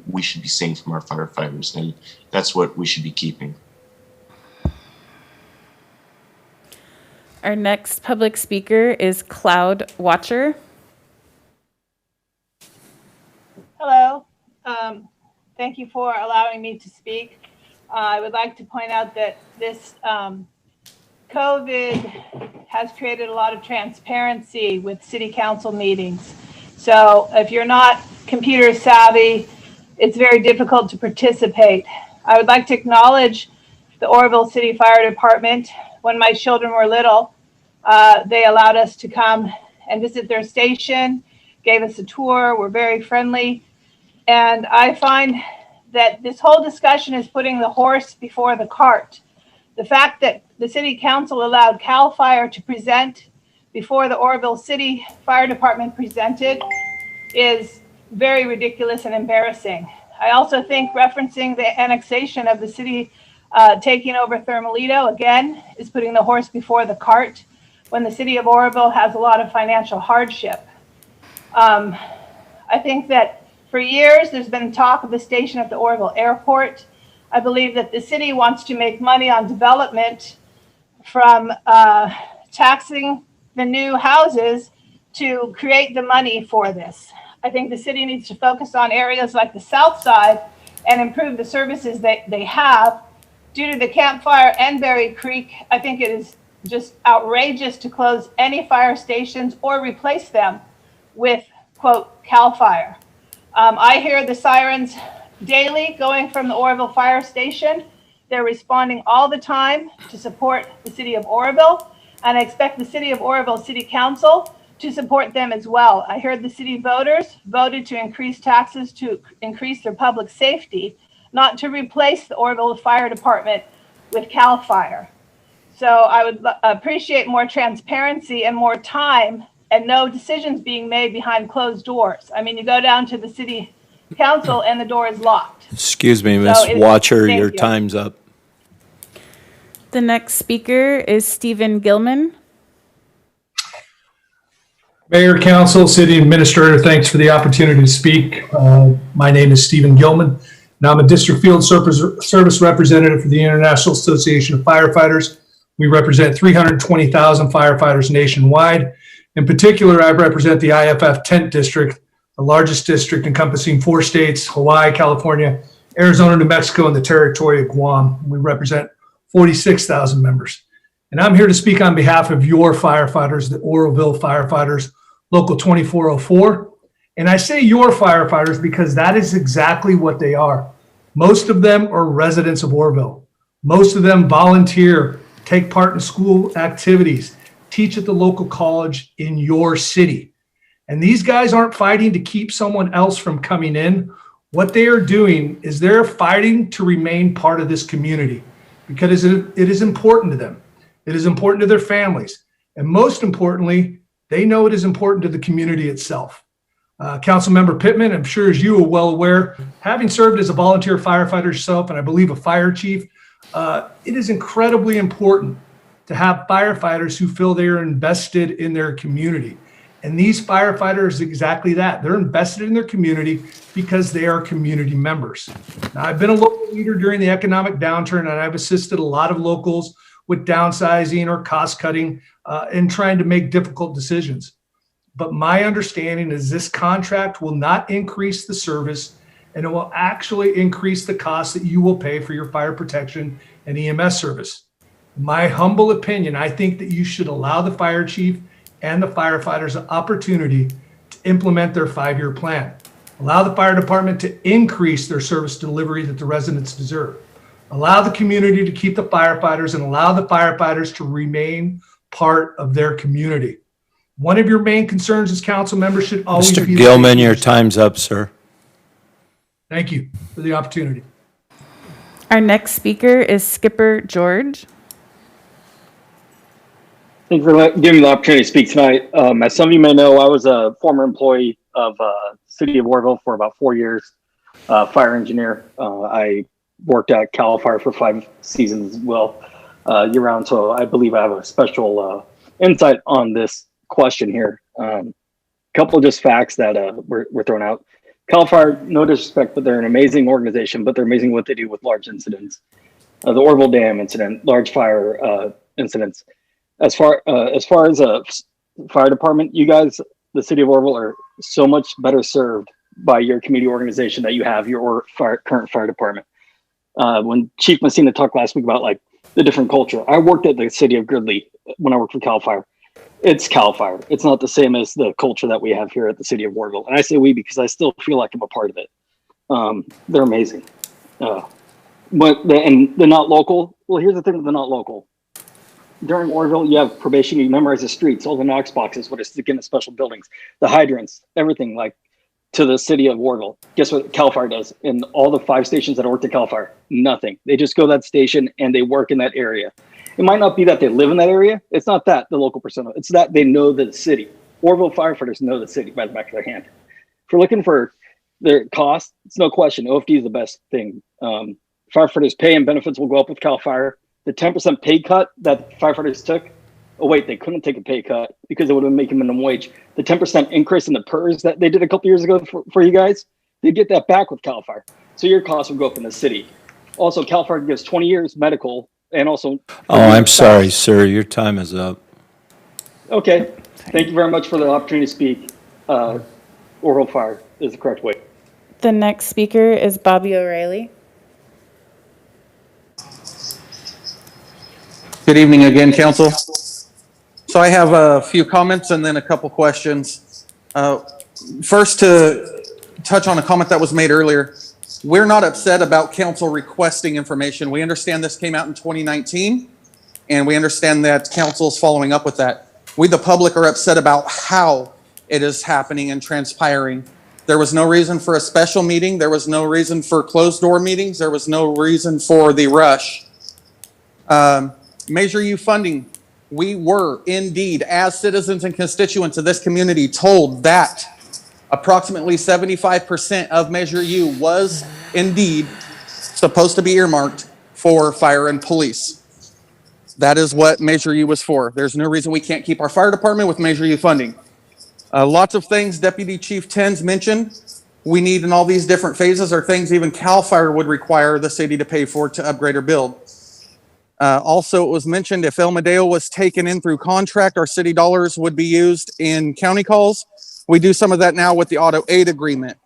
we should be seeing from our firefighters, and that's what we should be keeping. Our next public speaker is Cloud Watcher. Hello. Thank you for allowing me to speak. I would like to point out that this COVID has created a lot of transparency with city council meetings. So if you're not computer savvy, it's very difficult to participate. I would like to acknowledge the Oroville City Fire Department. When my children were little, they allowed us to come and visit their station, gave us a tour, were very friendly. And I find that this whole discussion is putting the horse before the cart. The fact that the city council allowed CAL FIRE to present before the Oroville City Fire Department presented is very ridiculous and embarrassing. I also think referencing the annexation of the city taking over Thermalito, again, is putting the horse before the cart when the city of Oroville has a lot of financial hardship. I think that for years, there's been talk of the station at the Oroville Airport. I believe that the city wants to make money on development from taxing the new houses to create the money for this. I think the city needs to focus on areas like the South Side and improve the services that they have. Due to the Campfire and Berry Creek, I think it is just outrageous to close any fire stations or replace them with, quote, CAL FIRE. I hear the sirens daily going from the Oroville Fire Station. They're responding all the time to support the city of Oroville, and I expect the city of Oroville City Council to support them as well. I heard the city voters voted to increase taxes to increase their public safety, not to replace the Oroville Fire Department with CAL FIRE. So I would appreciate more transparency and more time and no decisions being made behind closed doors. I mean, you go down to the city council and the door is locked. Excuse me, Ms. Watcher, your time's up. The next speaker is Stephen Gilman. Mayor, Council, City Administrator, thanks for the opportunity to speak. My name is Stephen Gilman, and I'm a District Field Service Representative for the International Association of Firefighters. We represent 320,000 firefighters nationwide. In particular, I represent the IFF Tent District, the largest district encompassing 4 states, Hawaii, California, Arizona, New Mexico, and the territory of Guam. We represent 46,000 members. And I'm here to speak on behalf of your firefighters, the Oroville firefighters, Local 2404. And I say your firefighters because that is exactly what they are. Most of them are residents of Oroville. Most of them volunteer, take part in school activities, teach at the local college in your city. And these guys aren't fighting to keep someone else from coming in. What they are doing is they're fighting to remain part of this community because it is important to them. It is important to their families. And most importantly, they know it is important to the community itself. Councilmember Pittman, I'm sure as you are well aware, having served as a volunteer firefighter yourself, and I believe a fire chief, it is incredibly important to have firefighters who feel they are invested in their community. And these firefighters, exactly that. They're invested in their community because they are community members. Now, I've been a local leader during the economic downturn, and I've assisted a lot of locals with downsizing or cost cutting and trying to make difficult decisions. But my understanding is this contract will not increase the service, and it will actually increase the cost that you will pay for your fire protection and EMS service. My humble opinion, I think that you should allow the fire chief and the firefighters an opportunity to implement their 5-year plan. Allow the fire department to increase their service delivery that the residents deserve. Allow the community to keep the firefighters and allow the firefighters to remain part of their community. One of your main concerns as council members should always Mr. be. Gilman, your time's up, sir. Thank you for the opportunity. Our next speaker is Skipper George. Thank you for giving me the opportunity to speak tonight. As some of you may know, I was a former employee of City of Oroville for about 4 years, fire engineer. I worked at CAL FIRE for 5 seasons as well, year-round. So I believe I have a special insight on this question here. Couple of just facts that were thrown out. CAL FIRE, no disrespect, but they're an amazing organization, but they're amazing what they do with large incidents. The Oroville Dam incident, large fire incidents. As far as fire department, you guys, the City of Oroville, are so much better served by your community organization that you have your current fire department. When Chief Messina talked last week about like the different culture, I worked at the City of Gridley when I worked for CAL FIRE. It's CAL FIRE. It's not the same as the culture that we have here at the City of Oroville. And I say we because I still feel like I'm a part of it. They're amazing. But they're not local. Well, here's the thing with the not local. During Oroville, you have probation, you memorize the streets, all the Knox boxes, what is sticking in the special buildings, the hydrants, everything like to the City of Oroville. Guess what CAL FIRE does? In all the 5 stations that I worked at CAL FIRE, nothing. They just go to that station and they work in that area. It might not be that they live in that area. It's not that the local persona. It's that they know the city. Oroville firefighters know the city by the back of their hand. If you're looking for their cost, it's no question. OFD is the best thing. Firefighters' pay and benefits will go up with CAL FIRE. The 10% pay cut that firefighters took, oh wait, they couldn't take a pay cut because it would have made minimum wage. The 10% increase in the PERS that they did a couple years ago for you guys, they get that back with CAL FIRE. So your costs would go up in the city. Also, CAL FIRE gives 20 years medical and also. Oh, I'm sorry, sir. Your time is up. Okay. Thank you very much for the opportunity to speak. Oral Fire is the correct way. The next speaker is Bobby O'Reilly. Good evening again, Council. So I have a few comments and then a couple questions. First, to touch on a comment that was made earlier, we're not upset about Council requesting information. We understand this came out in 2019, and we understand that Council is following up with that. We, the public, are upset about how it is happening and transpiring. There was no reason for a special meeting. There was no reason for closed-door meetings. There was no reason for the rush. Measure U funding, we were indeed, as citizens and constituents of this community, told that approximately 75% of Measure U was indeed supposed to be earmarked for fire and police. That is what Measure U was for. There's no reason we can't keep our fire department with Measure U funding. Lots of things Deputy Chief Tens mentioned we need in all these different phases are things even CAL FIRE would require the city to pay for to upgrade or build. Also, it was mentioned if El Medeo was taken in through contract, our city dollars would be used in county calls. We do some of that now with the auto aid agreement.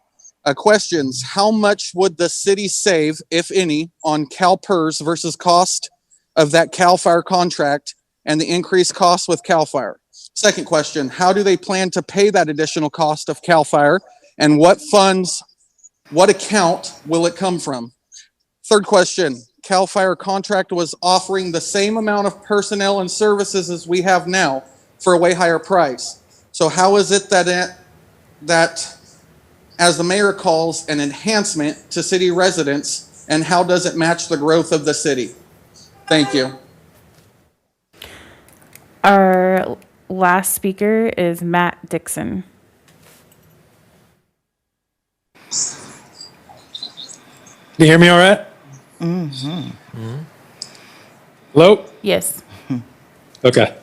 Questions, how much would the city save, if any, on CalPERS versus cost of that CAL FIRE contract and the increased cost with CAL FIRE? Second question, how do they plan to pay that additional cost of CAL FIRE and what funds, what account will it come from? Third question, CAL FIRE contract was offering the same amount of personnel and services as we have now for a way higher price. So how is it that as the mayor calls, an enhancement to city residents, and how does it match the growth of the city? Thank you. Our last speaker is Matt Dixon. Can you hear me all right? Hello? Yes. Okay.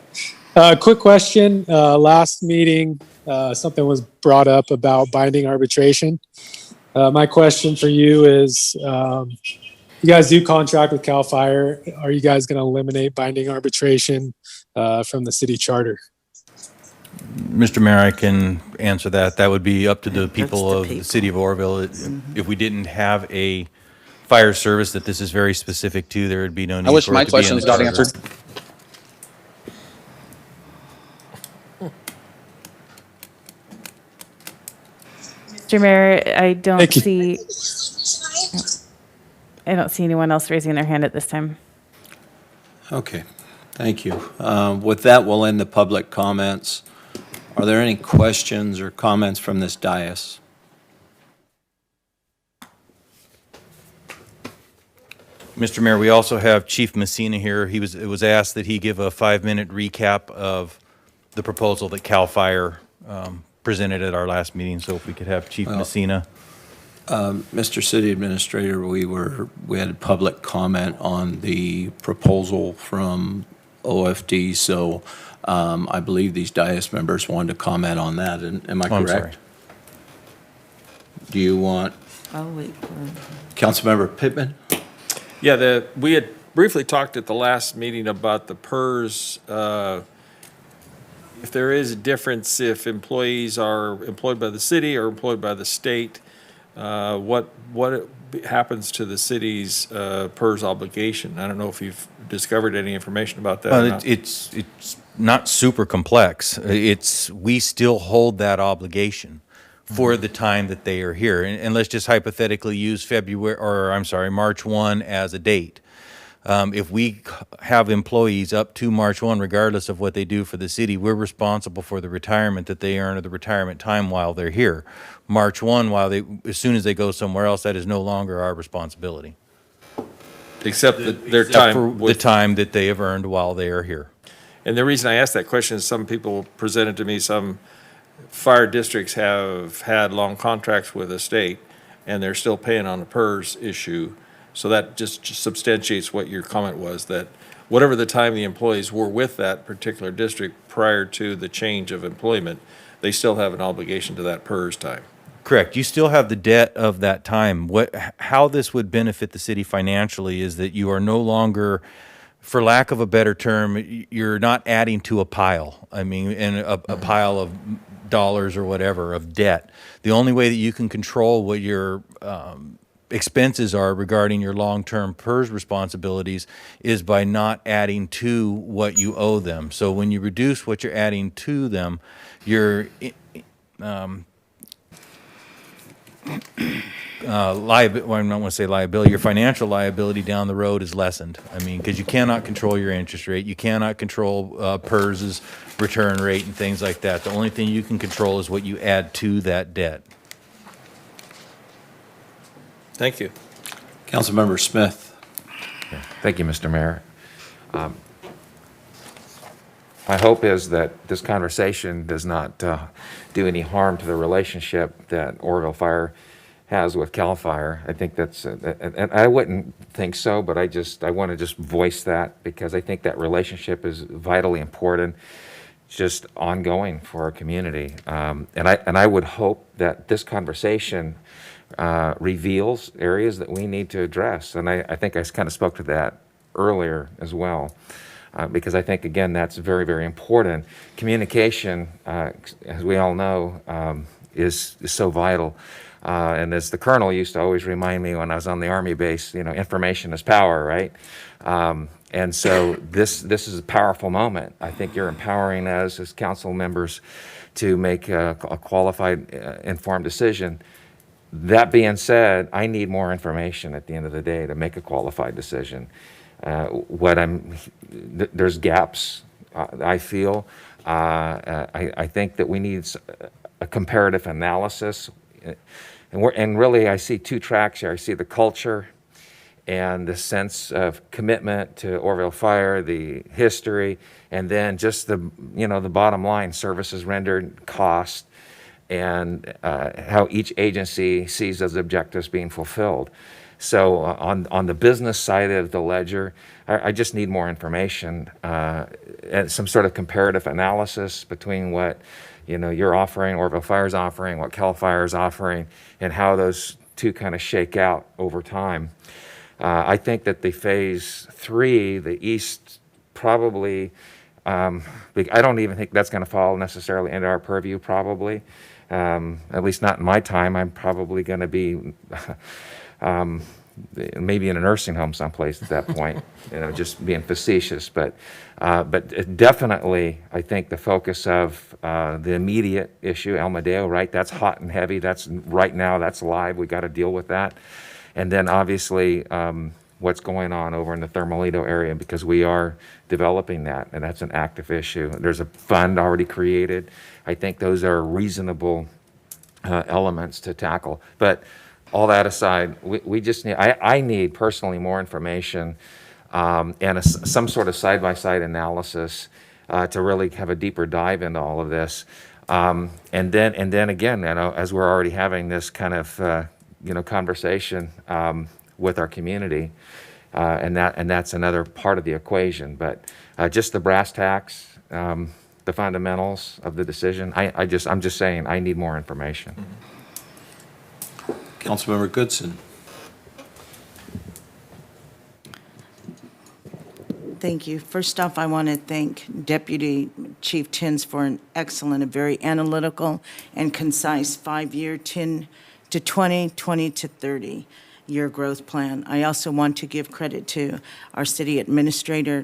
Quick question. Last meeting, something was brought up about binding arbitration. My question for you is, you guys do contract with CAL FIRE. Are you guys going to eliminate binding arbitration from the city charter? Mr. Mayor, I can answer that. That would be up to the people of the city of Oroville. If we didn't have a fire service that this is very specific to, there would be no need I wish for my it to be in questions the got charter. answered. Mr. Mayor, I don't Thank you. see anyone else raising their hand at this time. Okay, thank you. With that, we'll end the public comments. Are there any questions or comments from this dais? Mr. Mayor, we also have Chief Messina here. It was asked that he give a 5-minute recap of the proposal that CAL FIRE presented at our last meeting. So if we could have Chief Messina. Mr. City Administrator, we had a public comment on the proposal from OFD, so I believe these dais members wanted to comment on that. Am I correct? I'm sorry. Do you want I'll wait for Councilmember Pittman? Yeah, we had briefly talked at the last meeting about the PERS. If there is a difference, if employees are employed by the city or employed by the state, what happens to the city's PERS obligation? I don't know if you've discovered any information about that. or not. It's not super complex. We still hold that obligation for the time that they are here. And let's just hypothetically use March 1 as a date. If we have employees up to March 1, regardless of what they do for the city, we're responsible for the retirement that they earn or the retirement time while they're here. March 1, as soon as they go somewhere else, that is no longer our responsibility. Except that their Except time for the time that they have earned while they are here. And the reason I asked that question is some people presented to me, some fire districts have had long contracts with the state, and they're still paying on the PERS issue. So that just substantiates what your comment was, that whatever the time the employees were with that particular district prior to the change of employment, they still have an obligation to that PERS time. Correct. You still have the debt of that time. How this would benefit the city financially is that you are no longer, for lack of a better term, you're not adding to a pile. I mean, and a pile of dollars or whatever of debt. The only way that you can control what your expenses are regarding your long-term PERS responsibilities is by not adding to what you owe them. So when you reduce what you're adding to them, your your financial liability down the road is lessened. I mean, because you cannot control your interest rate, you cannot control PERS's return rate and things like that. The only thing you can control is what you add to that debt. Thank you. Councilmember Smith. Thank you, Mr. Mayor. My hope is that this conversation does not do any harm to the relationship that Oroville Fire has with CAL FIRE. I think that's, and I wouldn't think so, but I want to just voice that because I think that relationship is vitally important, just ongoing for our community. And I would hope that this conversation reveals areas that we need to address. And I think I kind of spoke to that earlier as well, because I think, again, that's very, very important. Communication, as we all know, is so vital. And as the colonel used to always remind me when I was on the Army base, information is power, right? And so this is a powerful moment. I think you're empowering us as council members to make a qualified, informed decision. That being said, I need more information at the end of the day to make a qualified decision. There's gaps, I feel. I think that we need a comparative analysis. And really, I see two tracks here. I see the culture and the sense of commitment to Oroville Fire, the history, and then just the bottom line, services rendered, cost, and how each agency sees those objectives being fulfilled. So on the business side of the ledger, I just need more information and some sort of comparative analysis between what you're offering, Oroville Fire's offering, what CAL FIRE is offering, and how those two kind of shake out over time. I think that the phase 3, the east, probably, I don't even think that's going to fall necessarily into our purview, probably. At least not in my time. I'm probably going to be maybe in a nursing home someplace at that point, just being facetious. But definitely, I think the focus of the immediate issue, El Medeo, right? That's hot and heavy. That's right now. That's live. We got to deal with that. And then obviously, what's going on over in the Thermalito area, because we are developing that, and that's an active issue. There's a fund already created. I think those are reasonable elements to tackle. But all that aside, we just need, I need personally more information and some sort of side-by-side analysis to really have a deeper dive into all of this. And then again, as we're already having this kind of conversation with our community, and that's another part of the equation. But just the brass tacks, the fundamentals of the decision, I'm just saying I need more information. Councilmember Goodson. Thank you. First off, I want to thank Deputy Chief Tins for an excellent and very analytical and concise 5-year, 10 to 20, 20 to 30 year growth plan. I also want to give credit to our city administrator,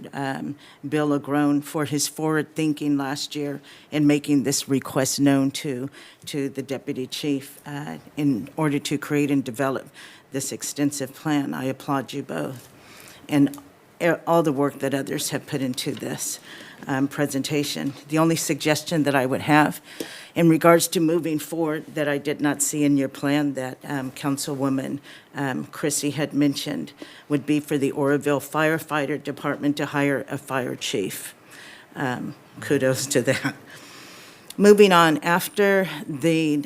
Bill Agrone, for his forward thinking last year in making this request known to the deputy chief in order to create and develop this extensive plan. I applaud you both and all the work that others have put into this presentation. The only suggestion that I would have in regards to moving forward that I did not see in your plan that Councilwoman Chrissy had mentioned would be for the Oroville Firefighter Department to hire a fire chief. Kudos to that. Moving on, after the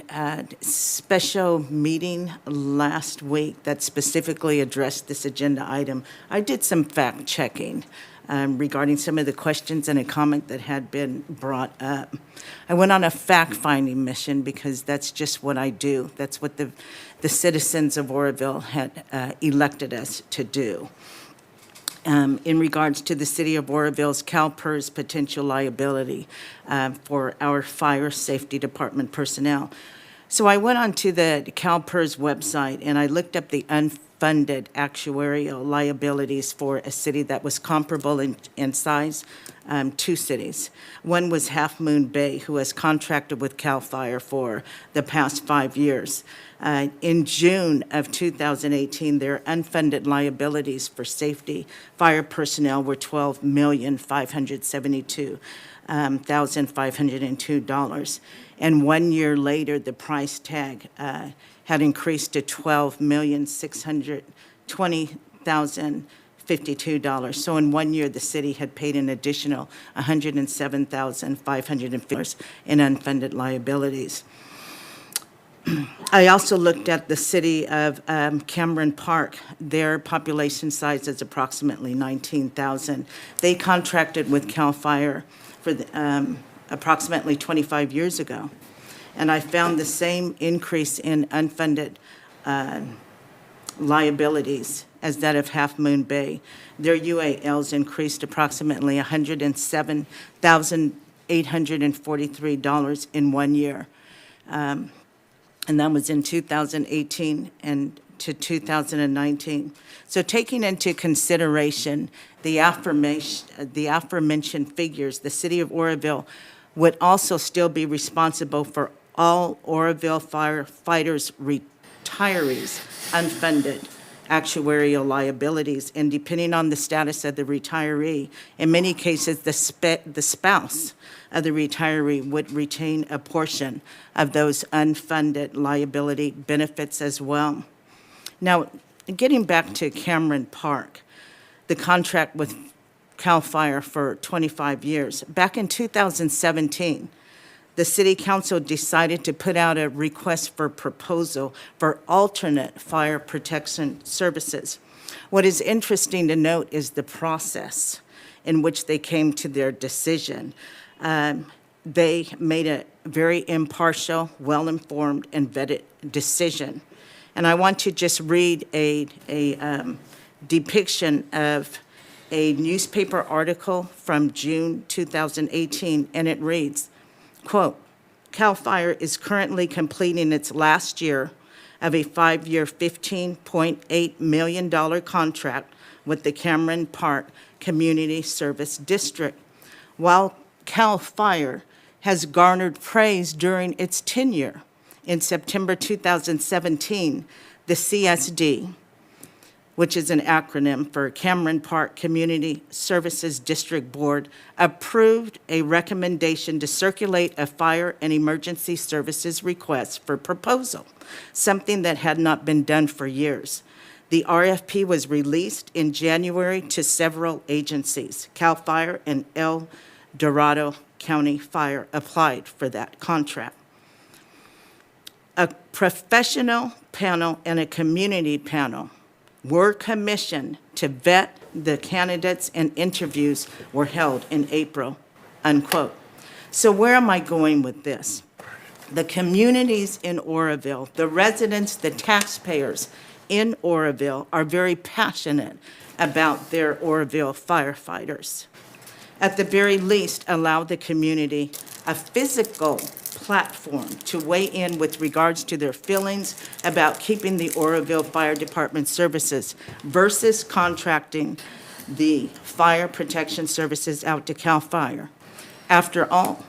special meeting last week that specifically addressed this agenda item, I did some fact checking regarding some of the questions and a comment that had been brought up. I went on a fact-finding mission because that's just what I do. That's what the citizens of Oroville had elected us to do. In regards to the city of Oroville's CalPERS potential liability for our fire safety department personnel. So I went onto the CalPERS website and I looked up the unfunded actuarial liabilities for a city that was comparable in size, 2 cities. One was Half Moon Bay, who has contracted with CAL FIRE for the past 5 years. In June of 2018, their unfunded liabilities for safety fire personnel were $12,572,502. And 1 year later, the price tag had increased to $12,620,052. So in 1 year, the city had paid an additional $107,550 in unfunded liabilities. I also looked at the city of Cameron Park. Their population size is approximately 19,000. They contracted with CAL FIRE for approximately 25 years ago. And I found the same increase in unfunded liabilities as that of Half Moon Bay. Their UALs increased approximately $107,843 in 1 year. And that was in 2018 and to 2019. So taking into consideration the aforementioned figures, the city of Oroville would also still be responsible for all Oroville firefighters' retirees' unfunded actuarial liabilities. And depending on the status of the retiree, in many cases, the spouse of the retiree would retain a portion of those unfunded liability benefits as well. Now, getting back to Cameron Park, the contract with CAL FIRE for 25 years. Back in 2017, the City Council decided to put out a request for proposal for alternate fire protection services. What is interesting to note is the process in which they came to their decision. they made a very impartial, well-informed, and vetted decision. And I want to just read a depiction of a newspaper article from June 2018, and it reads, quote, "CAL FIRE is currently completing its last year of a 5-year, $15.8 million contract with the Cameron Park Community Service District. While CAL FIRE has garnered praise during its tenure, in September 2017, the CSD, which is an acronym for Cameron Park Community Services District Board, approved a recommendation to circulate a fire and emergency services request for proposal, something that had not been done for years. The RFP was released in January to several agencies. CAL FIRE and El Dorado County Fire applied for that contract. A professional panel and a community panel were commissioned to vet the candidates, and interviews were held in April," unquote. So where am I going with this? The communities in Oroville, the residents, the taxpayers in Oroville are very passionate about their Oroville firefighters. At the very least, allow the community a physical platform to weigh in with regards to their feelings about keeping the Oroville Fire Department services versus contracting the fire protection services out to CAL FIRE. After all,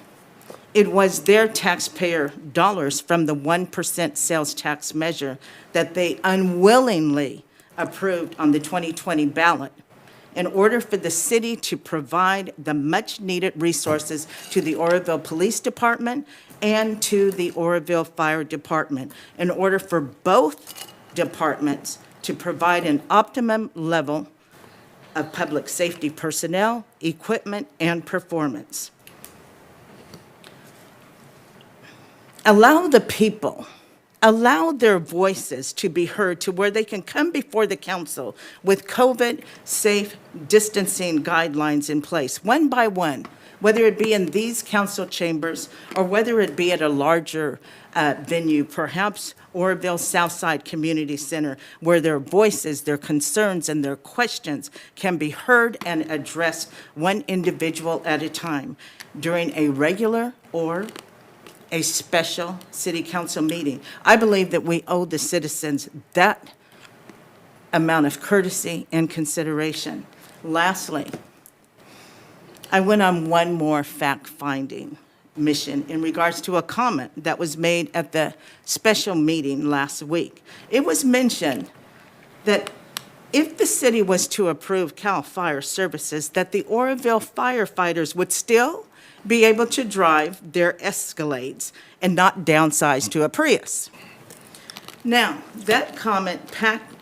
it was their taxpayer dollars from the 1% sales tax measure that they unwillingly approved on the 2020 ballot in order for the city to provide the much-needed resources to the Oroville Police Department and to the Oroville Fire Department, in order for both departments to provide an optimum level of public safety personnel, equipment, and performance. Allow the people, allow their voices to be heard to where they can come before the council with COVID-safe distancing guidelines in place, one by one, whether it be in these council chambers or whether it be at a larger venue, perhaps Oroville Southside Community Center, where their voices, their concerns, and their questions can be heard and addressed one individual at a time during a regular or a special city council meeting. I believe that we owe the citizens that amount of courtesy and consideration. Lastly, I went on one more fact-finding mission in regards to a comment that was made at the special meeting last week. It was mentioned that if the city was to approve CAL FIRE services, that the Oroville firefighters would still be able to drive their Escalades and not downsize to a Prius. Now, that comment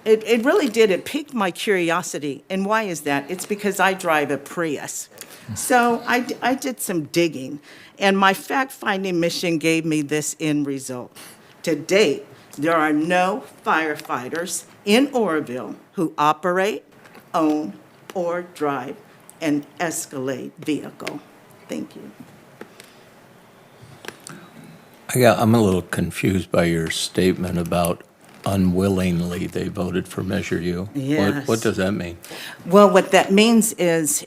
it really did, it piqued my curiosity. And why is that? It's because I drive a Prius. So I did some digging, and my fact-finding mission gave me this end result. To date, there are no firefighters in Oroville who operate, own, or drive an Escalade vehicle. Thank you. I'm a little confused by your statement about unwillingly they voted for Measure U. Yes. What does that mean? Well, what that means is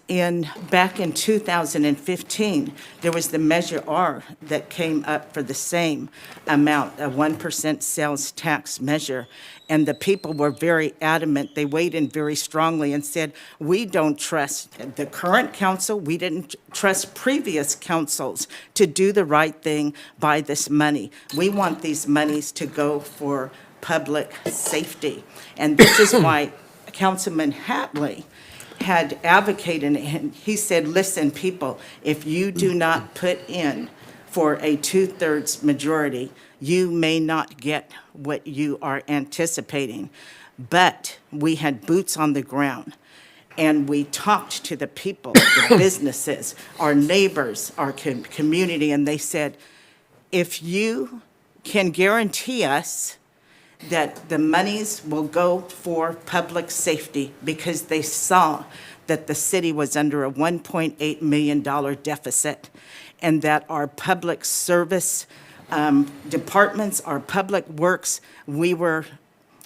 back in 2015, there was the Measure R that came up for the same amount, a 1% sales tax measure. And the people were very adamant. They weighed in very strongly and said, we don't trust the current council. We didn't trust previous councils to do the right thing by this money. We want these monies to go for public safety. And this is why Councilman Hatley had advocated, and he said, listen, people, if you do not put in for a 2/3 majority, you may not get what you are anticipating. But we had boots on the ground, and we talked to the people, the businesses, our neighbors, our community, and they said, if you can guarantee us that the monies will go for public safety, because they saw that the city was under a $1.8 million deficit. and that our public service departments, our public works, we were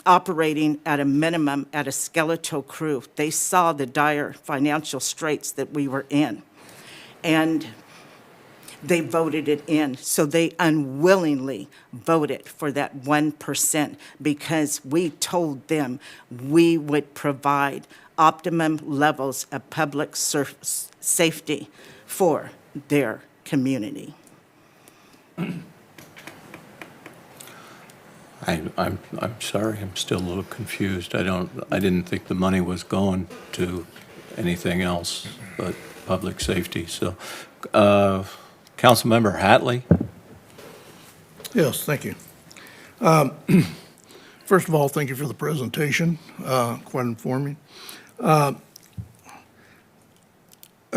operating at a minimum at a skeletal crew. They saw the dire financial straits that we were in, and they voted it in. So they unwillingly voted for that 1% because we told them we would provide optimum levels of public safety for their community. I'm sorry, I'm still a little confused. I didn't think the money was going to anything else but public safety. So, Councilmember Hatley? Yes, thank you. First of all, thank you for the presentation, quite informing. A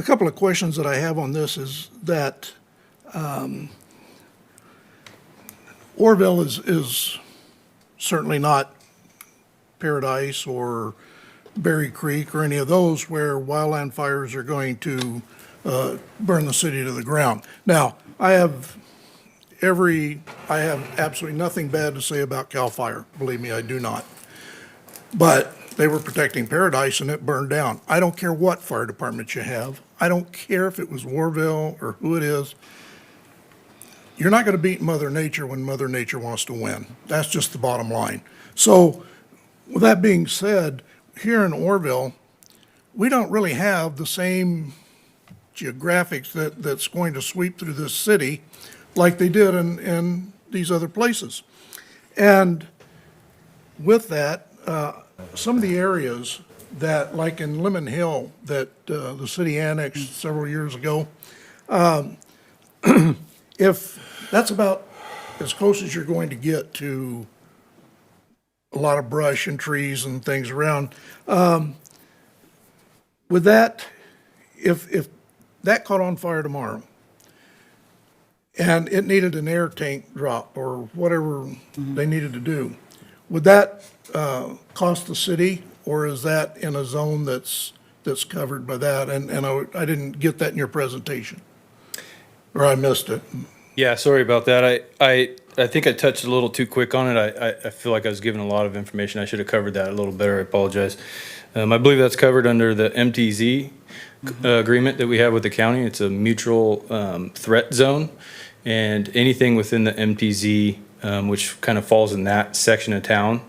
couple of questions that I have on this is that Oroville is certainly not Paradise or Berry Creek or any of those where wildland fires are going to burn the city to the ground. Now, I have absolutely nothing bad to say about CAL FIRE. Believe me, I do not. But they were protecting Paradise and it burned down. I don't care what fire department you have. I don't care if it was Oroville or who it is. You're not going to beat Mother Nature when Mother Nature wants to win. That's just the bottom line. So with that being said, here in Oroville, we don't really have the same geographics that's going to sweep through this city like they did in these other places. And with that, some of the areas that, like in Lemon Hill, that the city annexed several years ago, if that's about as close as you're going to get to a lot of brush and trees and things around. With that, if that caught on fire tomorrow and it needed an air tank drop or whatever they needed to do, would that cost the city, or is that in a zone that's covered by that? And I didn't get that in your presentation, or I missed it. Yeah, sorry about that. I think I touched a little too quick on it. I feel like I was given a lot of information. I should have covered that a little better. I apologize. I believe that's covered under the MTZ agreement that we have with the county. It's a mutual threat zone, and anything within the MTZ, which kind of falls in that section of town,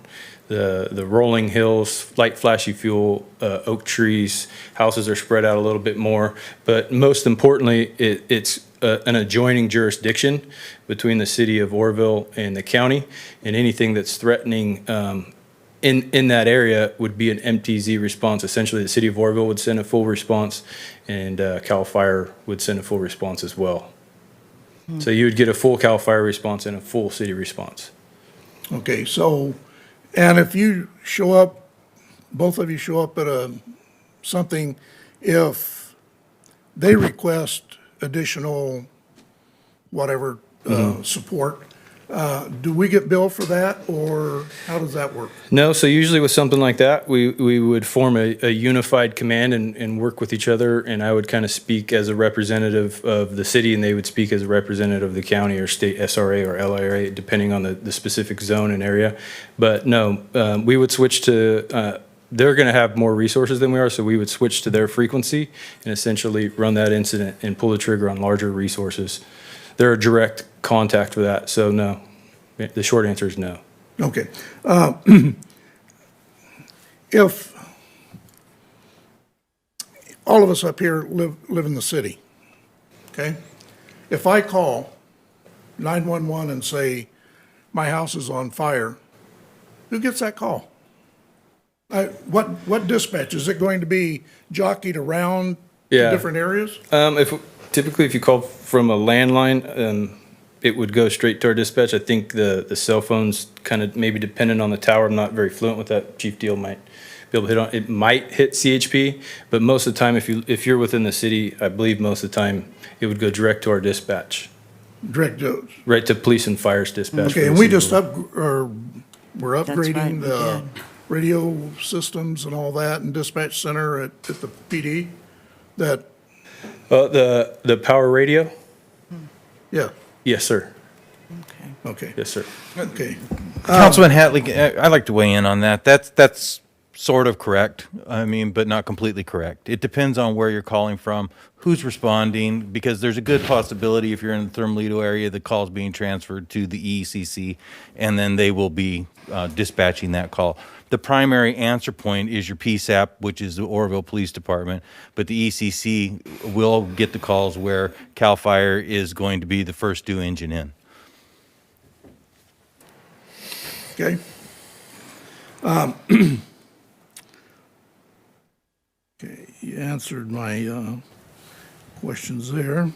the rolling hills, light flashy fuel, oak trees, houses are spread out a little bit more. But most importantly, it's an adjoining jurisdiction between the city of Oroville and the county, and anything that's threatening in that area would be an MTZ response. Essentially, the city of Oroville would send a full response, and CAL FIRE would send a full response as well. So you would get a full CAL FIRE response and a full city response. Okay, so, and if you show up, both of you show up at something, if they request additional whatever support, do we get billed for that, or how does that work? No, so usually with something like that, we would form a unified command and work with each other, and I would kind of speak as a representative of the city, and they would speak as a representative of the county or state SRA or LRA, depending on the specific zone and area. But no, we would switch to, they're going to have more resources than we are, so we would switch to their frequency and essentially run that incident and pull the trigger on larger resources. They're a direct contact for that, so no. The short answer is no. Okay. If all of us up here live in the city, okay? If I call 911 and say, my house is on fire, who gets that call? What dispatch? Is it going to be jockeyed around to different areas? Typically, if you call from a landline, it would go straight to our dispatch. I think the cell phone's kind of maybe dependent on the tower. I'm not very fluent with that. Chief Deal might be able to hit on. It might hit CHP, but most of the time, if you're within the city, I believe most of the time it would go direct to our dispatch. Direct to? Right to police and fire's dispatch. Okay, and we just we're upgrading That's right, the radio systems and all that and dispatch center at the PD. That the power radio. Yeah, Yes, sir. okay, Yes, sir. okay. Councilman Hatley, I'd like to weigh in on that. That's sort of correct. I mean, but not completely correct. It depends on where you're calling from, who's responding, because there's a good possibility if you're in the Thermalito area, the call's being transferred to the EECC, and then they will be dispatching that call. The primary answer point is your PSAP, which is the Oroville Police Department, but the ECC will get the calls where CAL FIRE is going to be the first due engine in. Okay. Okay, you answered my questions there.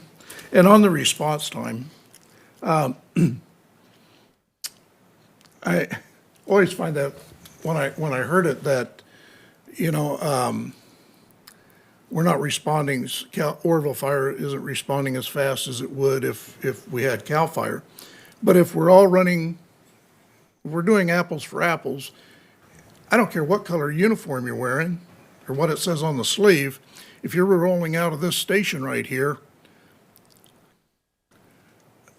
And on the response time, I always find that when I heard it that, we're not responding, Oroville Fire isn't responding as fast as it would if we had CAL FIRE. But if we're all running, if we're doing apples for apples, I don't care what color uniform you're wearing or what it says on the sleeve. If you're rolling out of this station right here,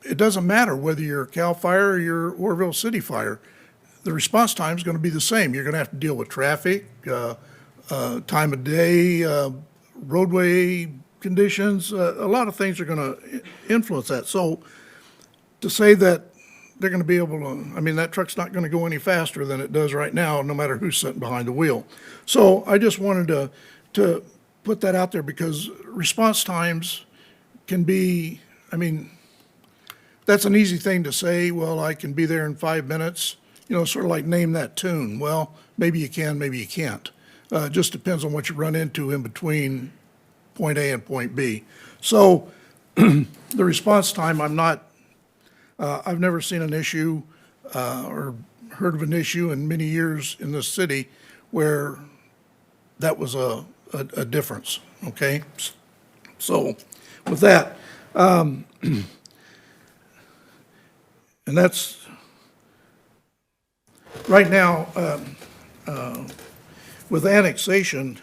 it doesn't matter whether you're CAL FIRE or you're Oroville City Fire. The response time is going to be the same. You're going to have to deal with traffic, time of day, roadway conditions. A lot of things are going to influence that. So to say that they're going to be able to, I mean, that truck's not going to go any faster than it does right now, no matter who's sitting behind the wheel. So I just wanted to put that out there because response times can be, I mean, that's an easy thing to say. Well, I can be there in 5 minutes, sort of like name that tune. Well, maybe you can, maybe you can't. It just depends on what you run into in between point A and point B. So the response time, I've never seen an issue or heard of an issue in many years in this city where that was a difference, okay? So with that, and that's, right now, with annexation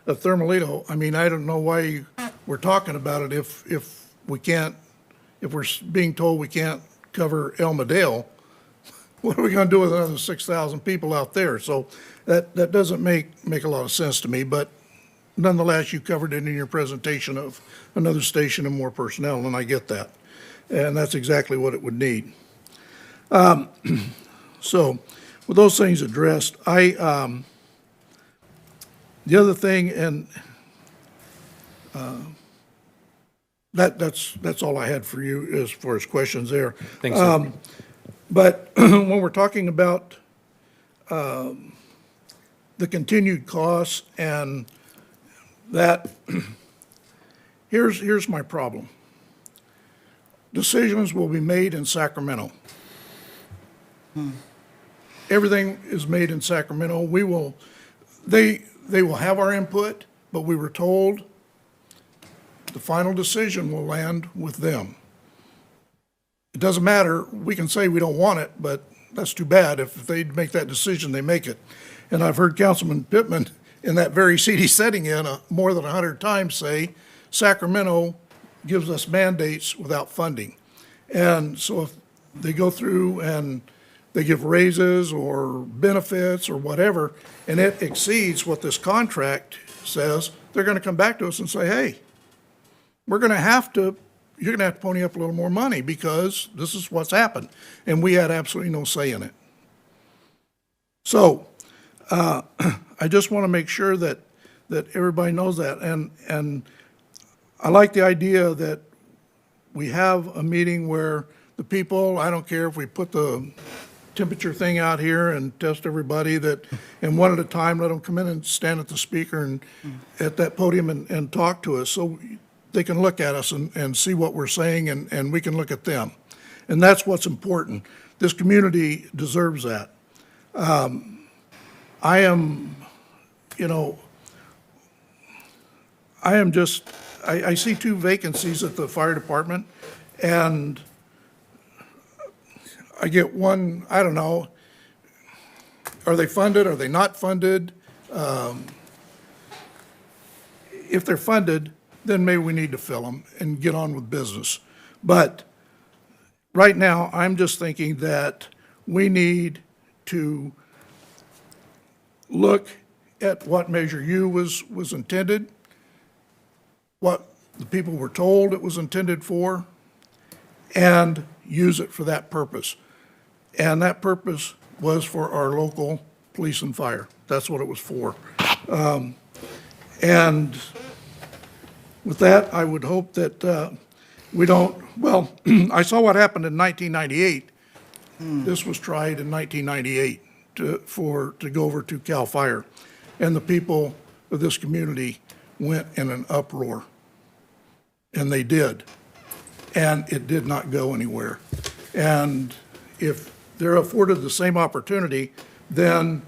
of Thermalito, I mean, I don't know why we're talking about it if we can't, if we're being told we can't cover El Medeo. What are we going to do with another 6,000 people out there? So that doesn't make a lot of sense to me, but nonetheless, you covered it in your presentation of another station and more personnel, and I get that. And that's exactly what it would need. So with those things addressed, the other thing, and that's all I had for you as far as questions there. Thanks, sir. But when we're talking about the continued costs and that, here's my problem. Decisions will be made in Sacramento. Everything is made in Sacramento. They will have our input, but we were told the final decision will land with them. It doesn't matter, we can say we don't want it, but that's too bad. If they make that decision, they make it. And I've heard Councilman Pittman in that very seat he's sitting in more than 100 times say, Sacramento gives us mandates without funding. And so if they go through and they give raises or benefits or whatever, and it exceeds what this contract says, they're going to come back to us and say, hey, you're going to have to pony up a little more money because this is what's happened. And we had absolutely no say in it. So I just want to make sure that everybody knows that. And I like the idea that we have a meeting where the people, I don't care if we put the temperature thing out here and test everybody and one at a time, let them come in and stand at the speaker and at that podium and talk to us so they can look at us and see what we're saying and we can look at them. And that's what's important. This community deserves that. I see 2 vacancies at the fire department and I get one, I don't know, are they funded, are they not funded? If they're funded, then maybe we need to fill them and get on with business. But right now, I'm just thinking that we need to look at what Measure U was intended, what the people were told it was intended for, and use it for that purpose. And that purpose was for our local police and fire. That's what it was for. And with that, I would hope that we don't, well, I saw what happened in 1998. This was tried in 1998 to go over to CAL FIRE. And the people of this community went in an uproar. And they did. And it did not go anywhere. And if they're afforded the same opportunity, then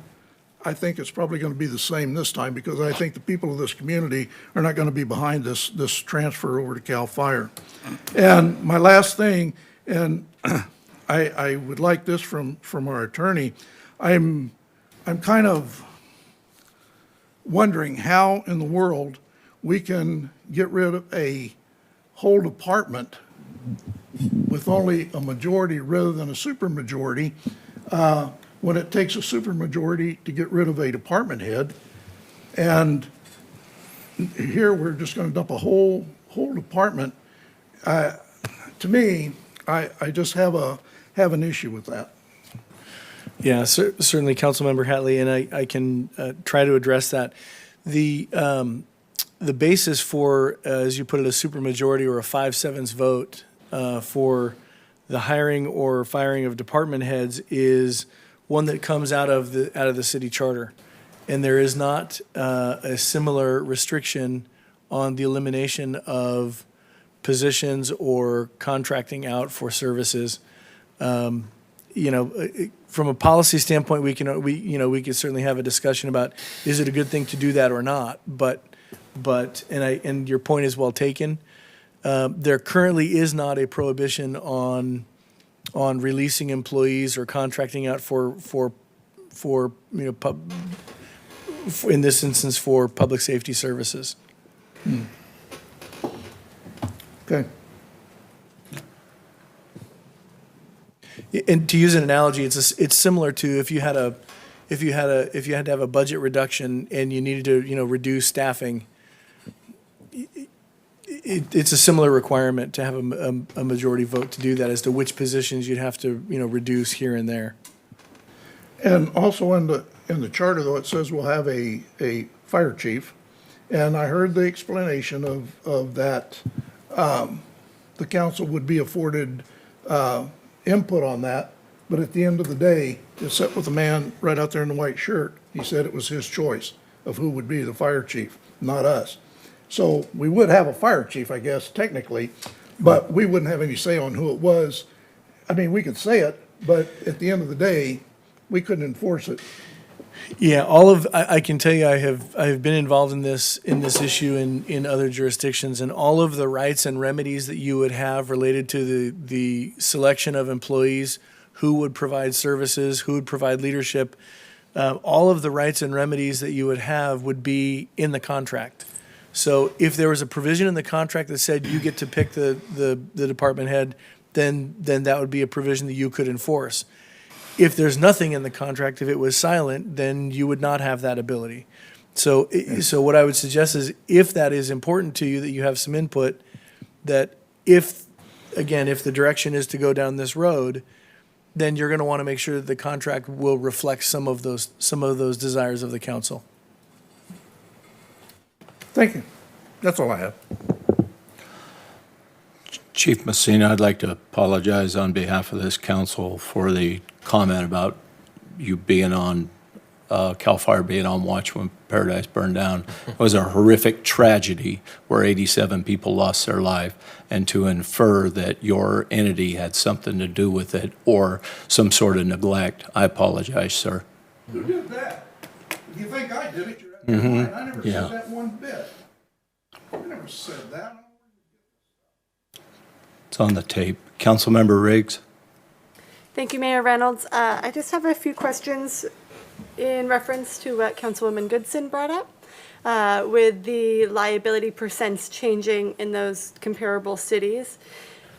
I think it's probably going to be the same this time, because I think the people of this community are not going to be behind this transfer over to CAL FIRE. And my last thing, and I would like this from our attorney, I'm kind of wondering how in the world we can get rid of a whole department with only a majority rather than a supermajority, when it takes a supermajority to get rid of a department head. And here we're just going to dump a whole department. To me, I just have an issue with that. Yeah, certainly, Councilmember Hatley, and I can try to address that. The basis for, as you put it, a supermajority or a 5/7 vote for the hiring or firing of department heads is one that comes out of the city charter, and there is not a similar restriction on the elimination of positions or contracting out for services. From a policy standpoint, we could certainly have a discussion about, is it a good thing to do that or not? But and your point is well taken. There currently is not a prohibition on releasing employees or contracting out for in this instance for public safety services. Okay. And to use an analogy, it's similar to if you had to have a budget reduction and you needed to reduce staffing. It's a similar requirement to have a majority vote to do that as to which positions you'd have to reduce here and there. And also in the charter, though, it says we'll have a fire chief. And I heard the explanation of that. The council would be afforded input on that. But at the end of the day, it sat with a man right out there in the white shirt. He said it was his choice of who would be the fire chief, not us. So we would have a fire chief, I guess, technically, but we wouldn't have any say on who it was. I mean, we could say it, but at the end of the day, we couldn't enforce it. Yeah, I can tell you I have been involved in this issue in other jurisdictions, and all of the rights and remedies that you would have related to the selection of employees, who would provide services, who would provide leadership, all of the rights and remedies that you would have would be in the contract. So if there was a provision in the contract that said you get to pick the department head, then that would be a provision that you could enforce. If there's nothing in the contract, if it was silent, then you would not have that ability. So what I would suggest is, if that is important to you, that you have some input, that if the direction is to go down this road, then you're going to want to make sure that the contract will reflect some of those desires of the council. Thank you. That's all I have. Chief Messina, I'd like to apologize on behalf of this council for the comment about you being on, CAL FIRE being on watch when Paradise burned down. It was a horrific tragedy where 87 people lost their life, and to infer that your entity had something to do with it or some sort of neglect, I apologize, sir. Who did that? If you think I did it, you're out of line. I never Yeah. said that one bit. I never said that. It's on the tape. Councilmember Riggs? Thank you, Mayor Reynolds. I just have a few questions in reference to what Councilwoman Goodson brought up with the liability percents changing in those comparable cities.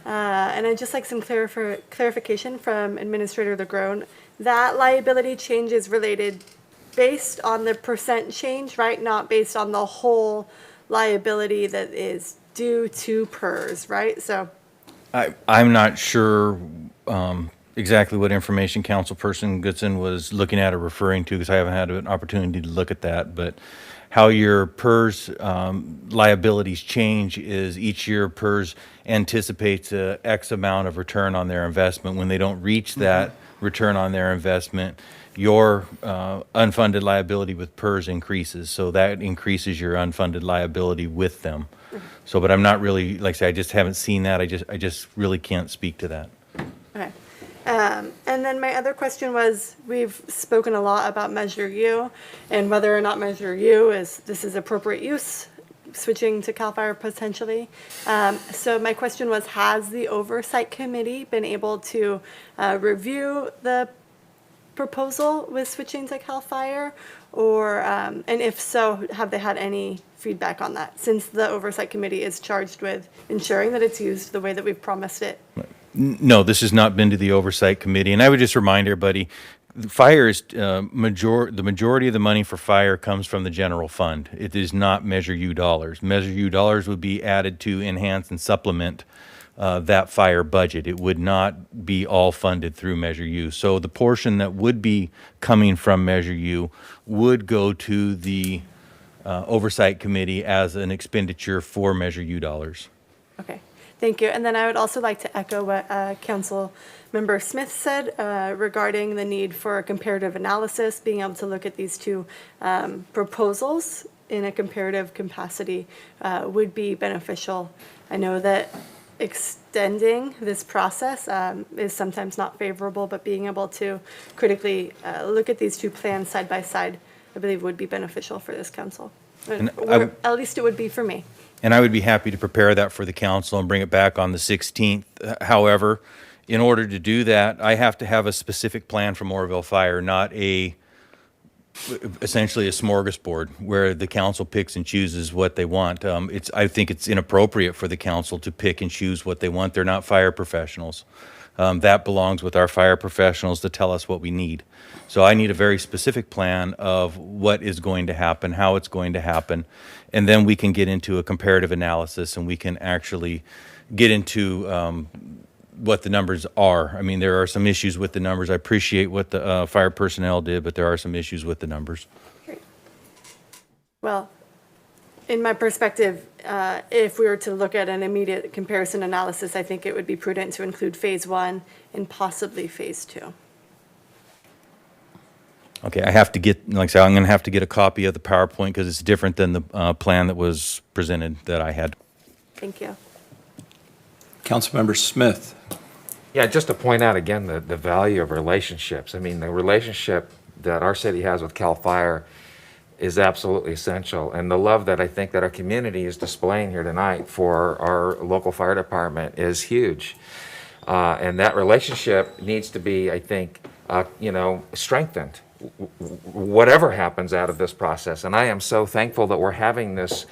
And I'd just like some clarification from Administrator LeGrone. That liability change is related based on the percent change, right? Not based on the whole liability that is due to PERS, right? So, I'm not sure exactly what information Councilperson Goodson was looking at or referring to, because I haven't had an opportunity to look at that. But how your PERS liabilities change is each year PERS anticipates a X amount of return on their investment. When they don't reach that return on their investment, your unfunded liability with PERS increases. So that increases your unfunded liability with them. So, but I'm not really, like I say, I just haven't seen that. I just really can't speak to that. okay. And then my other question was, we've spoken a lot about Measure U and whether or not Measure U this is appropriate use, switching to CAL FIRE potentially. So my question was, has the Oversight Committee been able to review the proposal with switching to CAL FIRE? Or, and if so, have they had any feedback on that, since the Oversight Committee is charged with ensuring that it's used the way that we've promised it? No, this has not been to the Oversight Committee. And I would just remind everybody, fire is, the majority of the money for fire comes from the general fund. It is not Measure U dollars. Measure U dollars would be added to enhance and supplement that fire budget. It would not be all funded through Measure U. So the portion that would be coming from Measure U would go to the Oversight Committee as an expenditure for Measure U dollars. Okay, thank you. And then I would also like to echo what Council Member Smith said regarding the need for a comparative analysis, being able to look at these two proposals in a comparative capacity would be beneficial. I know that extending this process is sometimes not favorable, but being able to critically look at these two plans side by side, I believe would be beneficial for this council. Or at least it would be for me. And I would be happy to prepare that for the council and bring it back on the 16th. However, in order to do that, I have to have a specific plan from Oroville Fire, not essentially a smorgasbord where the council picks and chooses what they want. I think it's inappropriate for the council to pick and choose what they want. They're not fire professionals. That belongs with our fire professionals to tell us what we need. So I need a very specific plan of what is going to happen, how it's going to happen, and then we can get into a comparative analysis and we can actually get into what the numbers are. I mean, there are some issues with the numbers. I appreciate what the fire personnel did, but there are some issues with the numbers. Great. Well, in my perspective, if we were to look at an immediate comparison analysis, I think it would be prudent to include phase 1 and possibly phase 2. Okay, I have to get, like I said, I'm going to have to get a copy of the PowerPoint because it's different than the plan that was presented that I had. Thank you. Councilmember Smith. Yeah, just to point out again the value of relationships. I mean, the relationship that our city has with CAL FIRE is absolutely essential. And the love that I think that our community is displaying here tonight for our local fire department is huge. And that relationship needs to be, I think, strengthened, whatever happens out of this process. And I am so thankful that we're having this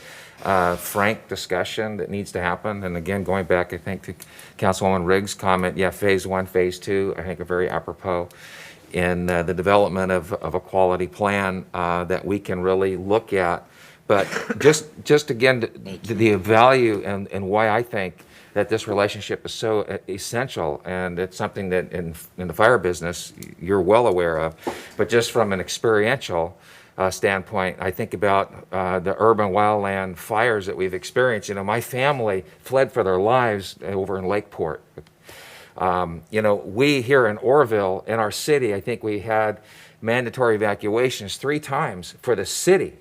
frank discussion that needs to happen. And again, going back, I think, to Councilwoman Riggs' comment, yeah, phase 1, phase 2, I think are very apropos in the development of a quality plan that we can really look at. But just again, the value and why I think that this relationship is so essential, and it's something that in the fire business you're well aware of. But just from an experiential standpoint, I think about the urban wildland fires that we've experienced. My family fled for their lives over in Lakeport. We here in Oroville, in our city, I think we had mandatory evacuations 3 times for the city.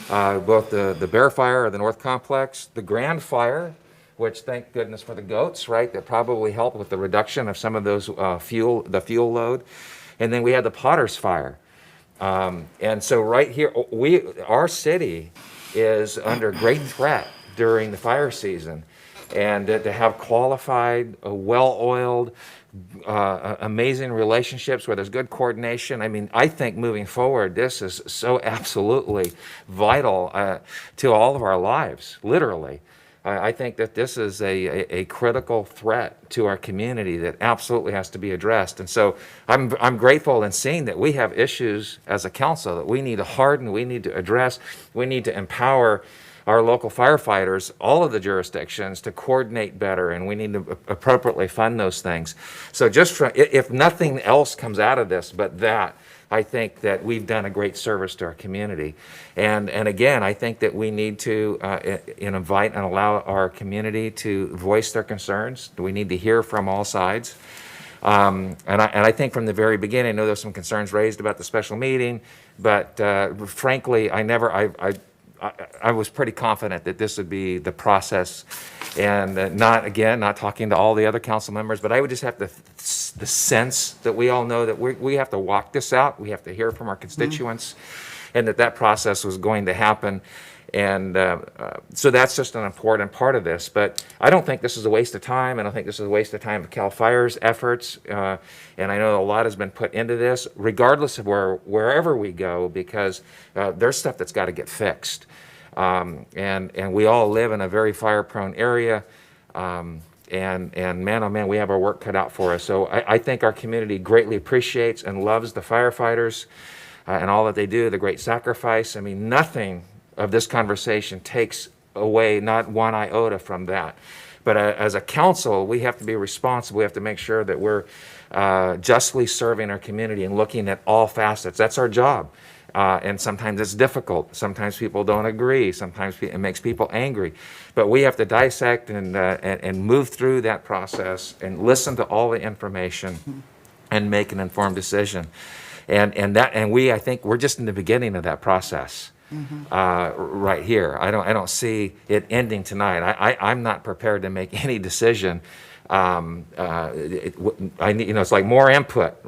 Both the Bear Fire of the North Complex, the Grand Fire, which thank goodness for the goats, right? That probably helped with the reduction of some of those the fuel load. And then we had the Potter's Fire. And so right here, our city is under great threat during the fire season. And to have qualified, well-oiled, amazing relationships where there's good coordination. I mean, I think moving forward, this is so absolutely vital to all of our lives, literally. I think that this is a critical threat to our community that absolutely has to be addressed. And so I'm grateful in seeing that we have issues as a council that we need to harden, we need to address, we need to empower our local firefighters, all of the jurisdictions, to coordinate better, and we need to appropriately fund those things. So just from, if nothing else comes out of this but that, I think that we've done a great service to our community. And again, I think that we need to invite and allow our community to voice their concerns. We need to hear from all sides. And I think from the very beginning, I know there's some concerns raised about the special meeting, but frankly, I was pretty confident that this would be the process, and not talking to all the other council members, but I would just have the sense that we all know that we have to walk this out. We have to hear from our constituents, and that process was going to happen. And so that's just an important part of this. But I don't think this is a waste of time. I don't think this is a waste of time of CAL FIRE's efforts. And I know a lot has been put into this, regardless of wherever we go, because there's stuff that's got to get fixed. And we all live in a very fire-prone area. And man, oh man, we have our work cut out for us. So I think our community greatly appreciates and loves the firefighters and all that they do, the great sacrifice. I mean, nothing of this conversation takes away not one iota from that. But as a council, we have to be responsible. We have to make sure that we're justly serving our community and looking at all facets. That's our job. And sometimes it's difficult. Sometimes people don't agree. Sometimes it makes people angry. But we have to dissect and move through that process and listen to all the information and make an informed decision. And I think we're just in the beginning of that process. Right here. I don't see it ending tonight. I'm not prepared to make any decision. It's like more input,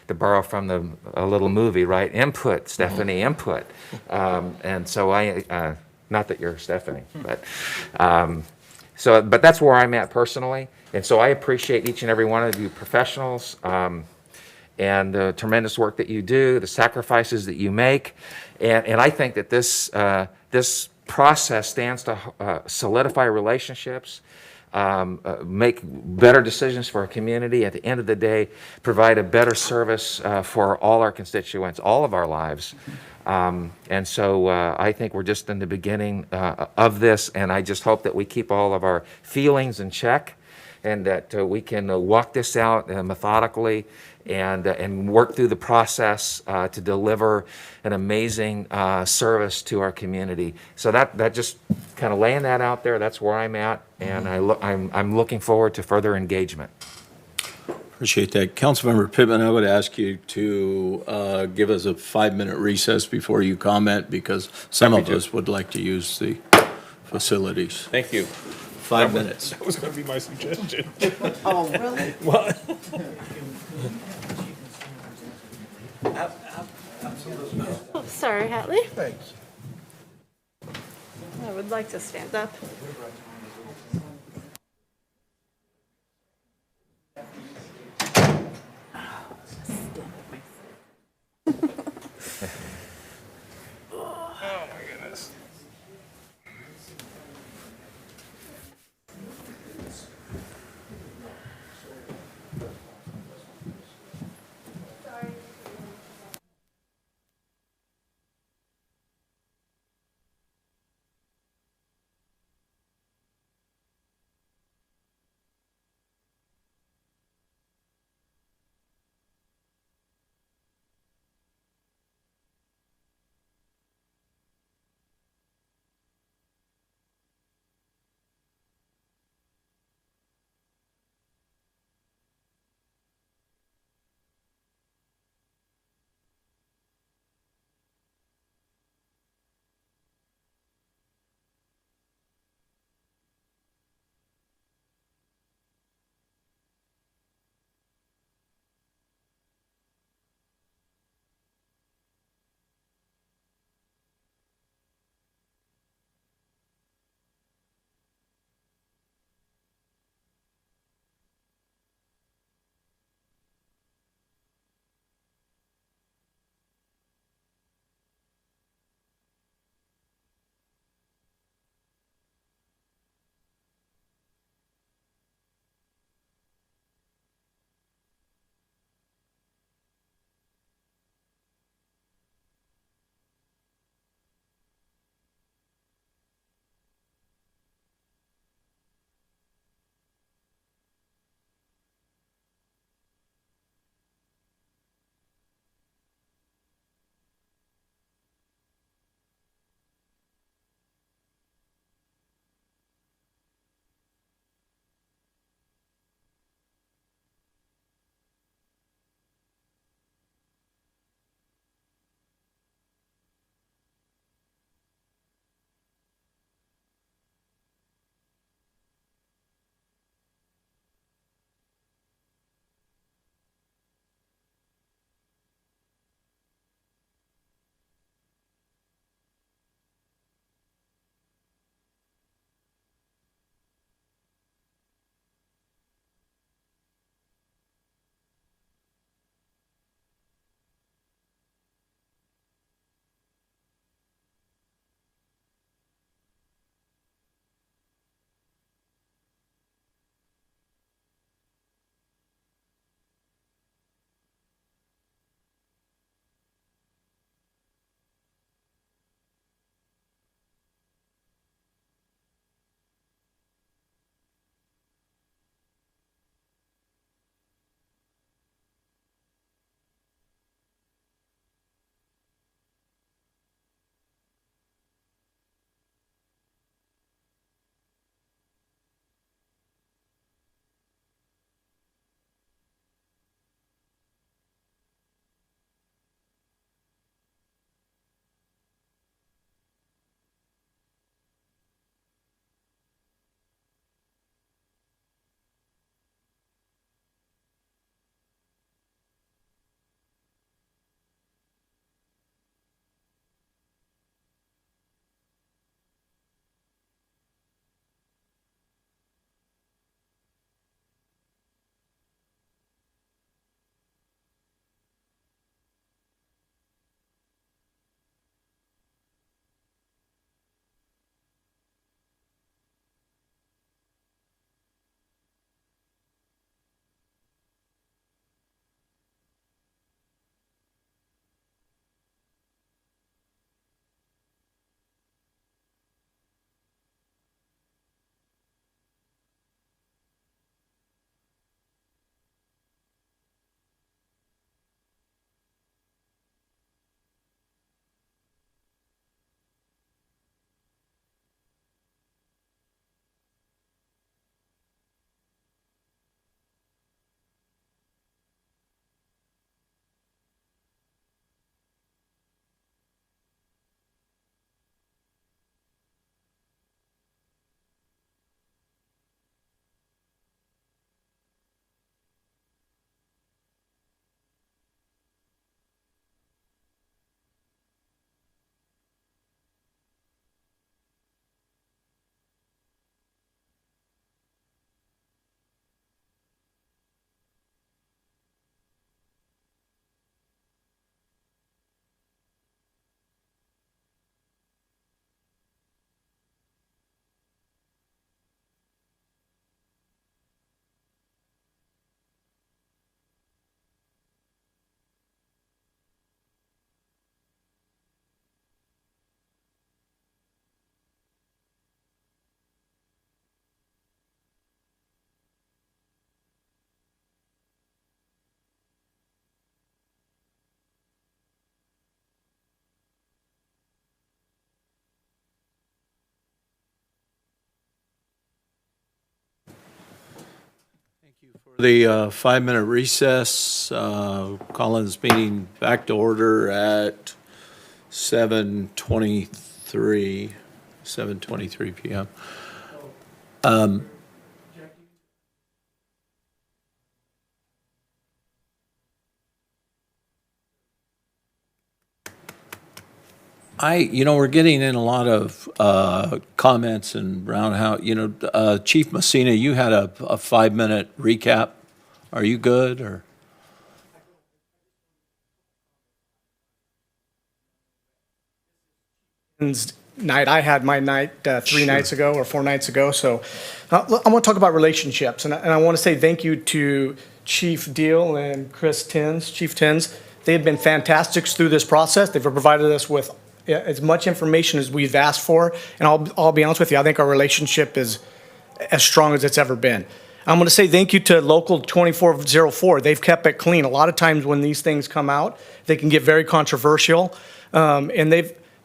to borrow from a little movie, right? Input, Stephanie, input. And so not that you're Stephanie, but that's where I'm at personally. And so I appreciate each and every one of you professionals, and the tremendous work that you do, the sacrifices that you make. And I think that this process stands to solidify relationships, make better decisions for our community, at the end of the day, provide a better service for all our constituents, all of our lives. And so I think we're just in the beginning of this, and I just hope that we keep all of our feelings in check, and that we can walk this out methodically and work through the process to deliver an amazing service to our community. So that just kind of laying that out there, that's where I'm at, and I'm looking forward to further engagement. Appreciate that. Councilmember Pittman, I would ask you to give us a 5-minute recess before you comment, because some of us would like to use the facilities. Thank you. 5 minutes. That was going to be my suggestion. Oh, really? What? Oh, sorry, Hatley. Thanks. I would like to stand up. Oh, my goodness. The 5-minute recess, calling this meeting back to order at 7:23 p.m. We're getting in a lot of comments and roundhouse. Chief Messina, you had a 5-minute recap. Are you good or? Night. I had my night 3 nights ago or 4 nights ago. So I want to talk about relationships, and I want to say thank you to Chief Deal and Chief Tins. They have been fantastic through this process. They've provided us with as much information as we've asked for, and I'll be honest with you, I think our relationship is as strong as it's ever been. I'm going to say thank you to Local 2404. They've kept it clean. A lot of times when these things come out, they can get very controversial, and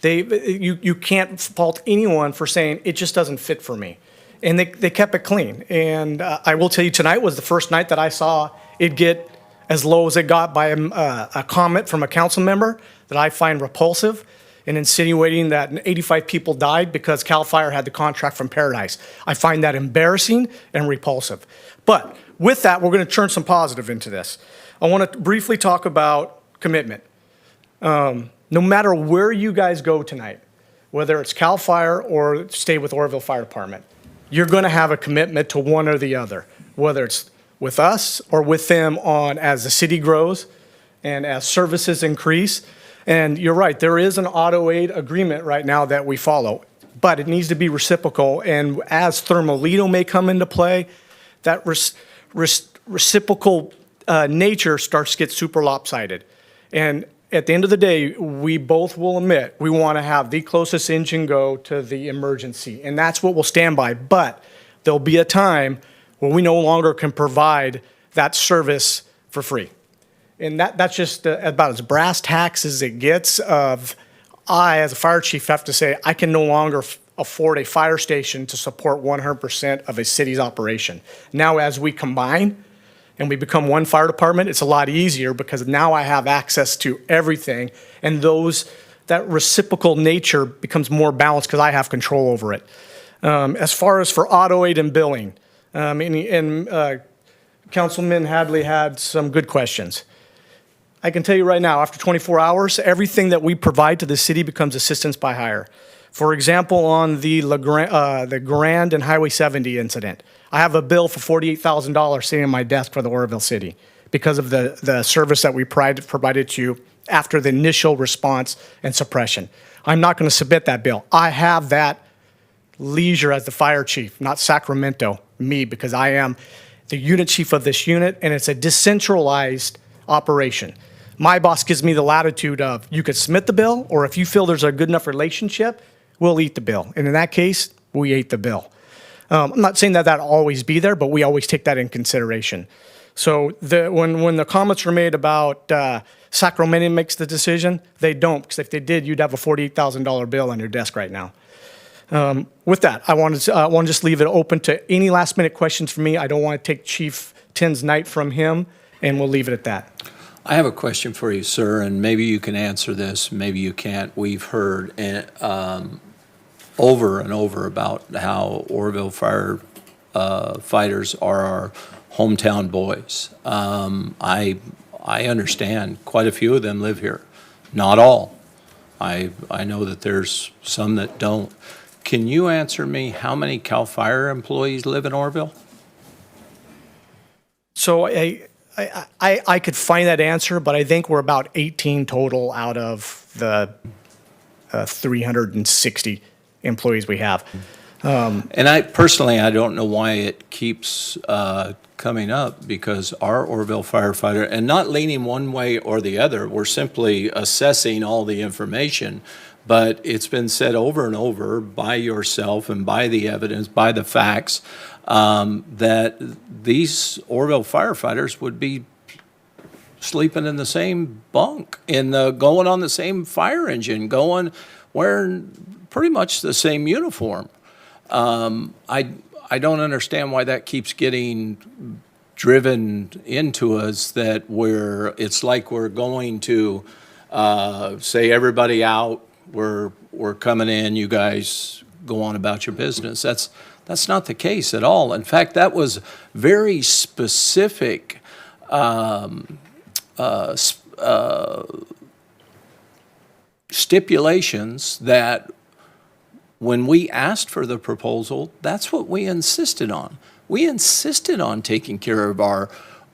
you can't fault anyone for saying it just doesn't fit for me. And they kept it clean. And I will tell you, tonight was the first night that I saw it get as low as it got by a comment from a council member that I find repulsive and insinuating that 85 people died because CAL FIRE had the contract from Paradise. I find that embarrassing and repulsive. But with that, we're going to turn some positive into this. I want to briefly talk about commitment. No matter where you guys go tonight, whether it's CAL FIRE or stay with Oroville Fire Department, you're going to have a commitment to one or the other, whether it's with us or with them as the city grows and as services increase. And you're right, there is an auto aid agreement right now that we follow, but it needs to be reciprocal. And as Thermalito may come into play, that reciprocal nature starts to get super lopsided. And at the end of the day, we both will admit we want to have the closest engine go to the emergency, and that's what we'll stand by. But there'll be a time when we no longer can provide that service for free. And that's just about as brass tacks as it gets. I, as a fire chief, have to say I can no longer afford a fire station to support 100% of a city's operation. Now, as we combine and we become one fire department, it's a lot easier because now I have access to everything, and that reciprocal nature becomes more balanced because I have control over it. As far as for auto aid and billing, Councilman Hadley had some good questions. I can tell you right now, after 24 hours, everything that we provide to the city becomes assistance by hire. For example, on the Grand and Highway 70 incident, I have a bill for $48,000 sitting on my desk for the Oroville City because of the service that we provided to you after the initial response and suppression. I'm not going to submit that bill. I have that leisure as the fire chief, not Sacramento, me, because I am the unit chief of this unit, and it's a decentralized operation. My boss gives me the latitude of you could submit the bill, or if you feel there's a good enough relationship, we'll eat the bill. And in that case, we ate the bill. I'm not saying that that'll always be there, but we always take that in consideration. So when the comments were made about Sacramento makes the decision, they don't, because if they did, you'd have a $48,000 bill on your desk right now. With that, I want to just leave it open to any last minute questions for me. I don't want to take Chief Tin's night from him, and we'll leave it at that. I have a question for you, sir, and maybe you can answer this, maybe you can't. We've heard over and over about how Oroville fire fighters are our hometown boys. I understand quite a few of them live here, not all. I know that there's some that don't. Can you answer me how many CAL FIRE employees live in Oroville? So I could find that answer, but I think we're about 18 total out of the 360 employees we have. And I don't know why it keeps coming up, because our Oroville firefighter, and not leaning one way or the other, we're simply assessing all the information, but it's been said over and over by yourself and by the evidence, by the facts, that these Oroville firefighters would be sleeping in the same bunk, going on the same fire engine, wearing pretty much the same uniform. I don't understand why that keeps getting driven into us that it's like we're going to say, everybody out, we're coming in, you guys go on about your business. That's not the case at all. In fact, that was very specific stipulations that when we asked for the proposal, that's what we insisted on. We insisted on taking care of our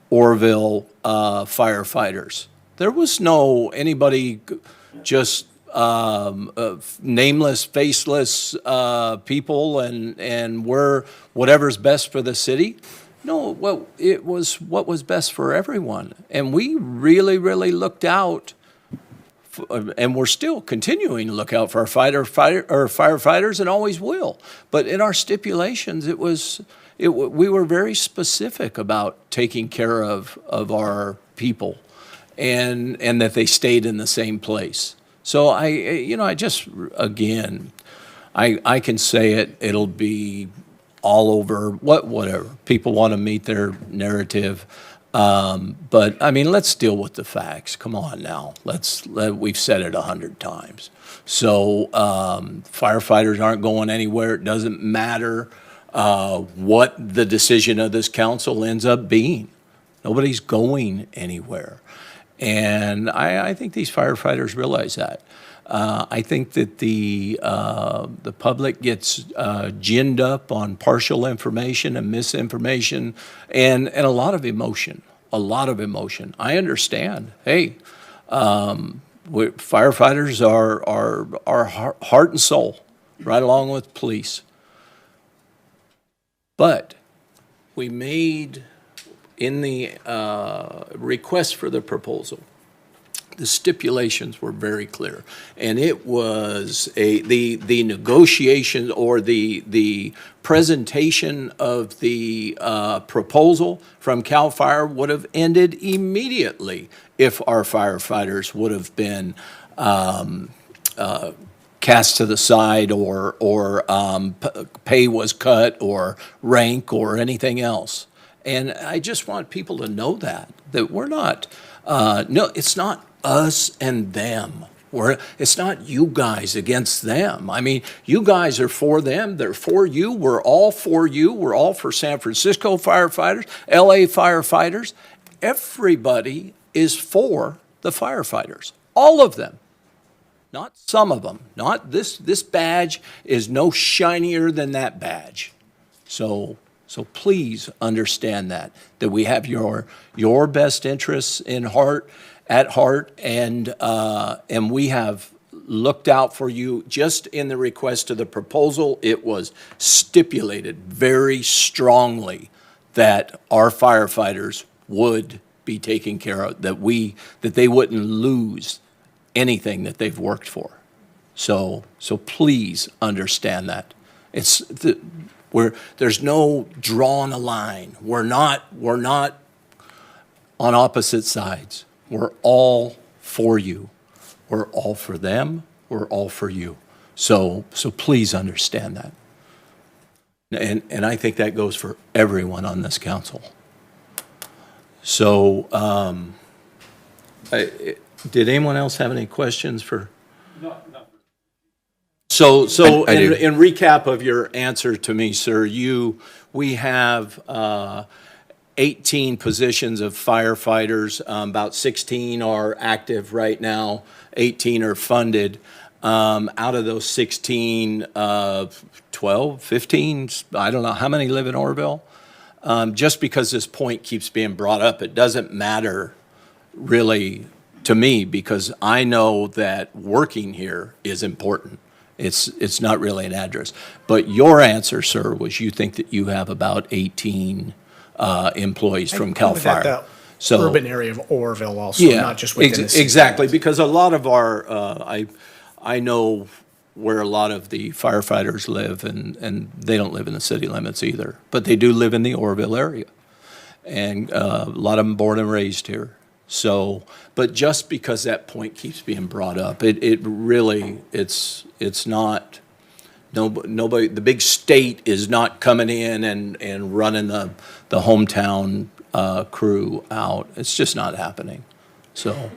Oroville firefighters. There was no anybody just nameless, faceless people and we're whatever's best for the city. No, well, it was what was best for everyone. And we really, really looked out, and we're still continuing to look out for our firefighters and always will. But in our stipulations, we were very specific about taking care of our people and that they stayed in the same place. So I can say it'll be all over, whatever. People want to meet their narrative. But I mean, let's deal with the facts. Come on now. We've said it 100 times. So firefighters aren't going anywhere. It doesn't matter what the decision of this council ends up being. Nobody's going anywhere. And I think these firefighters realize that. I think that the public gets ginned up on partial information and misinformation and a lot of emotion. A lot of emotion. I understand. Hey, firefighters are heart and soul, right along with police. But we made, in the request for the proposal, the stipulations were very clear, and it was the negotiation or the presentation of the proposal from CAL FIRE would have ended immediately if our firefighters would have been cast to the side or pay was cut or rank or anything else. And I just want people to know that we're not, no, it's not us and them. It's not you guys against them. I mean, you guys are for them. They're for you. We're all for you. We're all for San Francisco firefighters, LA firefighters. Everybody is for the firefighters. All of them. Not some of them. Not this badge is no shinier than that badge. So please understand that we have your best interests at heart, and we have looked out for you. Just in the request of the proposal, it was stipulated very strongly that our firefighters would be taken care of, that they wouldn't lose anything that they've worked for. So please understand that. There's no drawing a line. We're not on opposite sides. We're all for you. We're all for them. We're all for you. So please understand that. And I think that goes for everyone on this council. So, did anyone else have any questions for? No. So in recap of your answer to me, sir, we have 18 positions of firefighters. About 16 are active right now. 18 are funded. Out of those 16, 12, 15, I don't know, how many live in Oroville? Just because this point keeps being brought up, it doesn't matter really to me, because I know that working here is important. It's not really an address. But your answer, sir, was you think that you have about 18 employees from CAL FIRE. The So urban area of Oroville also, not just within the city. Exactly, because a lot of our, I know where a lot of the firefighters live, and they don't live in the city limits either, but they do live in the Oroville area. And a lot of them born and raised here. So, but just because that point keeps being brought up, it's not, nobody, the big state is not coming in and running the hometown crew out. It's just not happening. So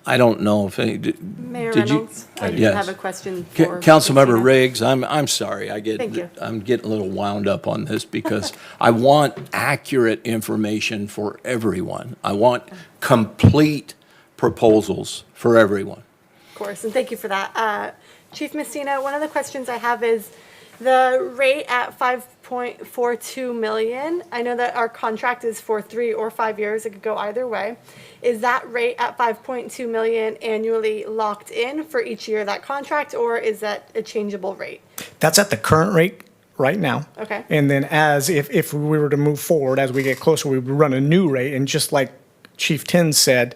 I don't know if any, Mayor did you? Reynolds, I do Yes. have a question for Councilmember Christina. Riggs, I'm sorry. Thank you. I'm getting a little wound up on this because I want accurate information for everyone. I want complete proposals for everyone. Of course, and thank you for that. Chief Messina, one of the questions I have is the rate at 5.42 million. I know that our contract is for 3 or 5 years. It could go either way. Is that rate at 5.2 million annually locked in for each year of that contract, or is that a changeable rate? That's at the current rate right now. Okay. And then if we were to move forward, as we get closer, we would run a new rate. And just like Chief Tins said,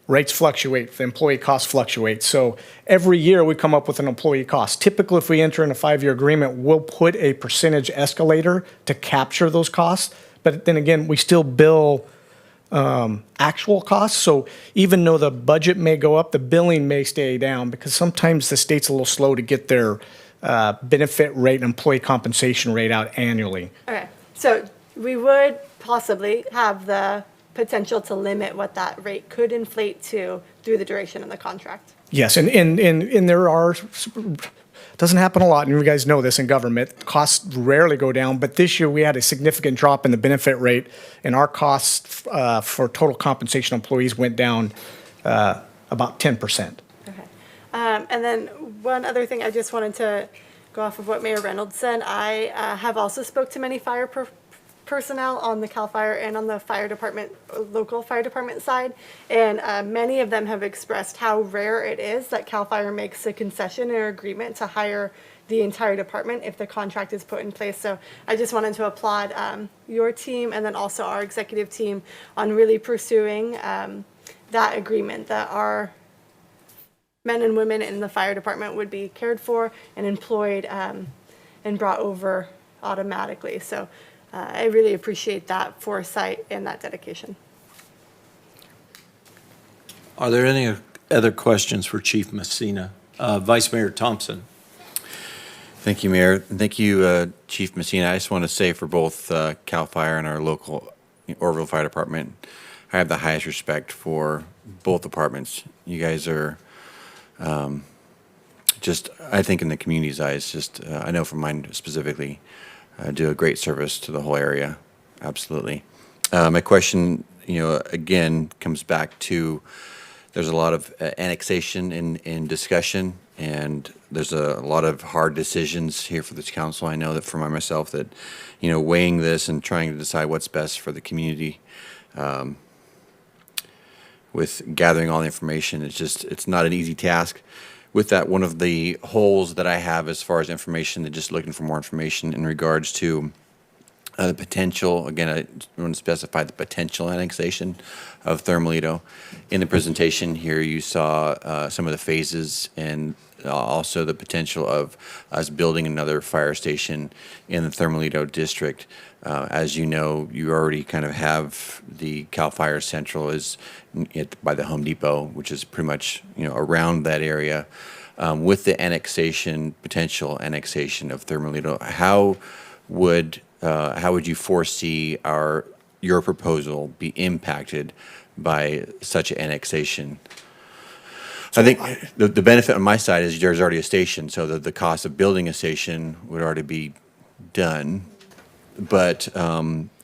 rates fluctuate, the employee costs fluctuate. So every year we come up with an employee cost. Typically, if we enter in a 5-year agreement, we'll put a percentage escalator to capture those costs. But then again, we still bill actual costs. So even though the budget may go up, the billing may stay down because sometimes the state's a little slow to get their benefit rate and employee compensation rate out annually. Okay, so we would possibly have the potential to limit what that rate could inflate to through the duration of the contract. Yes, and there are, doesn't happen a lot, and you guys know this in government, costs rarely go down, but this year we had a significant drop in the benefit rate, and our costs for total compensation employees went down about 10%. Okay. And then one other thing, I just wanted to go off of what Mayor Reynolds said. I have also spoke to many fire personnel on the CAL FIRE and on the fire department, local fire department side, and many of them have expressed how rare it is that CAL FIRE makes a concession or agreement to hire the entire department if the contract is put in place. So I just wanted to applaud your team and then also our executive team on really pursuing that agreement, that our men and women in the fire department would be cared for and employed and brought over automatically. So I really appreciate that foresight and that dedication. Are there any other questions for Chief Messina? Vice Mayor Thompson. Thank you, Mayor. And thank you, Chief Messina. I just want to say for both CAL FIRE and our local Oroville Fire Department, I have the highest respect for both departments. You guys are just, I think in the community's eyes, just, I know from mine specifically, do a great service to the whole area. Absolutely. My question, again, comes back to there's a lot of annexation in discussion, and there's a lot of hard decisions here for this council. I know that for myself that, weighing this and trying to decide what's best for the community with gathering all the information, it's not an easy task. With that, one of the holes that I have as far as information, and just looking for more information in regards to the potential, again, I want to specify the potential annexation of Thermalito. In the presentation here, you saw some of the phases and also the potential of us building another fire station in the Thermalito district. As you know, you already kind of have the CAL FIRE Central is by the Home Depot, which is pretty much, around that area. With the potential annexation of Thermalito, how would you foresee your proposal be impacted by such an annexation? I think the benefit on my side is there's already a station, so that the cost of building a station would already be done. But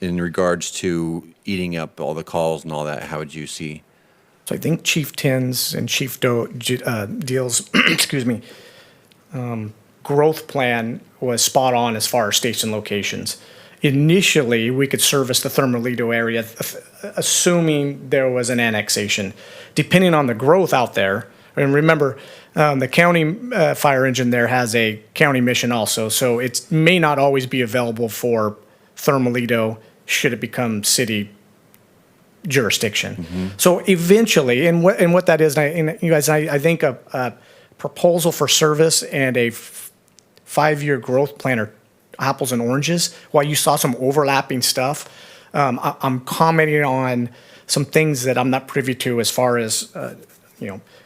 in regards to eating up all the calls and all that, how would you see? So I think Chief Tins and Chief Deal's, excuse me, growth plan was spot on as far as station locations. Initially, we could service the Thermalito area, assuming there was an annexation. Depending on the growth out there, and remember, the county fire engine there has a county mission also, so it may not always be available for Thermalito should it become city jurisdiction. Mm-hmm. So eventually, and what that is, and you guys, I think a proposal for service and a 5-year growth plan are apples and oranges. While you saw some overlapping stuff, I'm commenting on some things that I'm not privy to as far as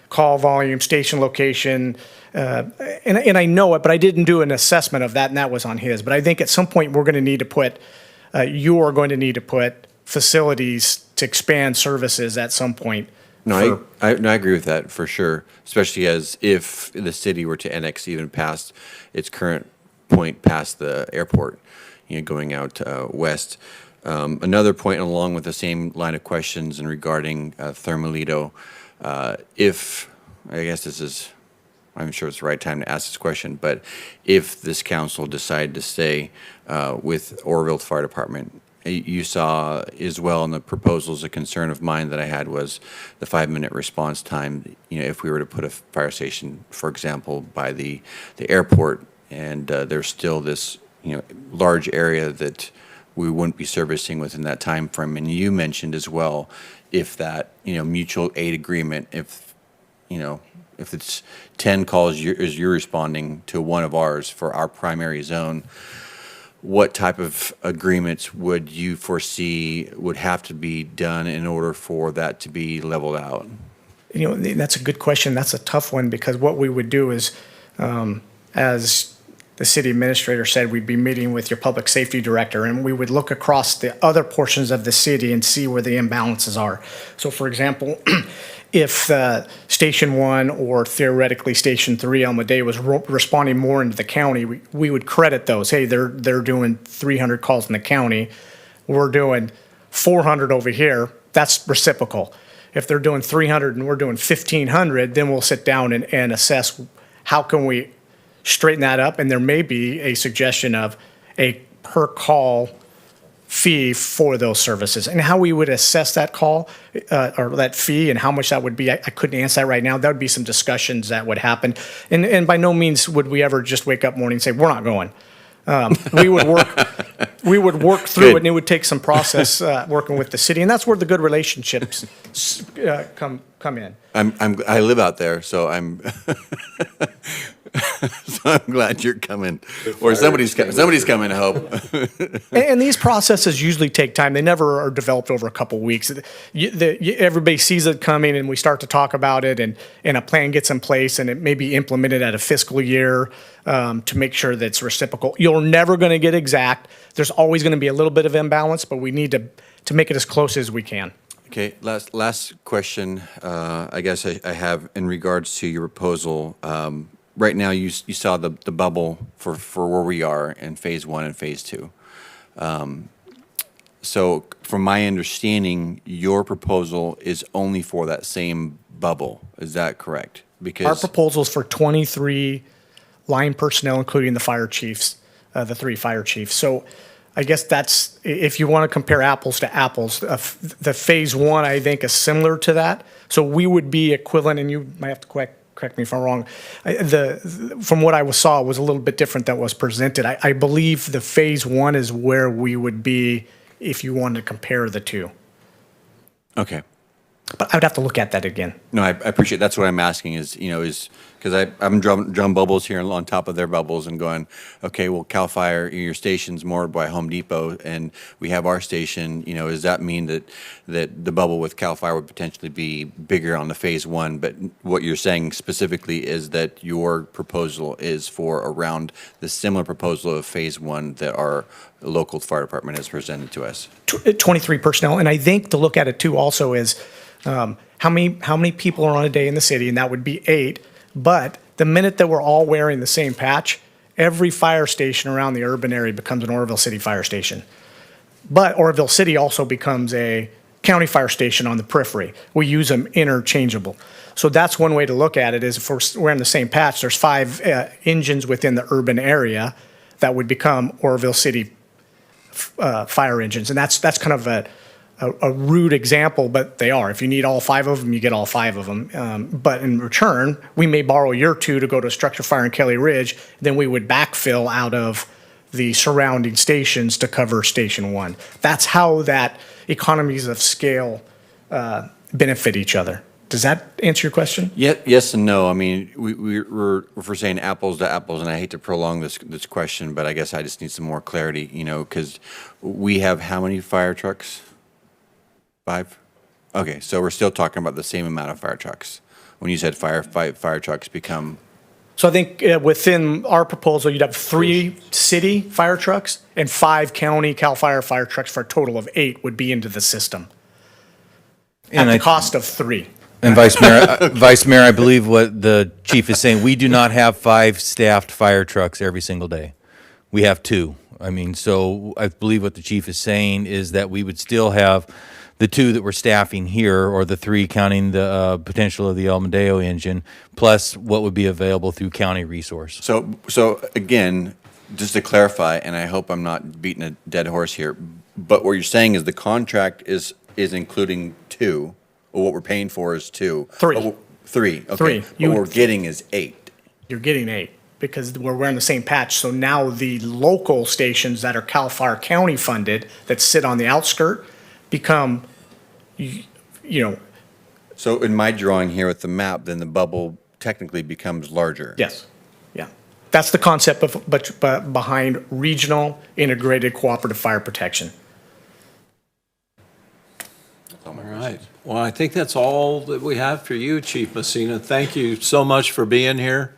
call volume, station location, and I know it, but I didn't do an assessment of that, and that was on his. But I think at some point we're going to need to put you are going to need to put facilities to expand services at some point. No, I agree with that for sure, especially as if the city were to annex even past its current point past the airport, going out west. Another point along with the same line of questions and regarding Thermalito, if, I guess this is, I'm sure it's the right time to ask this question, but if this council decided to stay with Oroville Fire Department, you saw as well in the proposals, a concern of mine that I had was the 5-minute response time. If we were to put a fire station, for example, by the airport, and there's still this large area that we wouldn't be servicing within that time frame. And you mentioned as well, if that mutual aid agreement, if it's 10 calls you're responding to one of ours for our primary zone, what type of agreements would you foresee would have to be done in order for that to be leveled out? That's a good question. That's a tough one, because what we would do is, as the city administrator said, we'd be meeting with your public safety director, and we would look across the other portions of the city and see where the imbalances are. So for example, if Station 1 or theoretically Station 3 Almadea was responding more into the county, we would credit those. Hey, they're doing 300 calls in the county. We're doing 400 over here. That's reciprocal. If they're doing 300 and we're doing 1,500, then we'll sit down and assess how can we straighten that up. And there may be a suggestion of a per call fee for those services, and how we would assess that call or that fee and how much that would be. I couldn't answer that right now. That would be some discussions that would happen. And by no means would we ever just wake up morning and say, we're not going. We would work through it, and it would take some process working with the city. And that's where the good relationships come in. I live out there, so I'm so I'm glad you're coming, or somebody's coming to help. And these processes usually take time. They never are developed over a couple weeks. Everybody sees it coming, and we start to talk about it, and a plan gets in place, and it may be implemented at a fiscal year to make sure that it's reciprocal. You're never going to get exact. There's always going to be a little bit of imbalance, but we need to make it as close as we can. Okay, last question. I guess I have in regards to your proposal. Right now, you saw the bubble for where we are in phase 1 and phase 2. So from my understanding, your proposal is only for that same bubble. Is that correct? Because our proposal is for 23 line personnel, including the fire chiefs, the 3 fire chiefs. So I guess that's, if you want to compare apples to apples, the phase 1, I think, is similar to that. So we would be equivalent, and you might have to correct me if I'm wrong. From what I saw, it was a little bit different that was presented. I believe the phase 1 is where we would be if you wanted to compare the two. Okay. But I would have to look at that again. No, I appreciate. That's what I'm asking is because I'm drum bubbles here on top of their bubbles and going, okay, well, CAL FIRE, your station's more by Home Depot, and we have our station. Does that mean that the bubble with CAL FIRE would potentially be bigger on the phase 1? But what you're saying specifically is that your proposal is for around the similar proposal of phase 1 that our local fire department has presented to us. 23 personnel, and I think to look at it too also is how many people are on a day in the city, and that would be 8. But the minute that we're all wearing the same patch, every fire station around the urban area becomes an Oroville City fire station. But Oroville City also becomes a county fire station on the periphery. We use them interchangeable. So that's one way to look at it, is if we're wearing the same patch, there's 5 engines within the urban area that would become Oroville City fire engines. And that's kind of a rude example, but they are. If you need all 5 of them, you get all 5 of them. But in return, we may borrow your 2 to go to a structure fire in Kelly Ridge. Then we would backfill out of the surrounding stations to cover Station 1. That's how that economies of scale benefit each other. Does that answer your question? Yes and no. I mean, we're saying apples to apples, and I hate to prolong this question, but I guess I just need some more clarity, because we have how many fire trucks? 5? Okay, so we're still talking about the same amount of fire trucks. When you said fire trucks become So I think within our proposal, you'd have 3 city fire trucks and 5 county CAL FIRE fire trucks for a total of 8 would be into the system. At the cost of 3. And Vice Mayor, I believe what the chief is saying, we do not have 5 staffed fire trucks every single day. We have 2. I mean, so I believe what the chief is saying is that we would still have the 2 that we're staffing here, or the 3 counting the potential of the El Medeo engine, plus what would be available through county resource. So again, just to clarify, and I hope I'm not beating a dead horse here, but what you're saying is the contract is including 2, or what we're paying for is 2. 3. 3, okay. 3. What we're getting is 8. You're getting 8 because we're wearing the same patch. So now the local stations that are CAL FIRE county funded that sit on the outskirt become, you know. So in my drawing here with the map, then the bubble technically becomes larger. Yes. Yeah. That's the concept but behind regional integrated cooperative fire protection. All right. Well, I think that's all that we have for you, Chief Messina. Thank you so much for being here.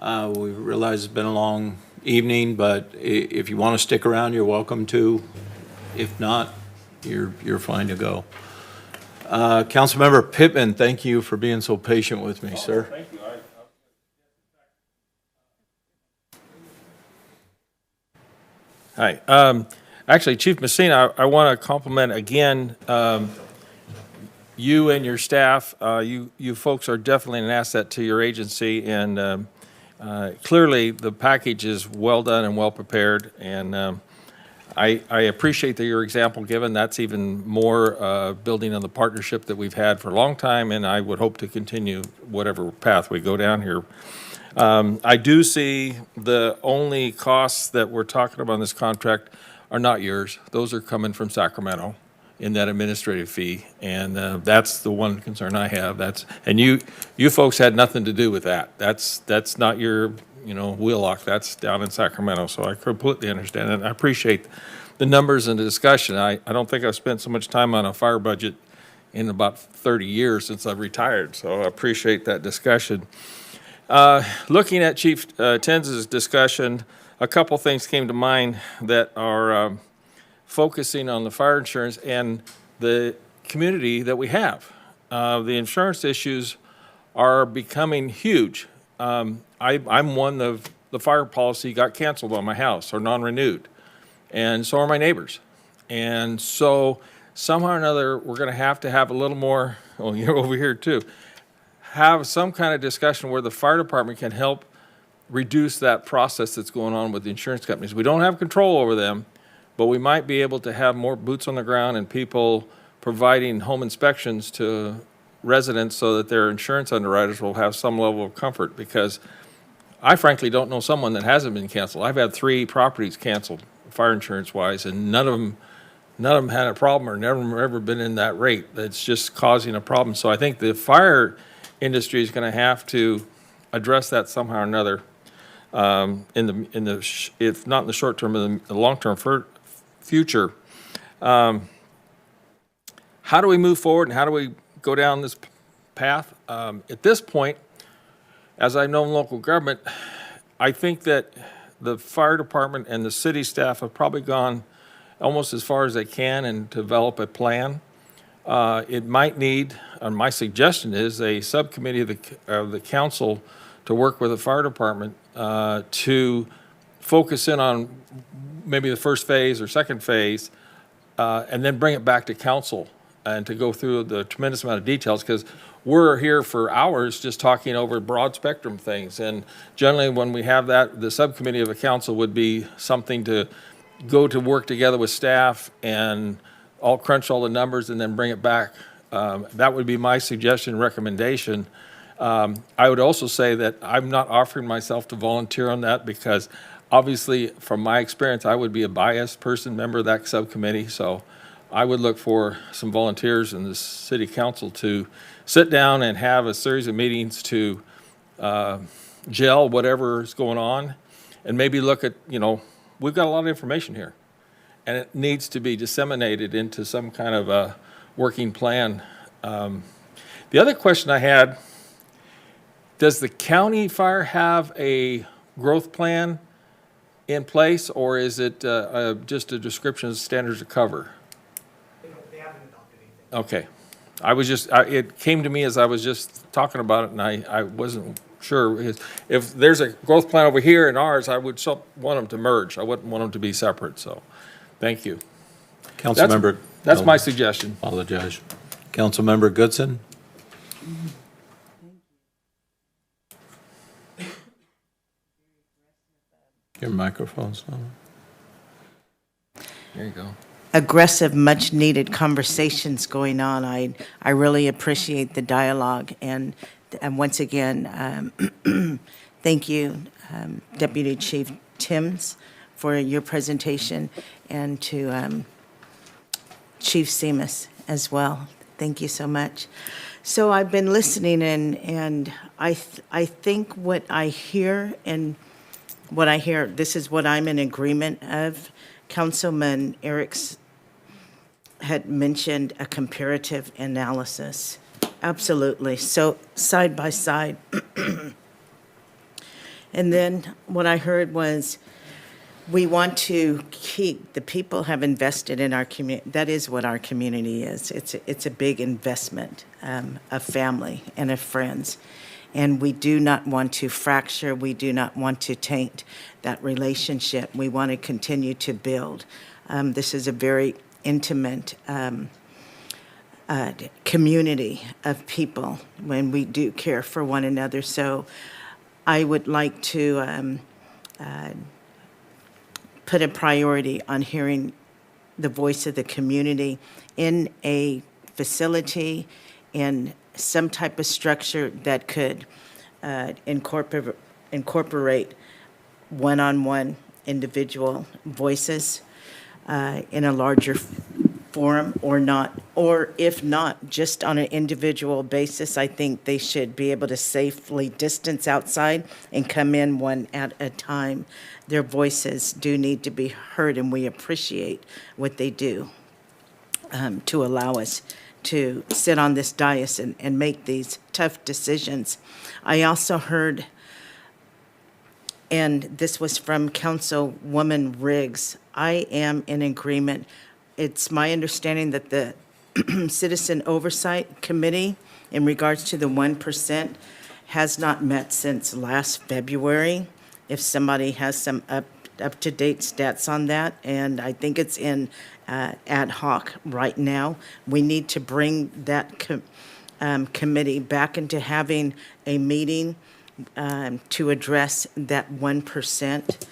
We realize it's been a long evening, but if you want to stick around, you're welcome to. If not, you're fine to go. Councilmember Pittman, thank you for being so patient with me, sir. Thank you. Hi. Actually, Chief Messina, I want to compliment again you and your staff. You folks are definitely an asset to your agency, and clearly the package is well done and well prepared. And I appreciate your example given. That's even more building on the partnership that we've had for a long time, and I would hope to continue whatever path we go down here. I do see the only costs that we're talking about in this contract are not yours. Those are coming from Sacramento in that administrative fee, and that's the one concern I have. And you folks had nothing to do with that. That's not your wheellock. That's down in Sacramento. So I completely understand it. And I appreciate the numbers and the discussion. I don't think I've spent so much time on a fire budget in about 30 years since I've retired. So I appreciate that discussion. Looking at Chief Tenz's discussion, a couple things came to mind that are focusing on the fire insurance and the community that we have. The insurance issues are becoming huge. I'm one of the fire policy got canceled on my house or non-renewed, and so are my neighbors. And so somehow or another, we're going to have a little more, well, you're over here too, have some kind of discussion where the fire department can help reduce that process that's going on with the insurance companies. We don't have control over them, but we might be able to have more boots on the ground and people providing home inspections to residents so that their insurance underwriters will have some level of comfort, because I frankly don't know someone that hasn't been canceled. I've had 3 properties canceled fire insurance wise, and none of them had a problem or never ever been in that rate. That's just causing a problem. So I think the fire industry is going to have to address that somehow or another, if not in the short term, in the long term future. How do we move forward and how do we go down this path? At this point, as I know in local government, I think that the fire department and the city staff have probably gone almost as far as they can and develop a plan. It might need, and my suggestion is, a subcommittee of the council to work with the fire department to focus in on maybe the first phase or second phase, and then bring it back to council and to go through the tremendous amount of details, because we're here for hours just talking over broad spectrum things. And generally when we have that, the subcommittee of the council would be something to go to work together with staff and all crunch all the numbers and then bring it back. That would be my suggestion, recommendation. I would also say that I'm not offering myself to volunteer on that, because obviously from my experience, I would be a biased person, member of that subcommittee. So I would look for some volunteers in the city council to sit down and have a series of meetings to gel whatever is going on, and maybe look at, we've got a lot of information here, and it needs to be disseminated into some kind of a working plan. The other question I had Does the county fire have a growth plan in place, or is it just a description of standards of cover? They haven't adopted anything. Okay. It came to me as I was just talking about it, and I wasn't sure. If there's a growth plan over here in ours, I would want them to merge. I wouldn't want them to be separate, so, thank you. Councilmember. That's my suggestion. Apologize. Councilmember Goodson? Your microphone's on. There you go. Aggressive, much-needed conversations going on. I really appreciate the dialogue, and once again, thank you, Deputy Chief Timms, for your presentation, and to Chief Seamus as well. Thank you so much. So I've been listening, and I think what I hear, this is what I'm in agreement of. Councilman Eriks had mentioned a comparative analysis. Absolutely. So side by side. And then what I heard was, we want to keep, the people have invested in our community. That is what our community is. It's a big investment of family and of friends. And we do not want to fracture. We do not want to taint that relationship. We want to continue to build. This is a very intimate community of people when we do care for one another. So I would like to put a priority on hearing the voice of the community in a facility, in some type of structure that could incorporate one-on-one individual voices in a larger forum, or not, or if not, just on an individual basis. I think they should be able to safely distance outside and come in one at a time. Their voices do need to be heard, and we appreciate what they do to allow us to sit on this dais and make these tough decisions. I also heard, and this was from Councilwoman Riggs, I am in agreement. It's my understanding that the Citizen Oversight Committee, in regards to the 1%, has not met since last February. If somebody has some up-to-date stats on that, and I think it's in ad hoc right now. We need to bring that committee back into having a meeting to address that 1%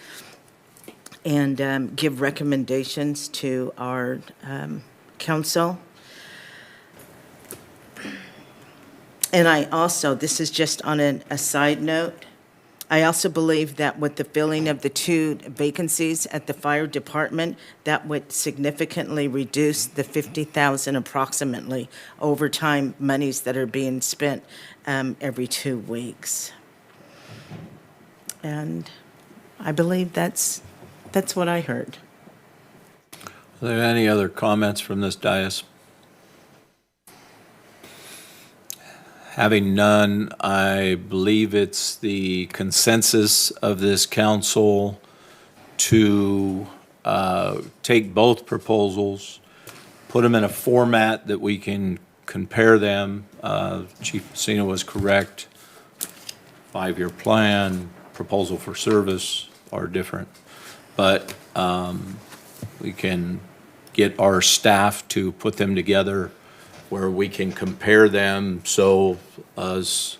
and give recommendations to our council. And I also, this is just on a side note, I also believe that with the filling of the 2 vacancies at the fire department, that would significantly reduce the $50,000 approximately overtime monies that are being spent every 2 weeks. And I believe that's what I heard. Are there any other comments from this dais? Having none, I believe it's the consensus of this council to take both proposals, put them in a format that we can compare them. Chief Messina was correct. 5-year plan, proposal for service are different. But we can get our staff to put them together where we can compare them, so us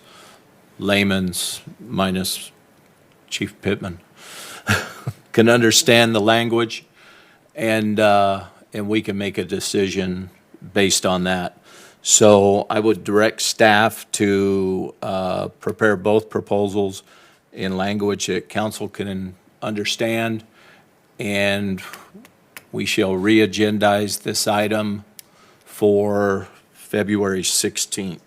layman's minus Chief Pittman can understand the language, and we can make a decision based on that. So I would direct staff to prepare both proposals in language that council can understand, and we shall re-agendize this item for February 16th.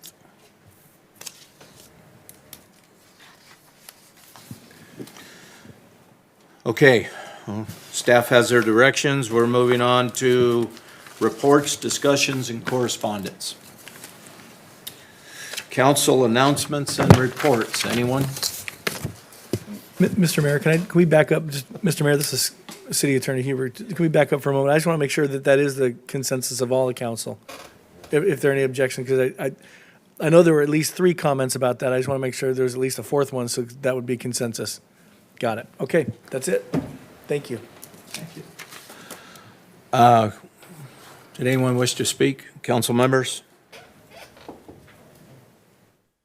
Okay, well, staff has their directions. We're moving on to reports, discussions, and correspondence. Council announcements and reports. Anyone? Mr. Mayor, can we back up? Just, Mr. Mayor, this is City Attorney Hebert. Can we back up for a moment? I just want to make sure that that is the consensus of all the council. If there are any objections, because I know there were at least 3 comments about that. I just want to make sure there's at least a 4th one, so that would be consensus. Got it. Okay, that's it. Thank you. Did anyone wish to speak? Council members?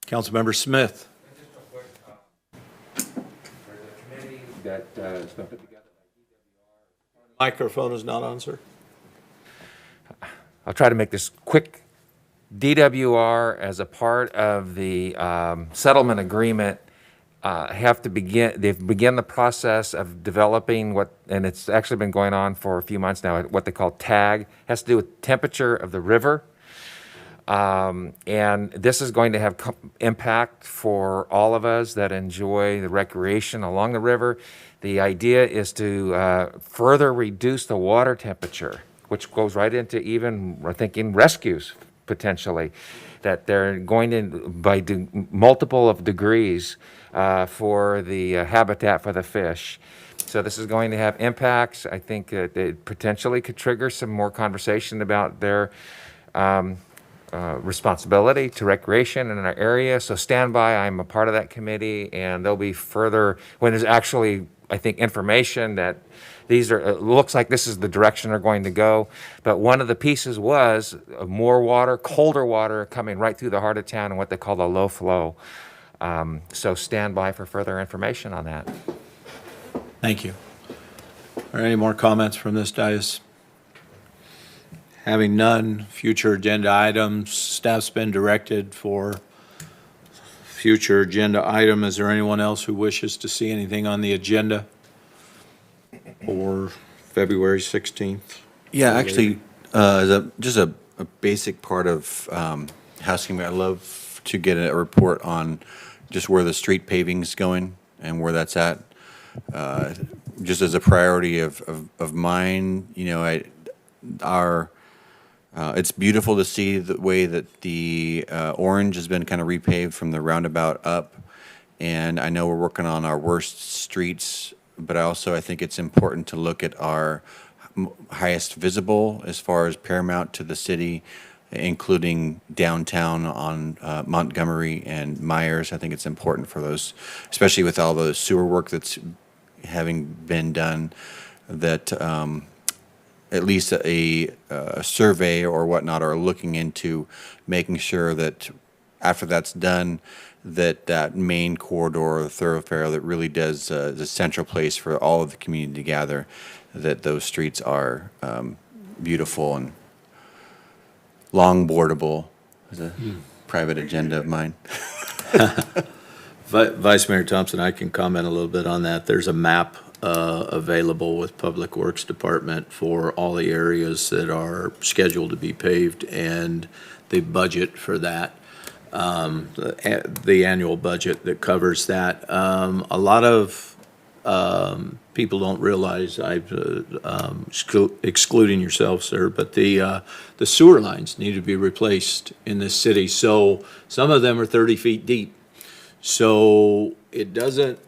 Councilmember Smith. Microphone is not on, sir. I'll try to make this quick. DWR, as a part of the settlement agreement, they've begun the process of developing and it's actually been going on for a few months now, what they call TAG. Has to do with temperature of the river. And this is going to have impact for all of us that enjoy the recreation along the river. The idea is to further reduce the water temperature, which goes right into even, we're thinking, rescues potentially, that they're going to, by multiple of degrees for the habitat for the fish. So this is going to have impacts. I think that it potentially could trigger some more conversation about their responsibility to recreation in our area. So stand by, I'm a part of that committee, and there'll be further, when there's actually, I think, information that it looks like this is the direction they're going to go. But one of the pieces was more water, colder water coming right through the heart of town and what they call the low flow. So stand by for further information on that. Thank you. Are there any more comments from this dais? Having none, future agenda items, staff's been directed for future agenda item. Is there anyone else who wishes to see anything on the agenda for February 16th? Yeah, actually, just a basic part of housekeeping, I'd love to get a report on just where the street paving's going and where that's at. Just as a priority of mine, you know, it's beautiful to see the way that the orange has been kind of repaved from the roundabout up. And I know we're working on our worst streets, but I think it's important to look at our highest visible as far as paramount to the city, including downtown on Montgomery and Myers. I think it's important for those, especially with all the sewer work that's having been done, that at least a survey or whatnot are looking into making sure that after that's done, that main corridor or thoroughfare that really does the central place for all of the community to gather, that those streets are beautiful and longboardable is a private agenda of mine. Vice Mayor Thompson, I can comment a little bit on that. There's a map available with Public Works Department for all the areas that are scheduled to be paved and the budget for that, the annual budget that covers that. A lot of people don't realize, excluding yourself, sir, but the sewer lines need to be replaced in this city. So some of them are 30 feet deep. So it doesn't,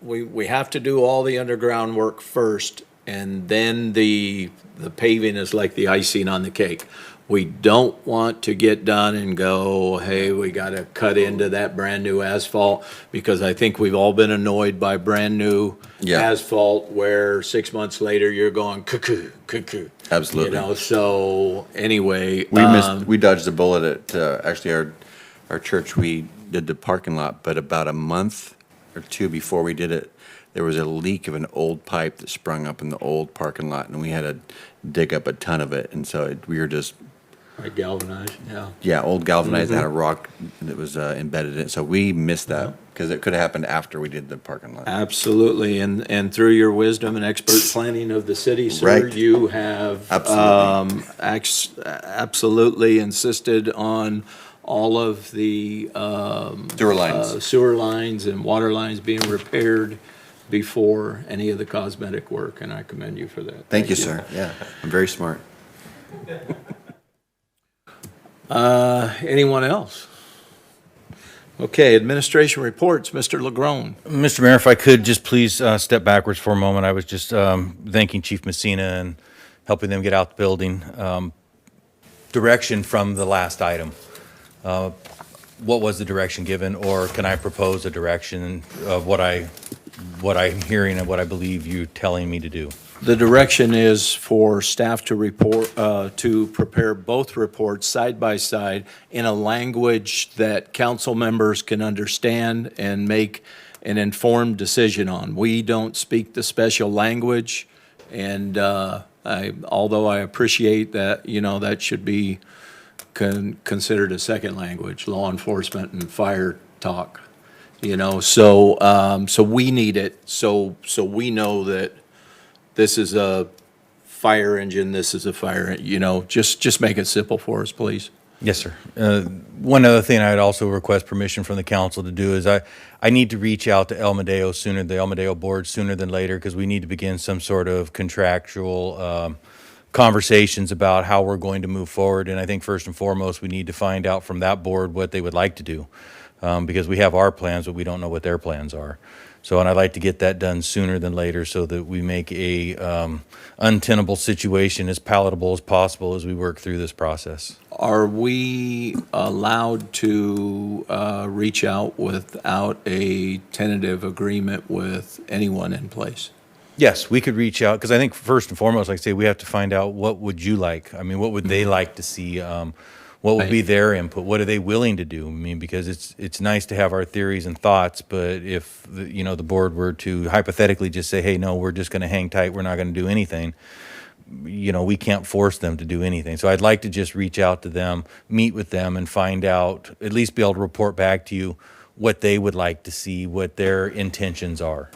we have to do all the underground work first, and then the paving is like the icing on the cake. We don't want to get done and go, hey, we got to cut into that brand new asphalt, because I think we've all been annoyed by brand new asphalt where 6 months later you're going cuckoo, cuckoo. Absolutely. You know, so anyway. We dodged a bullet at actually our church. We did the parking lot, but about a month or two before we did it, there was a leak of an old pipe that sprung up in the old parking lot, and we had to dig up a ton of it. And so we were just Like galvanized, yeah. Yeah, old galvanized that had a rock that was embedded in it. So we missed that because it could have happened after we did the parking lot. Absolutely, and through your wisdom and expert planning of the city, sir, Right. you have absolutely insisted on all of the sewer lines and water lines being repaired before any of the cosmetic work, and I commend you for that. Thank you, sir. Yeah, I'm very smart. Anyone else? Okay, administration reports, Mr. LaGrone. Mr. Mayor, if I could just please step backwards for a moment. I was just thanking Chief Messina and helping them get out the building. Direction from the last item. What was the direction given, or can I propose a direction of what I'm hearing and what I believe you're telling me to do? The direction is for staff to report, to prepare both reports side by side in a language that council members can understand and make an informed decision on. We don't speak the special language, and although I appreciate that, that should be considered a second language, law enforcement and fire talk, so we need it, so we know that this is a fire engine, this is a fire, just make it simple for us, please. Yes, sir. One other thing I'd also request permission from the council to do is I need to reach out to El Medeo the El Medeo board sooner than later, because we need to begin some sort of contractual conversations about how we're going to move forward. And I think first and foremost, we need to find out from that board what they would like to do, because we have our plans, but we don't know what their plans are. So, and I'd like to get that done sooner than later so that we make a untenable situation as palatable as possible as we work through this process. Are we allowed to reach out without a tentative agreement with anyone in place? Yes, we could reach out, because I think first and foremost, like I say, we have to find out what would you like? I mean, what would they like to see? What would be their input? What are they willing to do? I mean, because it's nice to have our theories and thoughts, but if the board were to hypothetically just say, hey, no, we're just going to hang tight, we're not going to do anything, we can't force them to do anything. So I'd like to just reach out to them, meet with them, and find out, at least be able to report back to you what they would like to see, what their intentions are.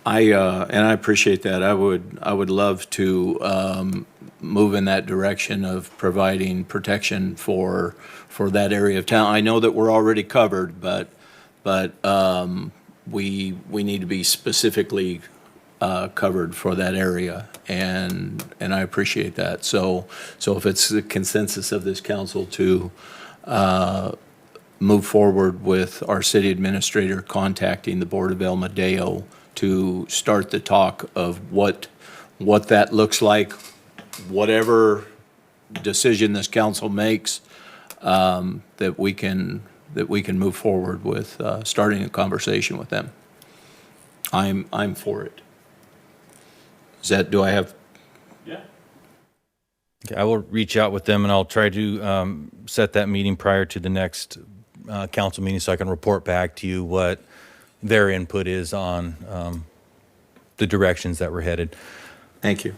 And I appreciate that. I would love to move in that direction of providing protection for that area of town. I know that we're already covered, but we need to be specifically covered for that area, and I appreciate that. So if it's the consensus of this council to move forward with our city administrator contacting the Board of El Medeo to start the talk of what that looks like, whatever decision this council makes, that we can move forward with starting a conversation with them. I'm for it. Do I have? Yeah. Okay, I will reach out with them, and I'll try to set that meeting prior to the next council meeting so I can report back to you what their input is on the directions that we're headed. Thank you.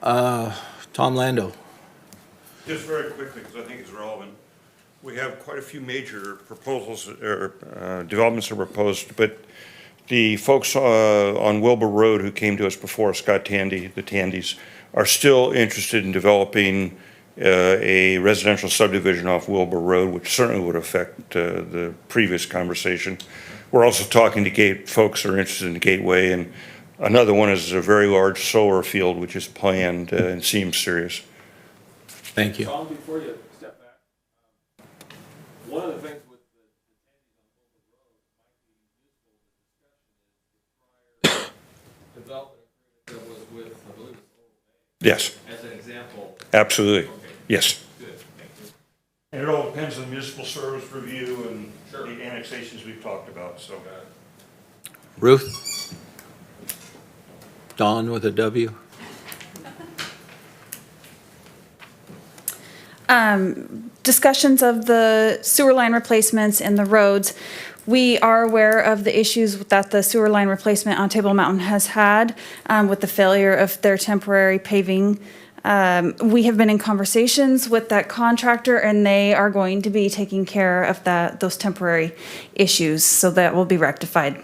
Tom Lando. Just very quickly, because I think it's relevant. We have quite a few major proposals or developments are proposed, but the folks on Wilbur Road who came to us before, Scott Tandy, the Tandys, are still interested in developing a residential subdivision off Wilbur Road, which certainly would affect the previous conversation. We're also talking to folks who are interested in Gateway, and another one is a very large solar field, which is planned and seems serious. Thank you. Tom, before you step back, one of the things with the Tandys on Wilbur Road might be useful to discussion is the prior development that was with, I believe, Yes. as an example. Absolutely. Okay. Yes. Good. Thank you. And it all depends on the municipal service review and the annexations we've talked about, so. Ruth? Dawn with a W? Discussions of the sewer line replacements and the roads. We are aware of the issues that the sewer line replacement on Table Mountain has had with the failure of their temporary paving. We have been in conversations with that contractor, and they are going to be taking care of those temporary issues, so that will be rectified.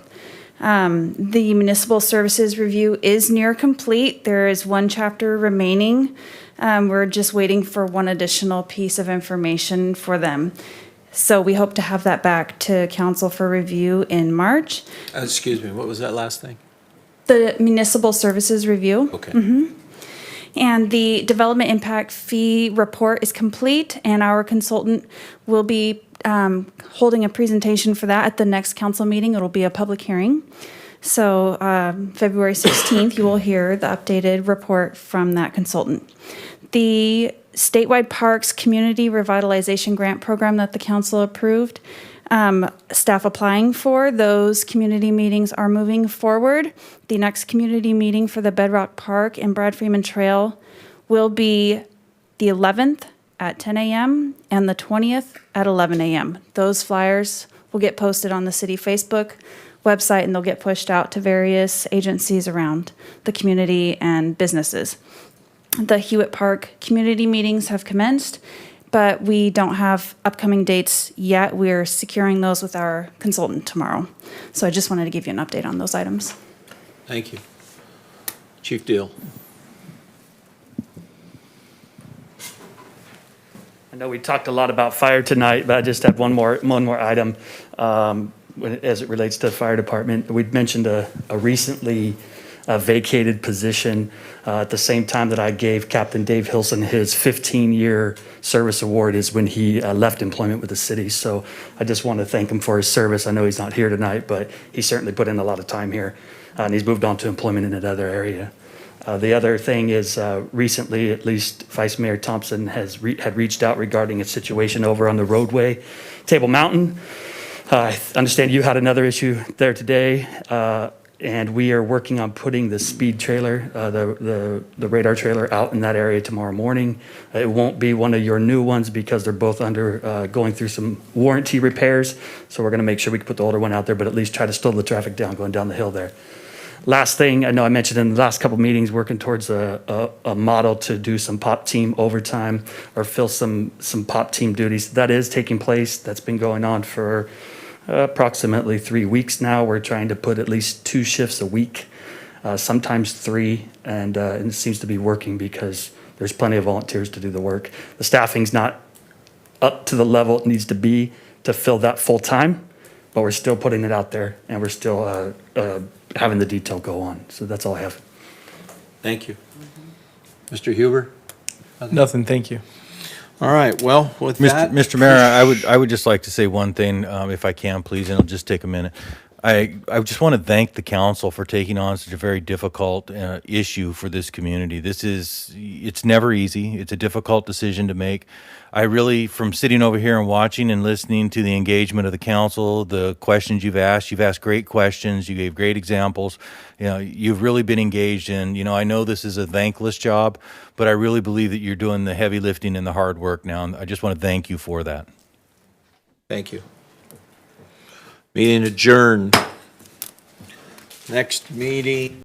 The municipal services review is near complete. There is one chapter remaining. We're just waiting for one additional piece of information for them. So we hope to have that back to council for review in March. Excuse me, what was that last thing? The municipal services review. Okay. Mm-hmm. And the development impact fee report is complete, and our consultant will be holding a presentation for that at the next council meeting. It'll be a public hearing. So February 16th, you will hear the updated report from that consultant. The statewide parks community revitalization grant program that the council approved, staff applying for those community meetings are moving forward. The next community meeting for the Bedrock Park and Brad Freeman Trail will be the 11th at 10 a.m. and the 20th at 11 a.m. Those flyers will get posted on the city Facebook website, and they'll get pushed out to various agencies around the community and businesses. The Hewitt Park community meetings have commenced, but we don't have upcoming dates yet. We're securing those with our consultant tomorrow. So I just wanted to give you an update on those items. Thank you. Chief Deal. I know we talked a lot about fire tonight, but I just have one more item as it relates to the fire department. We'd mentioned a recently vacated position at the same time that I gave Captain Dave Hilson his 15-year service award is when he left employment with the city. So I just want to thank him for his service. I know he's not here tonight, but he certainly put in a lot of time here, and he's moved on to employment in another area. The other thing is recently, at least Vice Mayor Thompson had reached out regarding a situation over on the roadway, Table Mountain. I understand you had another issue there today, and we are working on putting the speed trailer, the radar trailer out in that area tomorrow morning. It won't be one of your new ones because they're both going through some warranty repairs. So we're going to make sure we can put the older one out there, but at least try to slow the traffic down going down the hill there. Last thing, I know I mentioned in the last couple of meetings, working towards a model to do some pop team overtime or fill some pop team duties. That is taking place. That's been going on for approximately 3 weeks now. We're trying to put at least 2 shifts a week, sometimes 3, and it seems to be working because there's plenty of volunteers to do the work. The staffing's not up to the level it needs to be to fill that full time, but we're still putting it out there, and we're still having the detail go on. So that's all I have. Thank you. Mr. Huber? Nothing, thank you. All right, well, with that. Mr. Mayor, I would just like to say one thing, if I can, please, and it'll just take a minute. I just want to thank the council for taking on such a very difficult issue for this community. It's never easy. It's a difficult decision to make. I really, from sitting over here and watching and listening to the engagement of the council, the questions you've asked great questions. You gave great examples. You've really been engaged in, I know this is a thankless job, but I really believe that you're doing the heavy lifting and the hard work now. And I just want to thank you for that. Thank you. Meeting adjourned. Next meeting.